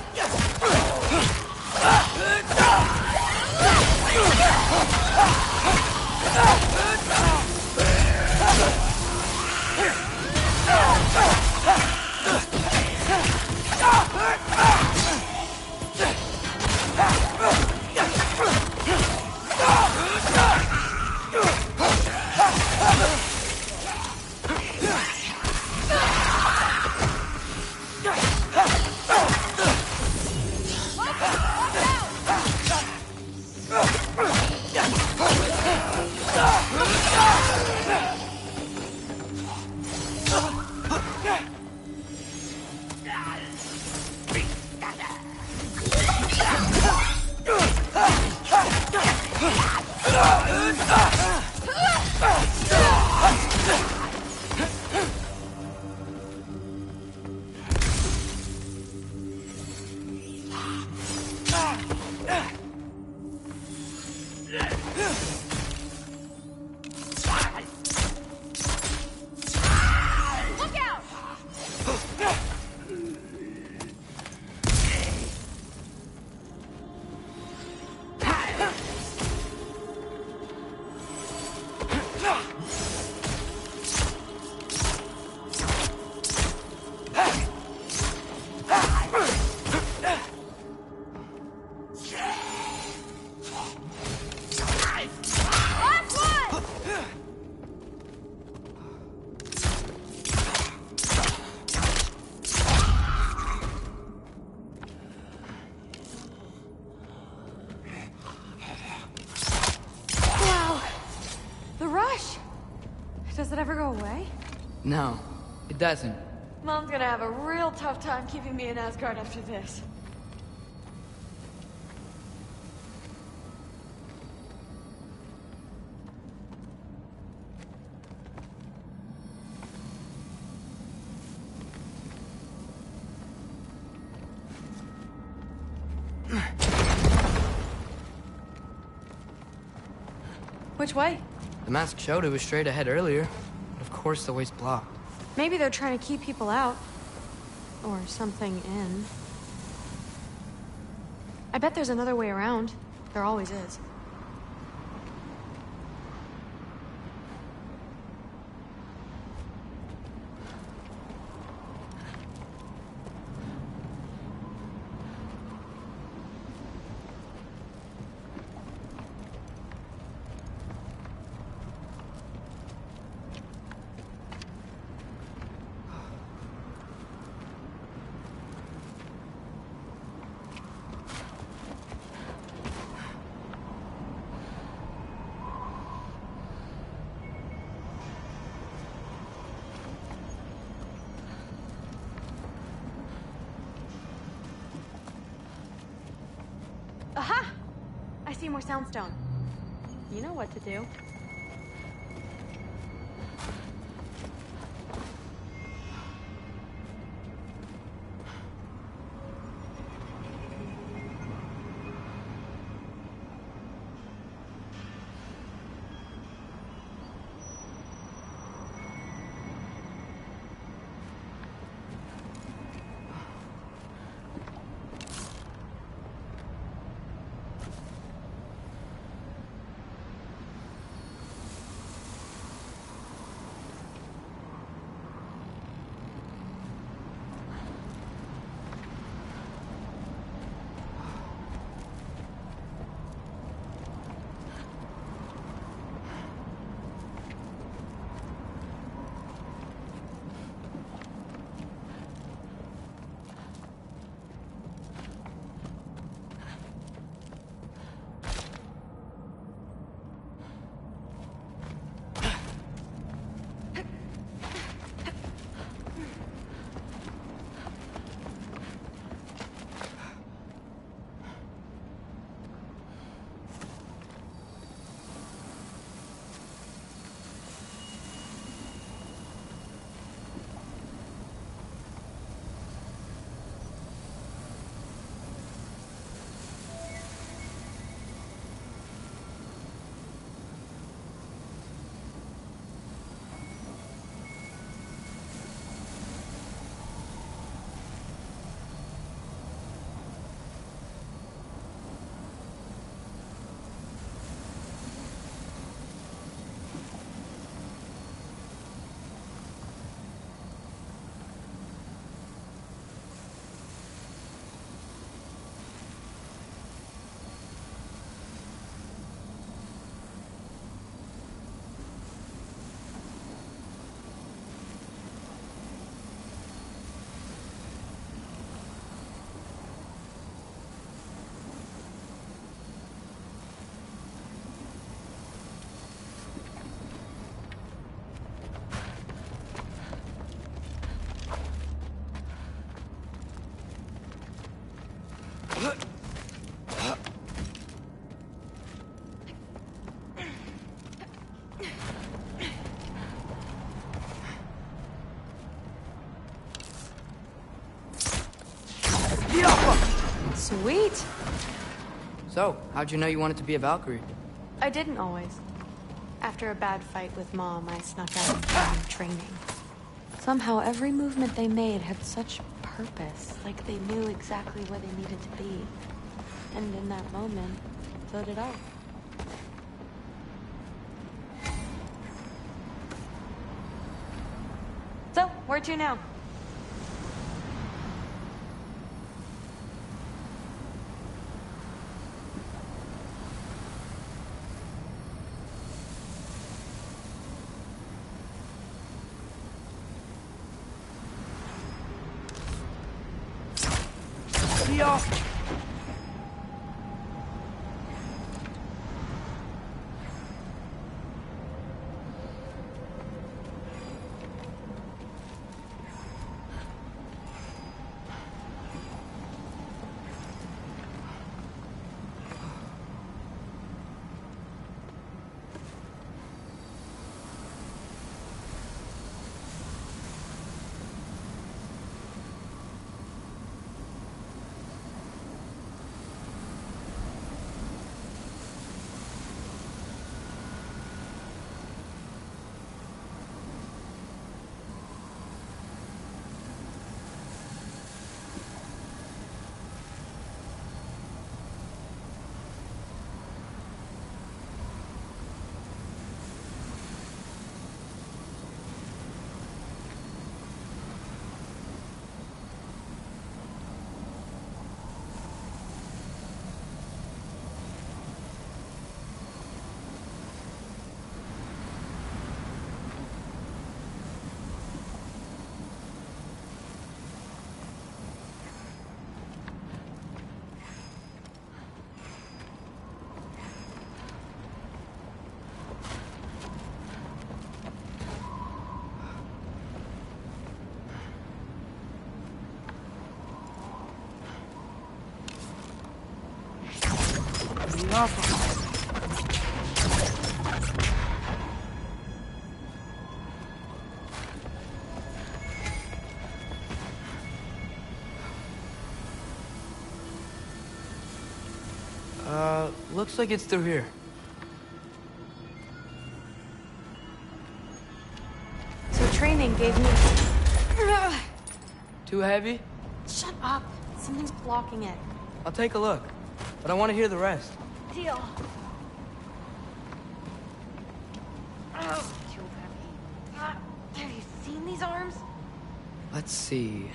Does it ever go away?
No, it doesn't.
Mom's gonna have a real tough time keeping me in Asgard after this. Which way?
The mask showed it was straight ahead earlier, but of course the way's blocked.
Maybe they're trying to keep people out. Or something in. I bet there's another way around. There always is. Aha! I see more soundstone. You know what to do. Sweet.
So, how'd you know you wanted to be a Valkyrie?
I didn't always. After a bad fight with Mom, I snuck out of training. Somehow, every movement they made had such purpose, like they knew exactly where they needed to be. And in that moment, so did I. So, where to now?
See y'all. Looks like it's through here.
So training gave me...
Too heavy?
Shut up. Something's blocking it.
I'll take a look, but I want to hear the rest.
Deal. Oh, too heavy. Have you seen these arms?
Let's see.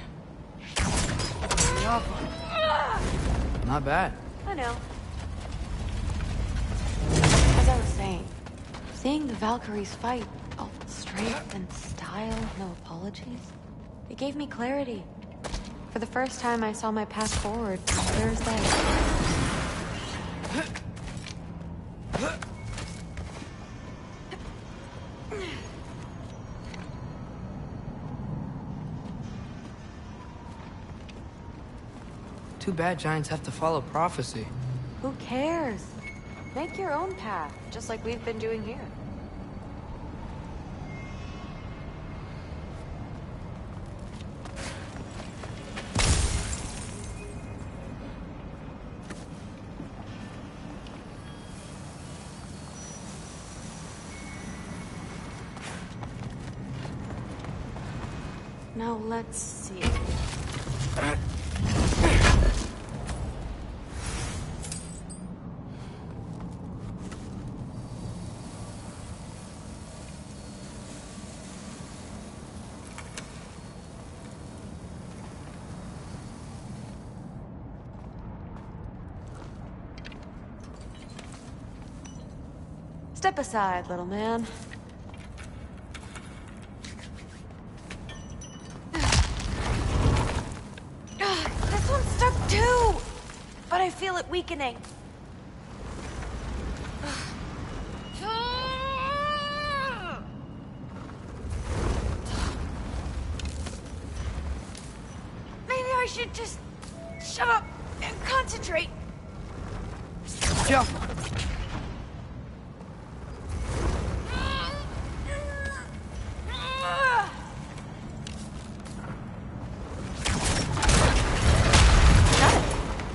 Not bad.
I know. As I was saying, seeing the Valkyries fight, all strength and style, no apologies, it gave me clarity. For the first time, I saw my path forward, clear as day.
Too bad giants have to follow prophecy.
Who cares? Make your own path, just like we've been doing here. Now let's see. Step aside, little man. This one's stuck too! But I feel it weakening. Maybe I should just shut up and concentrate.
Yeah.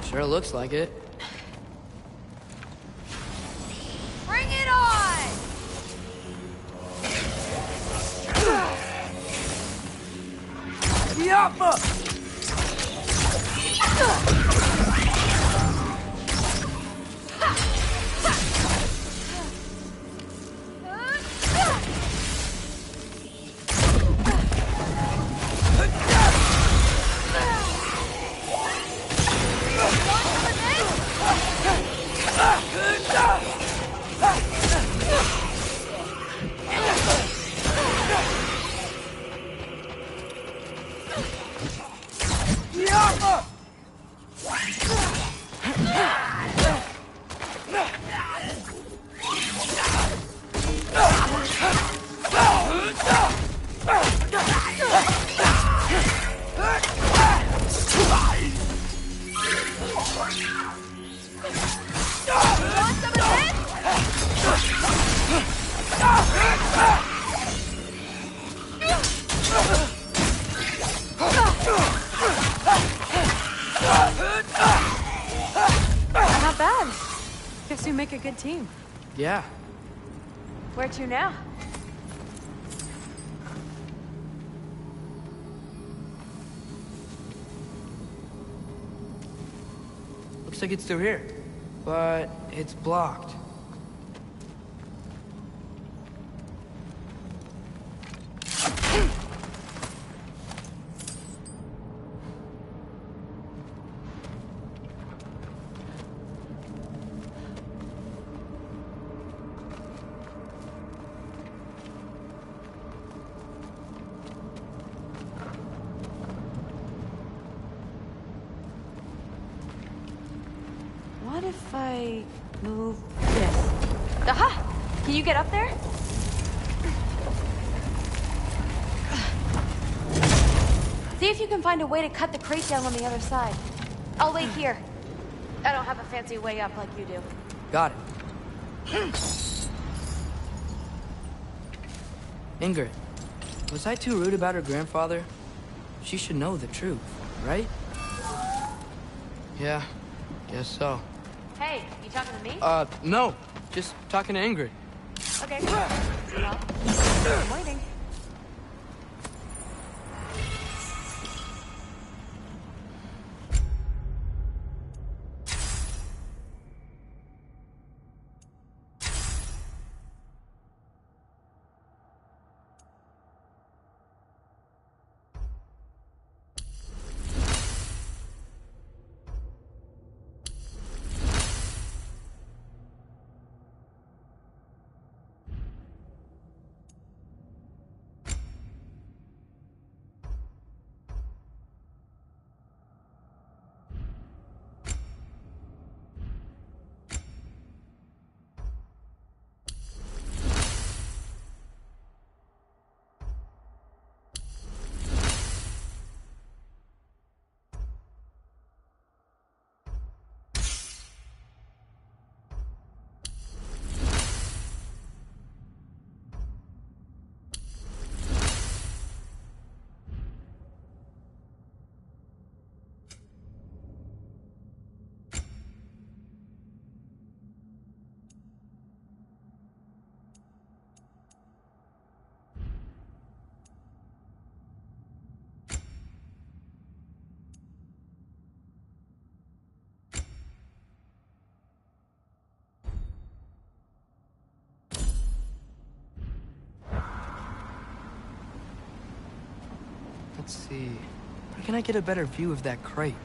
Sure looks like it.
Bring it on!
Yappa!
Not bad. Guess we make a good team.
Yeah.
Where to now?
Looks like it's through here. But it's blocked.
What if I move this? Aha! Can you get up there? See if you can find a way to cut the crate down on the other side. I'll wait here. I don't have a fancy way up like you do.
Got it. Ingrid, was I too rude about her grandfather? She should know the truth, right? Yeah, guess so.
Hey, you talking to me?
No. Just talking to Ingrid.
Okay. Well, I'm waiting.
Let's see. Where can I get a better view of that crate?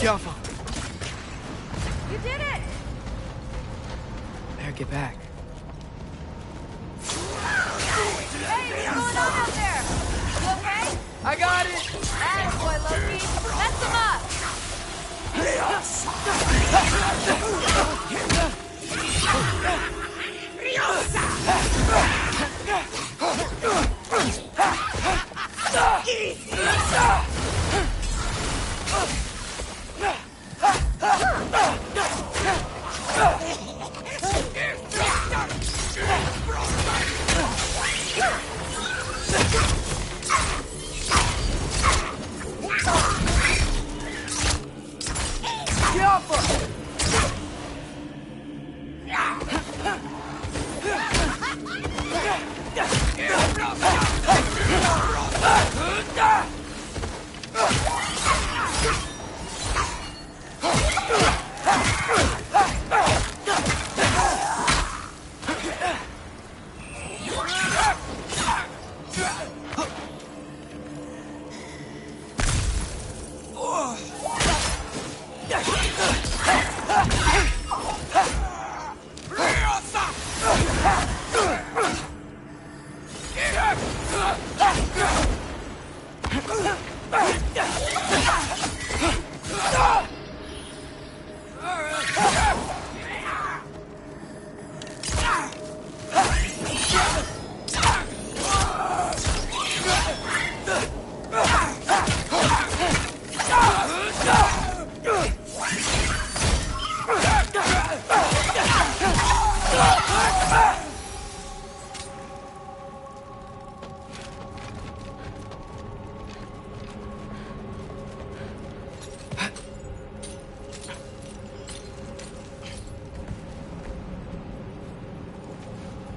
Careful.
You did it!
Better get back.
Hey, what's going on out there? You okay?
I got it!
Attaboy, Loki. Mess him up!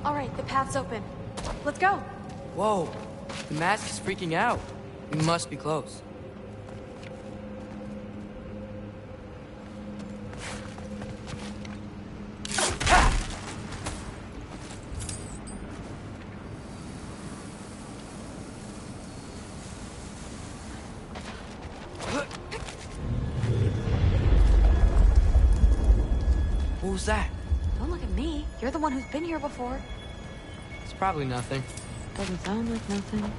All right, the path's open. Let's go.
Whoa, the mask is freaking out. We must be close. What was that?
Don't look at me. You're the one who's been here before.
It's probably nothing.
Doesn't sound like nothing.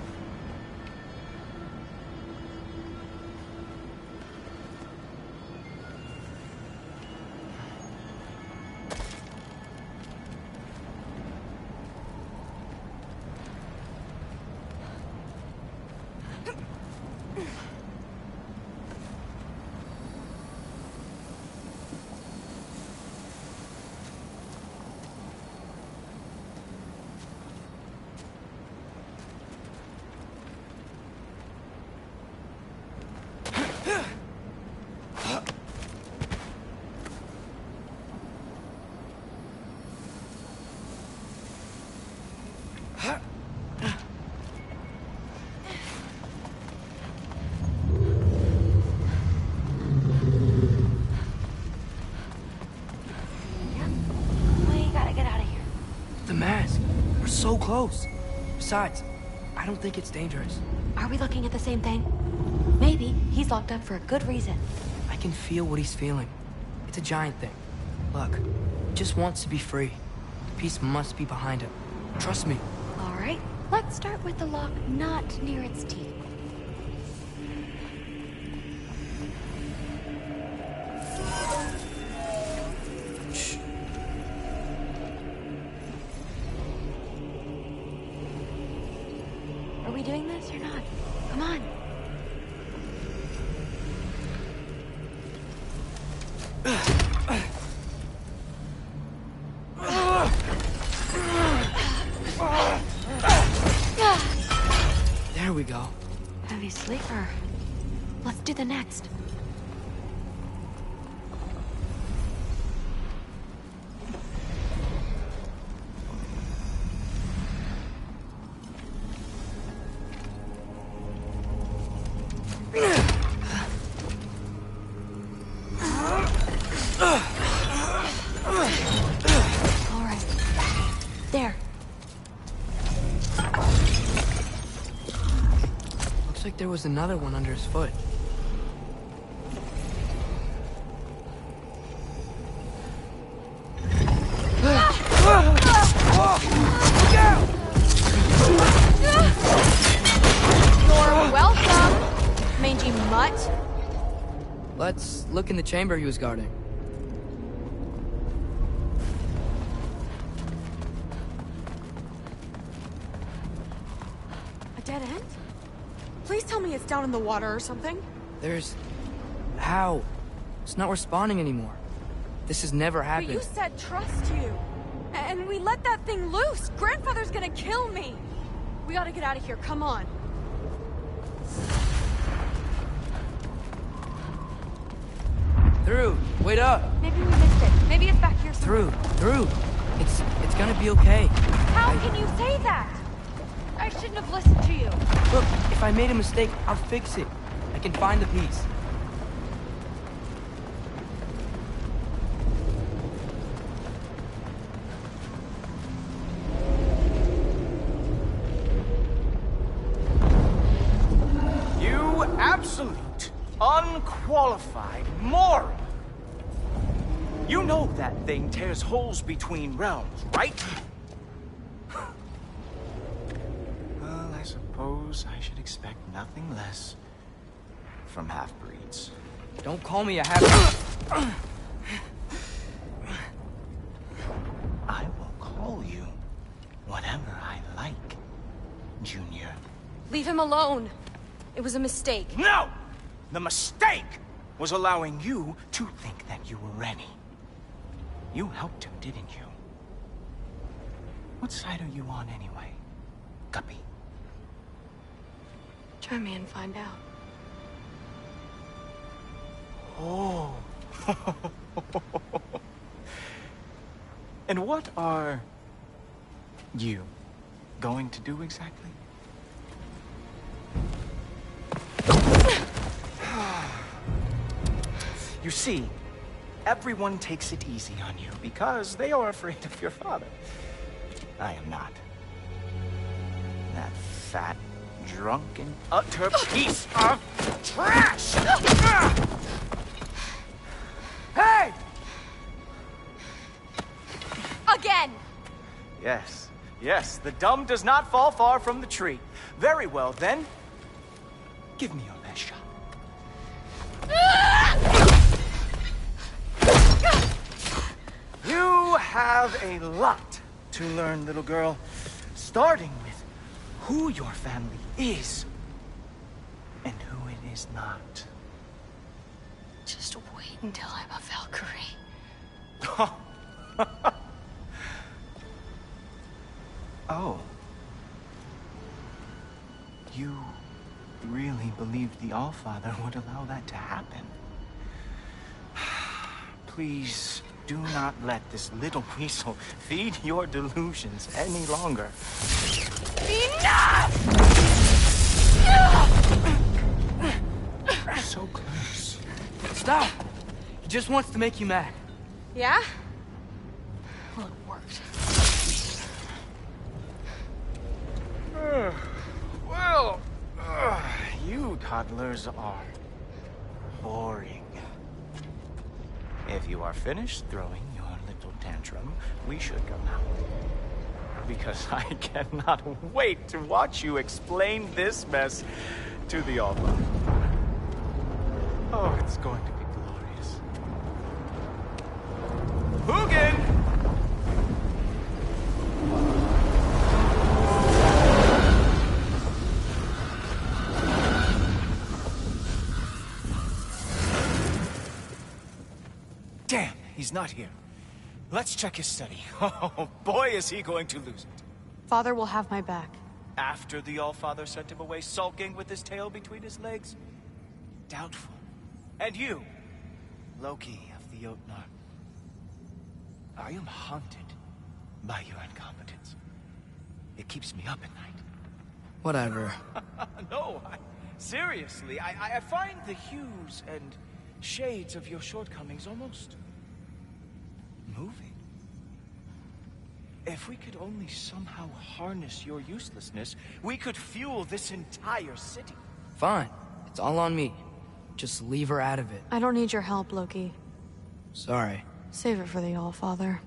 So close. Besides, I don't think it's dangerous.
Are we looking at the same thing? Maybe. He's locked up for a good reason.
I can feel what he's feeling. It's a giant thing. Look, he just wants to be free. The peace must be behind him. Trust me.
All right. Let's start with the lock not near its teeth. Are we doing this or not? Come on.
There we go.
Heavy sleeper. Let's do the next.
There was another one under his foot. Let's look in the chamber he was guarding.
A dead end? Please tell me it's down in the water or something.
There's... How? It's not responding anymore. This has never happened.
But you said trust you. And we let that thing loose. Grandfather's gonna kill me. We gotta get out of here. Come on.
Through. Wait up.
Maybe we missed it. Maybe it's back here somewhere.
Through. It's gonna be okay.
How can you say that? I shouldn't have listened to you.
Look, if I made a mistake, I'll fix it. I can find the piece.
You absolute, unqualified moron! You know that thing tears holes between realms, right? Well, I suppose I should expect nothing less from half-breeds.
Don't call me a half-breed.
I will call you whatever I like, Junior.
Leave him alone. It was a mistake.
No! The mistake was allowing you to think that you were ready. You helped him, didn't you? What side are you on anyway, Guppy?
Try me and find out.
Oh. And what are you going to do exactly? You see, everyone takes it easy on you because they are afraid of your father. I am not. That fat, drunken, utter piece of trash! Hey!
Again!
Yes, yes, the dumb does not fall far from the tree. Very well, then. Give me your best shot. You have a lot to learn, little girl. Starting with who your family is and who it is not.
Just wait until I'm a Valkyrie.
Oh. You really believed the Allfather would allow that to happen? Please do not let this little weasel feed your delusions any longer.
Enough!
So close.
Stop! He just wants to make you mad.
Yeah? Well, it worked.
Well, you toddlers are boring. If you are finished throwing your little tantrum, we should go now. Because I cannot wait to watch you explain this mess to the Allfather. Oh, it's going to be glorious. Hugin! Damn, he's not here. Let's check his study. Oh, boy, is he going to lose it.
Father will have my back.
After the Allfather sent him away sulking with his tail between his legs? Doubtful. And you, Loki of the Jotnar. I am haunted by your incompetence. It keeps me up at night.
Whatever.
No, seriously, I find the hues and shades of your shortcomings almost moving. If we could only somehow harness your uselessness, we could fuel this entire city.
Fine. It's all on me. Just leave her out of it.
I don't need your help, Loki.
Sorry.
Save it for the Allfather.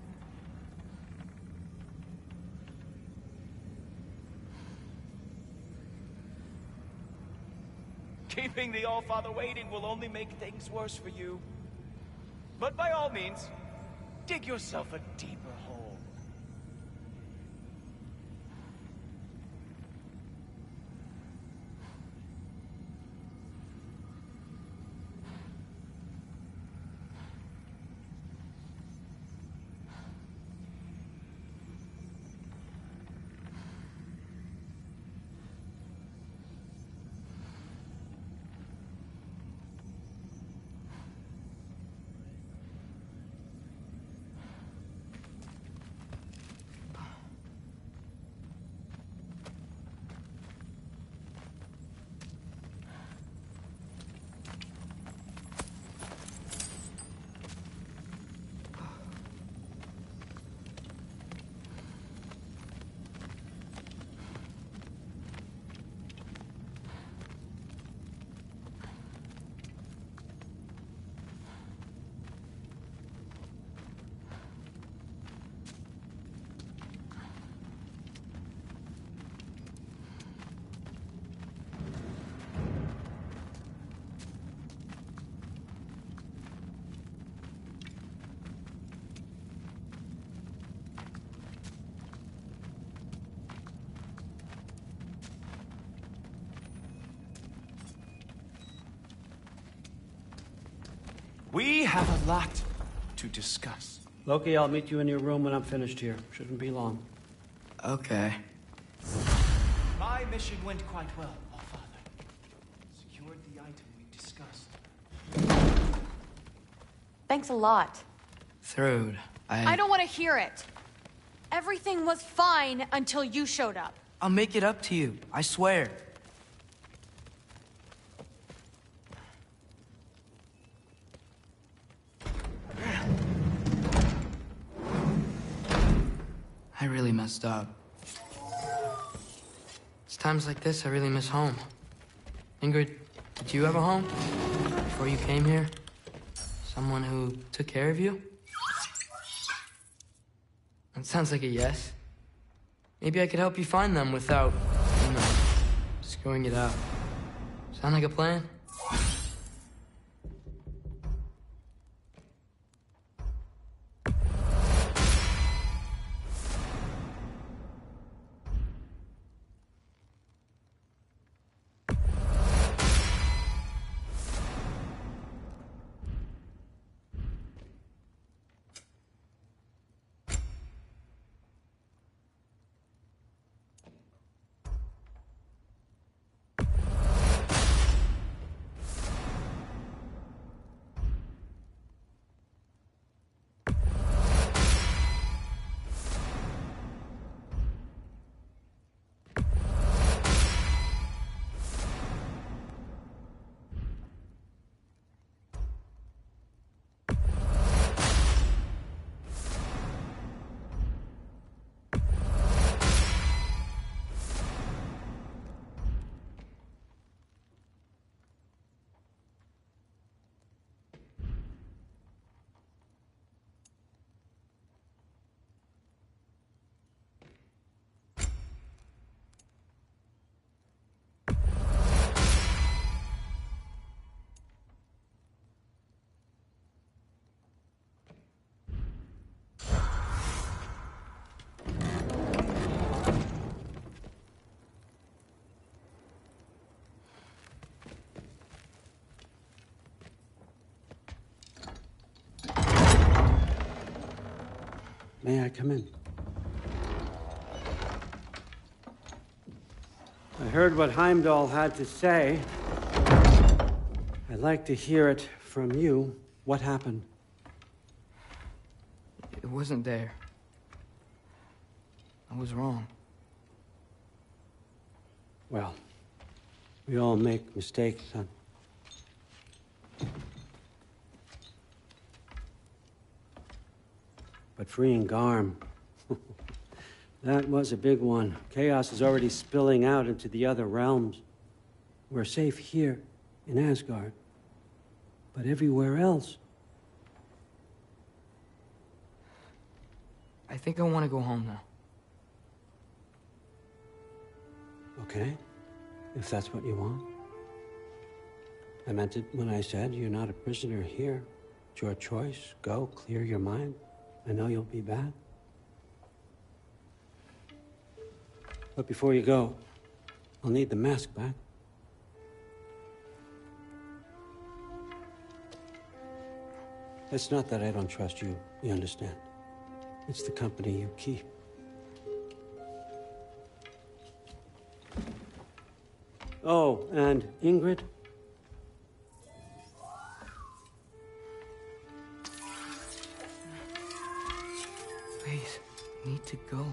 Keep Keeping the All-Father waiting will only make things worse for you. But by all means, dig yourself a deeper hole. We have a lot to discuss.
Loki, I'll meet you in your room when I'm finished here. Shouldn't be long.
Okay.
My mission went quite well, All-Father. Secured the item we discussed.
Thanks a lot.
Thrud,
I don't want to hear it. Everything was fine until you showed up.
I'll make it up to you. I swear. I really messed up. It's times like this I really miss home. Ingrid, did you have a home? Before you came here? Someone who took care of you? That sounds like a yes. Maybe I could help you find them without, you know, screwing it up. Sound like a plan?
May I come in? I heard what Heimdall had to say. I'd like to hear it from you. What happened?
It wasn't there. I was wrong.
Well, we all make mistakes, son. But freeing Garm, that was a big one. Chaos is already spilling out into the other realms. We're safe here in Asgard, but everywhere else.
I think I want to go home now.
Okay, if that's what you want. I meant it when I said you're not a prisoner here. It's your choice. Go, clear your mind. I know you'll be back. But before you go, I'll need the mask back. It's not that I don't trust you, you understand? It's the company you keep. Oh, and Ingrid?
Please, I need to go.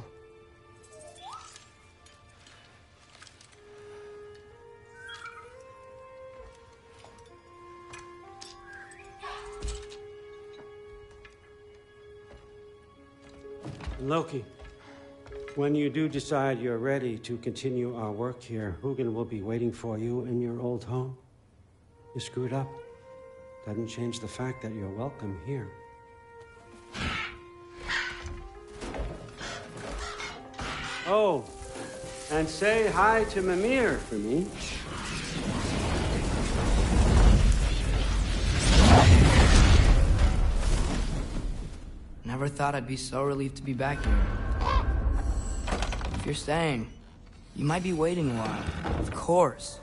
Loki, when you do decide you're ready to continue our work here, Hugin will be waiting for you in your old home. You screwed up. Doesn't change the fact that you're welcome here. Oh, and say hi to Mimir for me.
Never thought I'd be so relieved to be back here. If you're staying, you might be waiting a while. Of course.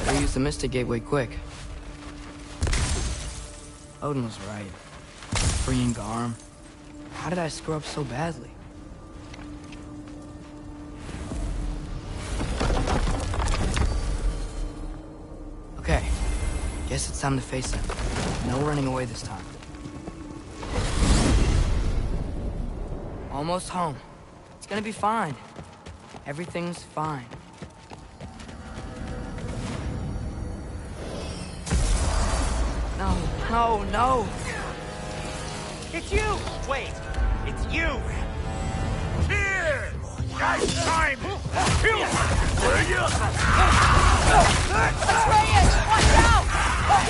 Better use the Mystic Gateway quick. Odin was right. Freeing Garm. How did I screw up so badly? Okay. Guess it's time to face him. No running away this time. Almost home. It's gonna be fine. Everything's fine. No, no, no!
It's you! Wait, it's you! Here! Nice time! Kill him! Will you?
Atreus, watch out!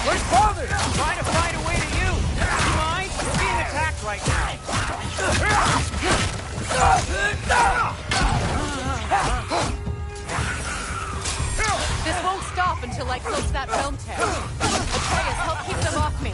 Where's Father? Trying to find a way to you! Do you mind? We're being attacked right now!
This won't stop until I close that realm tear. Atreus, help keep them off me.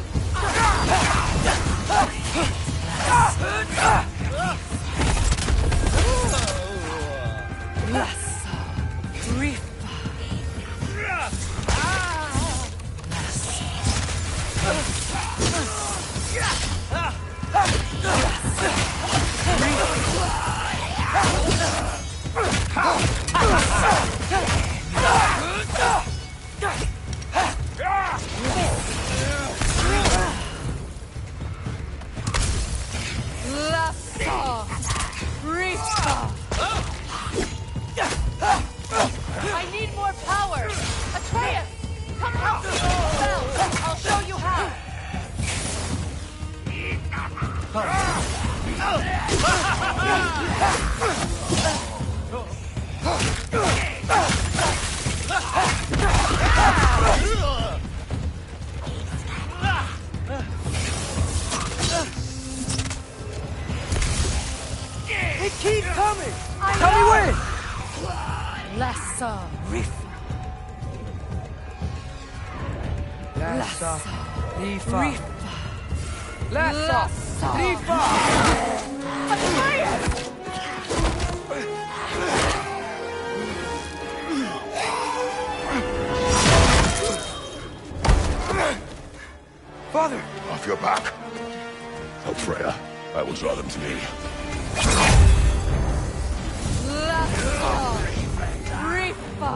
I need more power! Atreus! Come help me with the spell! I'll show you how!
They keep coming!
Tell me
when!
Lessa Rifa.
Lassa Rifa.
Lessa
Rifa.
Atreus!
Father!
Off your back. Help Freya. I will draw them to me.
Rifa.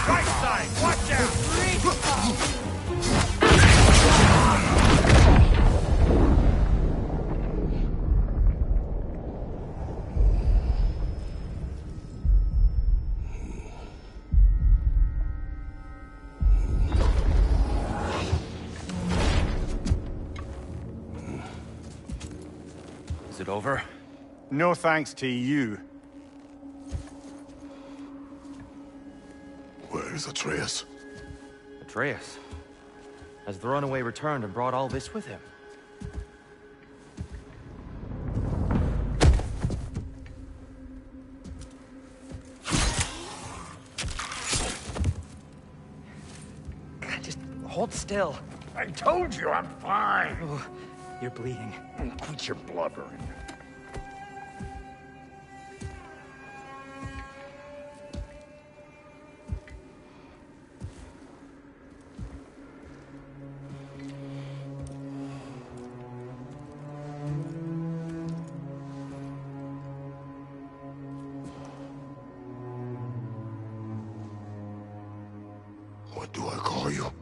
Right side, watch out!
Is it over?
No thanks to you.
Where's Atreus?
Atreus? Has the runaway returned and brought all this with him?
God, just hold still.
I told you I'm fine.
Oh, you're bleeding.
Quit your blubbering.
What do I call you?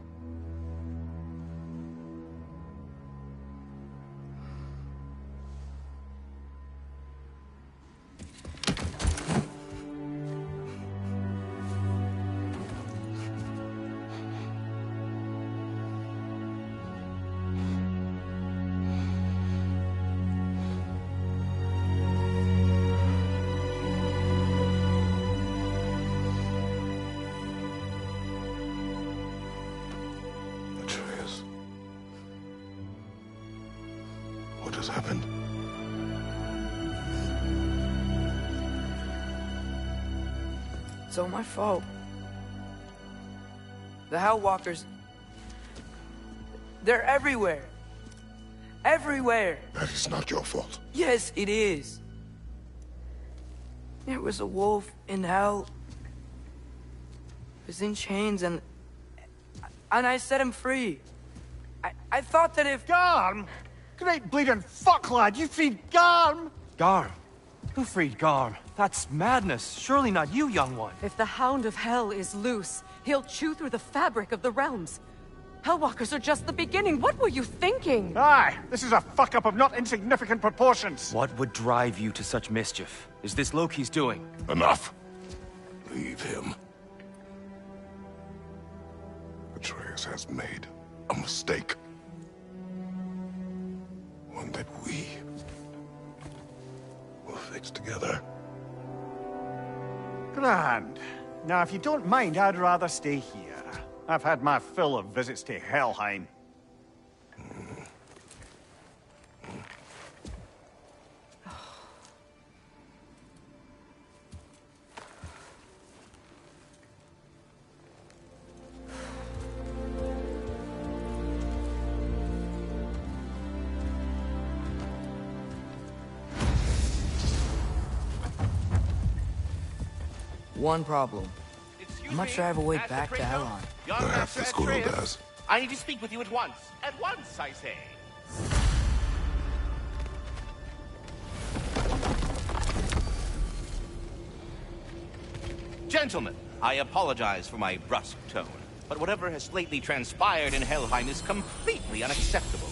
Atreus. What has happened?
It's all my fault. The Hell Walkers... they're everywhere. Everywhere.
That is not your fault.
Yes, it is. There was a wolf in hell. He was in chains and I set him free. I thought that if...
Garm? Great bleeding fuck, lad. You freed Garm?
Garm? Who freed Garm? That's madness. Surely not you, young one.
If the Hound of Hell is loose, he'll chew through the fabric of the realms. Hellwalkers are just the beginning. What were you thinking?
Aye, this is a fuck-up of not insignificant proportions.
What would drive you to such mischief? Is this Loki's doing?
Enough. Leave him. Atreus has made a mistake. One that we will fix together.
Grand. Now, if you don't mind, I'd rather stay here. I've had my fill of visits to Helheim.
One problem. I'm not sure I have a way back to Helheim.
Perhaps the squirrel does.
I need to speak with you at once. At once, I say. Gentlemen, I apologize for my brusque tone, but whatever has lately transpired in Helheim is completely unacceptable.